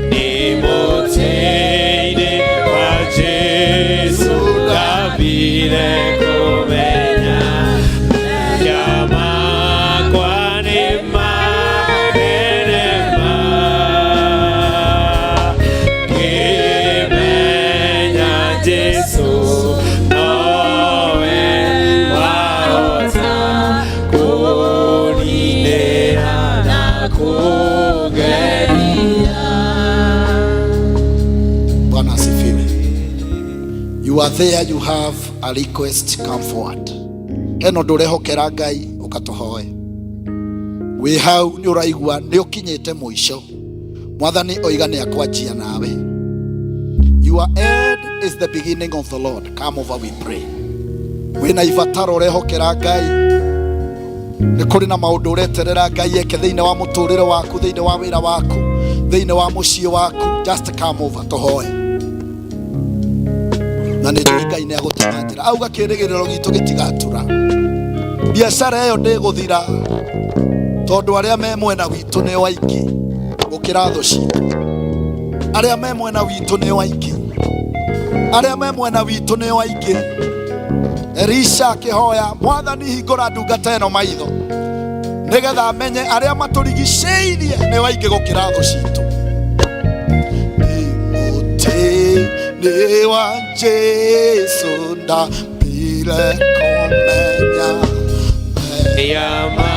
ni moteine wa Jesu kabile kumenya yama kwani manenema kimenya Jesu nowe waota kuninea na kugeria. Bwana asifiwe. You are there, you have a request, come forward. Eno ndurehokera Ngai ukatohoe. Wi hau ni uraigua ni ukinyite muisho. Mwathani oiga ni akwanjia nawe. Your end is the beginning of the Lord. Come over, we pray. Wina ibataro urehokera Ngai. Ni kuri na maundu ureterera Ngai eke thiine wa muturire waku, thiine wa wira waku, thiine wa mucii waku. Just come over tohoe. Na nĩ Ngai nĩ agũtigatĩra auga kĩĩrĩgĩrĩro gitũ gĩtigatura. Biacara ĩyo ndĩgũthira tondũ arĩa me mwena witũ nĩo aingĩ gũkĩra thũ citũ. Arĩa me mwena witũ nĩo aingĩ, arĩa me mwena witũ nĩo aingĩ. Elisha akĩhoya Mwathani hingũra ndungata ĩno maitho nĩgetha amenye arĩa matũrigicĩirie nĩo aingĩ gũkĩra thũ citũ. Ni wa Jesu ndambire kumenya yama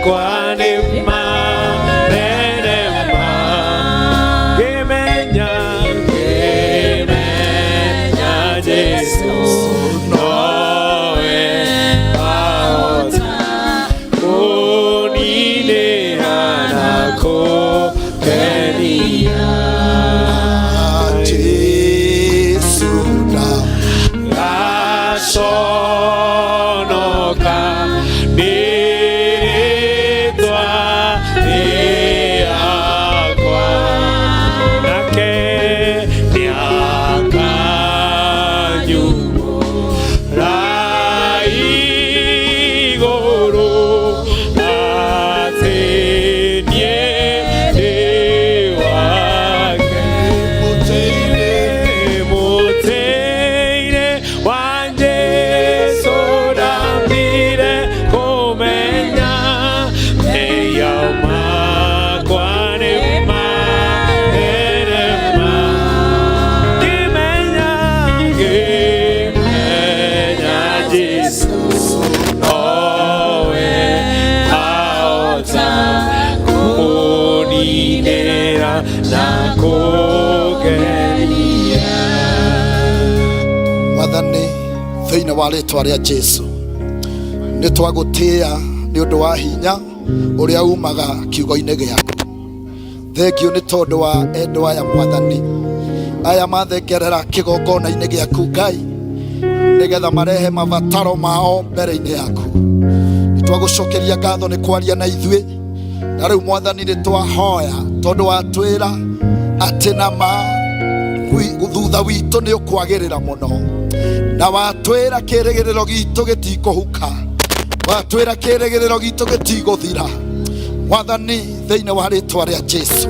kwani manenema kimenya Jesu nowe waota kuninea na kugeria. Sonoka nitwa niakwa nake niakanyumo raiguru ati nie ni wake muteire wanje Mwathani thĩinĩ wa rĩĩtwa rĩa Jesu nĩ twagũtĩĩa nĩ ũndũ wa hinya ũrĩa umaga kiugo-inĩ gĩaku. Thengio nĩ tondũ wa endwa aya Mwathani aya mathengerera kĩgongona-inĩ gĩaku Ngai nĩgetha marehe mabataro mao mbere-inĩ yaku. Nĩ twagũcokeria ngatho nĩ kwaria na ithuĩ na rĩu Mwathani nĩ twahoya tondũ wa twĩra atĩ nama thutha witũ nĩ ũkwagĩrĩra mũno, na watwĩra kĩrĩgĩrĩro gitũ gĩtikũhuka, watwĩra kĩrĩgĩrĩro gitũ gĩtigũthira. Mwathani, thĩinĩ wa rĩtwa rĩa Jesũ,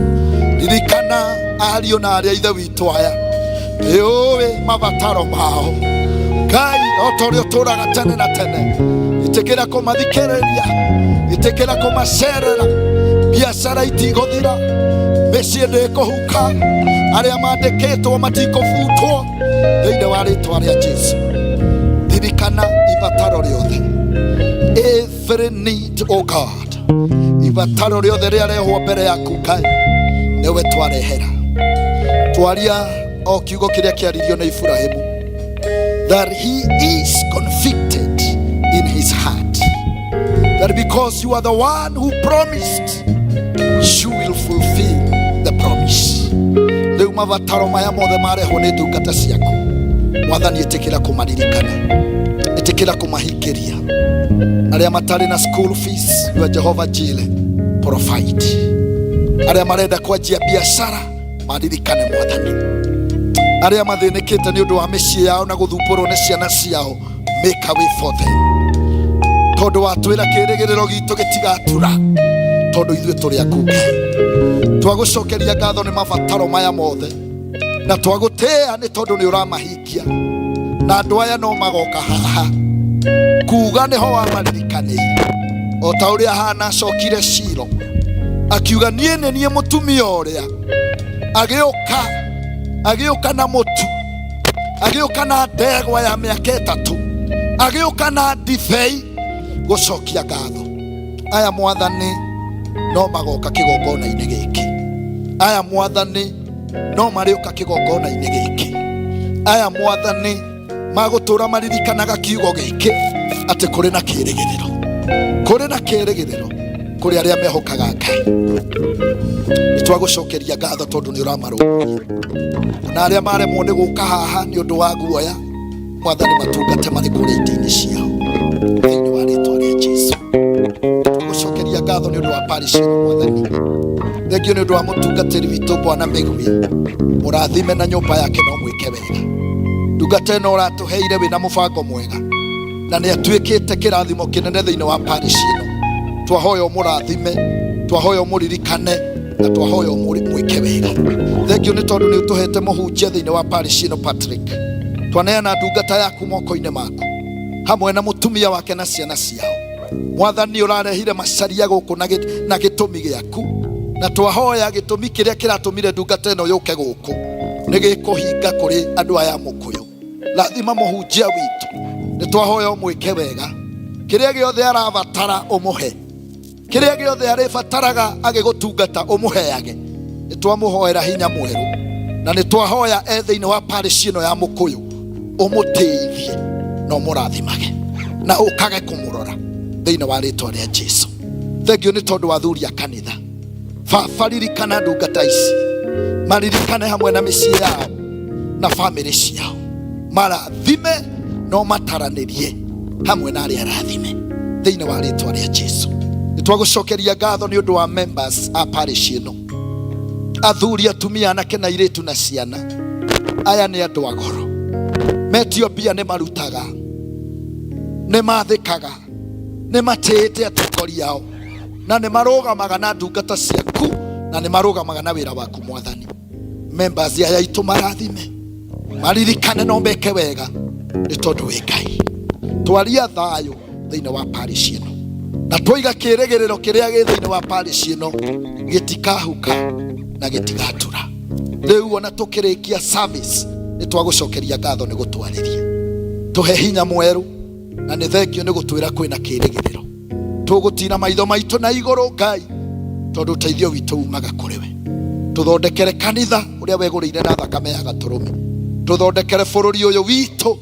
ririkana ariũ na arĩa ithe witũ aya, nĩũĩ mabataro mao. Ngai, o ta ũrĩa ũtũũraga tene na tene, ĩtĩkĩra kũmathikĩrĩria, ĩtĩkĩra kũmacerera. Biacara itigũthira, mĩciĩ ndĩkũhuka, arĩa mandĩkĩtwo matikũbutwo, thĩinĩ wa rĩtwa rĩa Jesũ. Ririkana ibataro rĩothe, every need, oh God, ibataro rĩothe rĩarehwo mbere yaku Ngai, nĩwe twarehera. Twaria o kiugo kĩrĩa kĩaririo na Ibrahimu, that he is convicted in his heart, that because you are the one who promised, you will fulfill the promise. Rĩu mabataro maya mothe marehwo nĩ ndungata ciaku, Mwathani, ĩtĩkĩra kũmaririkana, ĩtĩkĩra kũmahingĩria. Arĩa matarĩ na school fees, you are Jehovah Jireh, provide. Arĩa marenda kwanjia biacara, maririkane Mwathani. Arĩa mathĩnĩkĩte nĩ ũndũ wa mĩciĩ yao na gũthumbũrwo nĩ ciana ciao, make a way for them. Tondũ watwĩra kĩrĩgĩrĩro gitũ gĩtigatura, tondũ ithuĩ tũrĩ aku Ngai. Twagũcokeria ngatho nĩ mabataro maya mothe, na twagũtĩĩa nĩ tondũ nĩ ũramahingia. Na andũ aya no magoka haha kuuga nĩho wamaririkanĩire, o ta ũrĩa Hana acokire Shilo akiuga, niĩ nĩ niĩ mũtumia ũrĩa. Agĩũka na mũtu, agĩũka na ndegwa ya mĩaka 3, agĩũka na ndibei gũcokia ngatho. Aya Mwathani no magoka kĩgongona-inĩ gĩkĩ, aya Mwathani no marĩũka kĩgongona-inĩ gĩkĩ, aya Mwathani magũtũũra maririkanaga kiugo gĩkĩ atĩ kũrĩ na kĩrĩgĩrĩro, kũrĩ na kĩrĩgĩrĩro kũrĩ arĩa mehokaga Ngai. Nĩtwagũcokeria ngatho tondũ nĩ ũramarũmbũiya, na arĩa maremwo nĩ gũka haha nĩ ũndũ wa guoya, Mwathani, matungate marĩ kũrĩa iti-inĩ ciao, thĩinĩ wa rĩtwa rĩa Jesũ. Nĩtwagũcokeria ngatho nĩ ũndũ wa parish ĩno Mwathani, thengio nĩ ũndũ wa mũtungatĩri witũ Bwana Mĩgwi, mũrathime na nyũmba yake no mwĩke wega. Ndungata ĩno ũratũheire wĩna mũbango mwega, na nĩ atuĩkĩte kĩrathimo kĩnene thĩinĩ wa parish ĩno. Twahoya mũrathime, twahoya mũririkane, na twahoya mwĩke wega. Thengio nĩ tondũ nĩ ũtũhete mũhunjia thĩinĩ wa parish ĩno Patrick. Twaneana ndungata yaku moko-inĩ maku, hamwe na mũtumia wake na ciana ciao. Mwathani, ũrarehire macaria gũkũ na gĩtũmi gĩaku, na twahoya gĩtũmi kĩrĩa kĩratũmire ndungata ĩno yũke gũkũ nĩ gĩkũhinga kũrĩ andũ aya Mũkũyũ. Rathima mũhunjia witũ, nĩ twahoya mwĩke wega. Kĩrĩa gĩothe arabatara ũmũhe, kĩrĩa gĩothe arĩbataraga agĩgũtungata ũmũheage. Nĩ twamũhoera hinya mwerũ, na nĩ twahoya thĩinĩ wa parish ĩno ya Mũkũyũ ũmũteithie na ũmũrathimage na ũkage kũmũrora, thĩinĩ wa rĩtwa rĩa Jesũ. Thengio nĩ tondũ wa athuri a kanitha. Baba, ririkana ndungata ici, maririkane hamwe na mĩciĩ yao na bamĩrĩ ciao, marathime no mataranĩrie hamwe na arĩa arathime, thĩinĩ wa rĩtwa rĩa Jesũ. Nĩtwagũcokeria ngatho nĩ ũndũ wa members a parish ĩno, athuri, atumia, anake na airĩtu na ciana. Aya nĩ andũ a goro, metio mbia nĩ marutaga, nĩ mathĩkaga, nĩ matĩĩte atongoria ao, na nĩ marũgamaga na ndungata ciaku, na nĩ marũgamaga na wĩra waku Mwathani. Members aya itũ marathime, maririkane no meke wega, nĩ tondũ wĩ Ngai. Twaria thayũ thĩinĩ wa parish ĩno, na twoiga kĩrĩgĩrĩro kĩrĩa gĩ thĩinĩ wa parish ĩno gĩtikahuka na gĩtigatura. Rĩu ona tũkĩrĩkia service, nĩ twagũcokeria ngatho nĩ gũtwarĩria. Tũhe hinya mwerũ, na nĩ thengio nĩ gũtwĩra kwĩna kĩrĩgĩrĩro. Tũgũtina maitho maitũ na igũrũ Ngai, tondũ ũteithio witũ umaga kũrĩ we. Tũthondekere kanitha ũrĩa wegũrĩire na thakame ya Gatũrũme. Tũthondekere bũrũri ũyũ witũ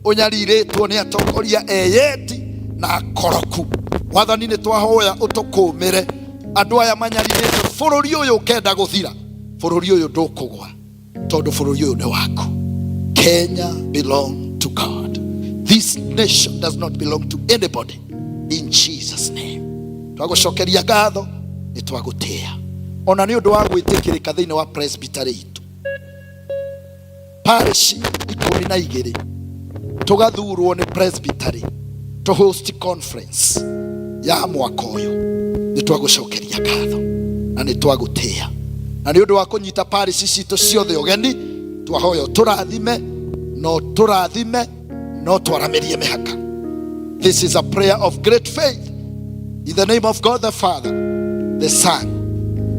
ũnyarirĩtwo nĩ atongoria eyeti na akoroku. Mwathani, nĩ twahoya ũtũkũmĩre andũ aya manyarirĩte bũrũri ũyũ ũkenda gũthira. Bũrũri ũyũ ndũkũgwa, tondũ bũrũri ũyũ nĩ waku. Kenya belong to God. This nation does not belong to anybody. In Jesus' name. Twagũcokeria ngatho, nĩ twagũtĩĩa. ona nĩ ũndũ wa gwĩtĩkĩrĩka thĩinĩ wa presbytery itũ. Parish 12 tũgathurwo nĩ presbytery to host conference ya mwaka ũyũ. Nĩ twagũcokeria ngatho na nĩ twagũtĩĩa, na nĩ ũndũ wa kũnyita parish citũ ciothe ũgeni, twahoya tũrathime no twaramĩrie mĩhaka. This is a prayer of great faith in the name of God the Father, the Son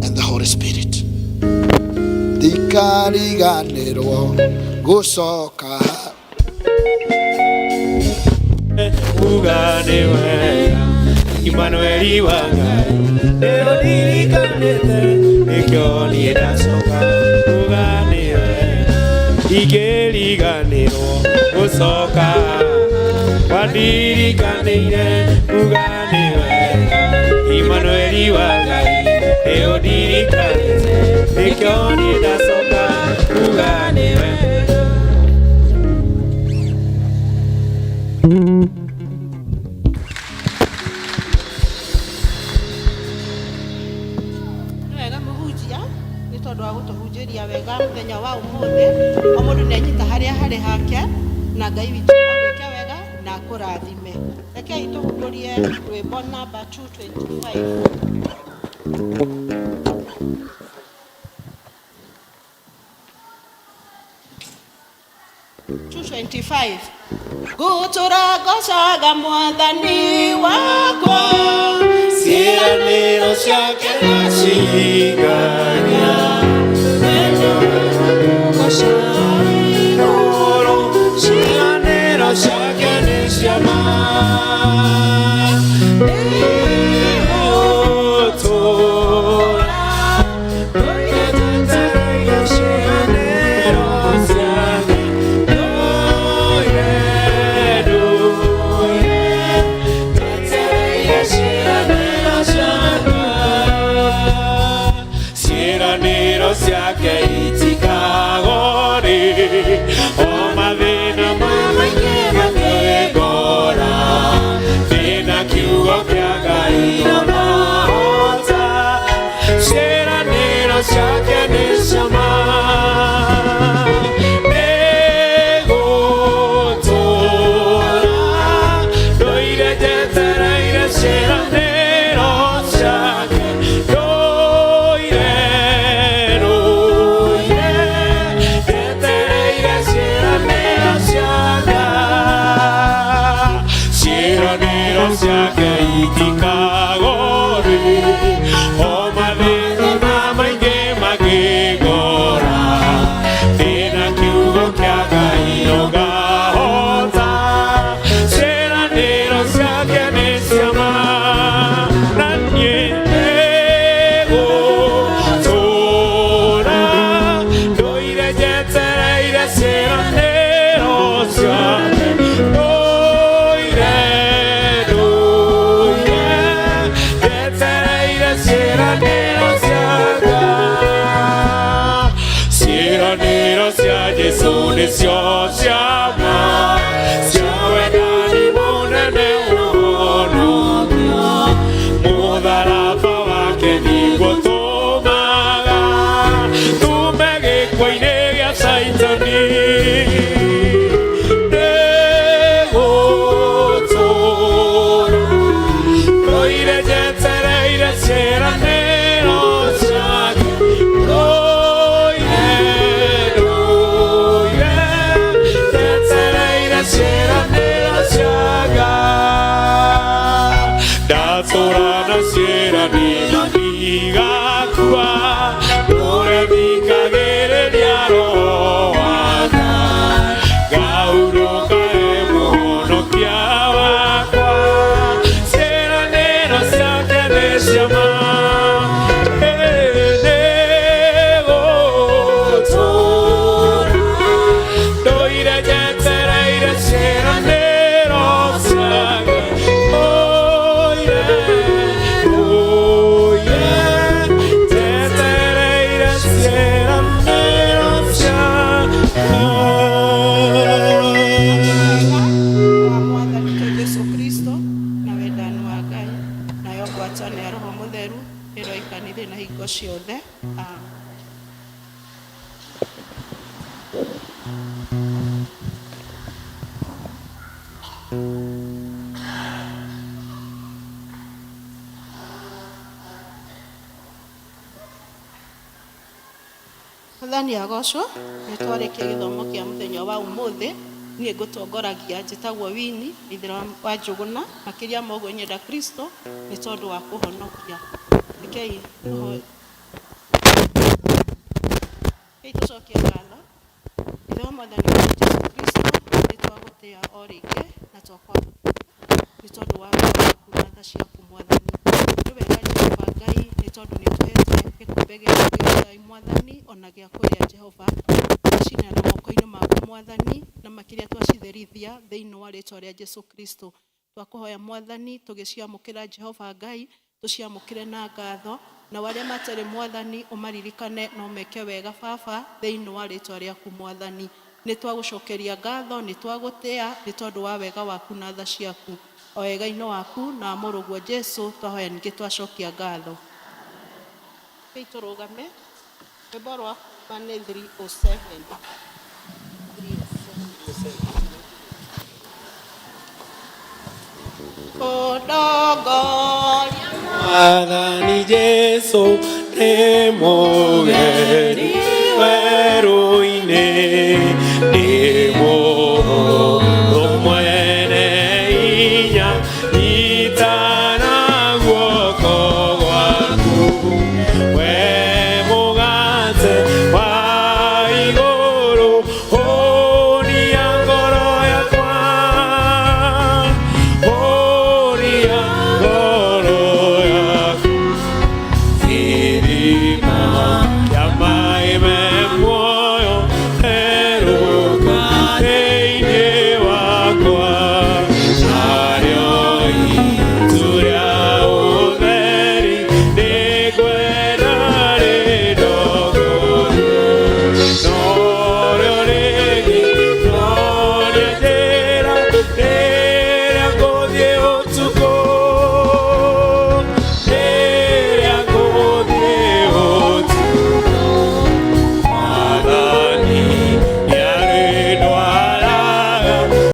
and the Holy Spirit. Ndikariganĩrwo gũcoka ugane wega Emmanueli wa Ngai leo ndirikanĩte nĩkĩo niĩ ndacoka ugane wega ingĩriganĩrwo gũcoka wandirikanĩire ugane wega Emmanueli wa Ngai leo ndirikanĩte nĩkĩo niĩ ndacoka ugane wega. Wega mũhunjia nĩ tondũ wa gũtũhunjĩria wega mũthenya wa ũmũthĩ. O mũndũ nĩanyita harĩa harĩ hake na Ngai witũ agwĩke wega na akũrathime. Rekei tũhunjĩrie rwĩmbo namba 225. Gutura gocaga mwathani wakwa, ciĩranĩro ciake nacigania, ciĩranĩro ciake nĩ cia ma. Ora mi cagere na hingo ciothe. Mwathani agocwo, nĩ twarĩkia gĩthomo kĩa mũthenya wa ũmũthĩ. Niĩ ngũtongoragia njĩtagwo Winnie Ithira wa Njũgũna, makĩria ma ũguo nyenda Kristo nĩ tondũ wa kũhonokia. Rekei tũcokie ngatho. Ithe wa Mwathani wa Jesũ Kristo, nĩ twagũtĩĩa o rĩngĩ na twakwa nĩ tondũ wa tha ciaku Mwathani. Nĩ wega Jehova Ngai nĩ tondũ nĩ ũtũhete gĩkombe gĩa kũrĩa Mwathani ona gĩa kũrĩa Jehova. Twacinana moko-inĩ maku Mwathani, na makĩria twacitherithia thĩinĩ wa rĩĩtwa rĩa Jesũ Kristo. Twakũhoya Mwathani tũgĩciamũkĩra Jehova Ngai, tũciamũkĩre na ngatho, na arĩa matarĩ Mwathani ũmaririkane na ũmeke wega Baba thĩinĩ wa rĩĩtwa rĩaku Mwathani. Nĩ twagũcokeria ngatho, nĩ twagũtĩĩa nĩ tondũ wa wega waku na tha ciaku. O wega-inĩ waku na mũrũguo Jesũ twahoya ningĩ twacokia ngatho. Rekei tũrũgame. Rwĩmbo rwa 307. Kũndongoria Mwathani Jesũ nĩ mũgeni werũ-inĩ.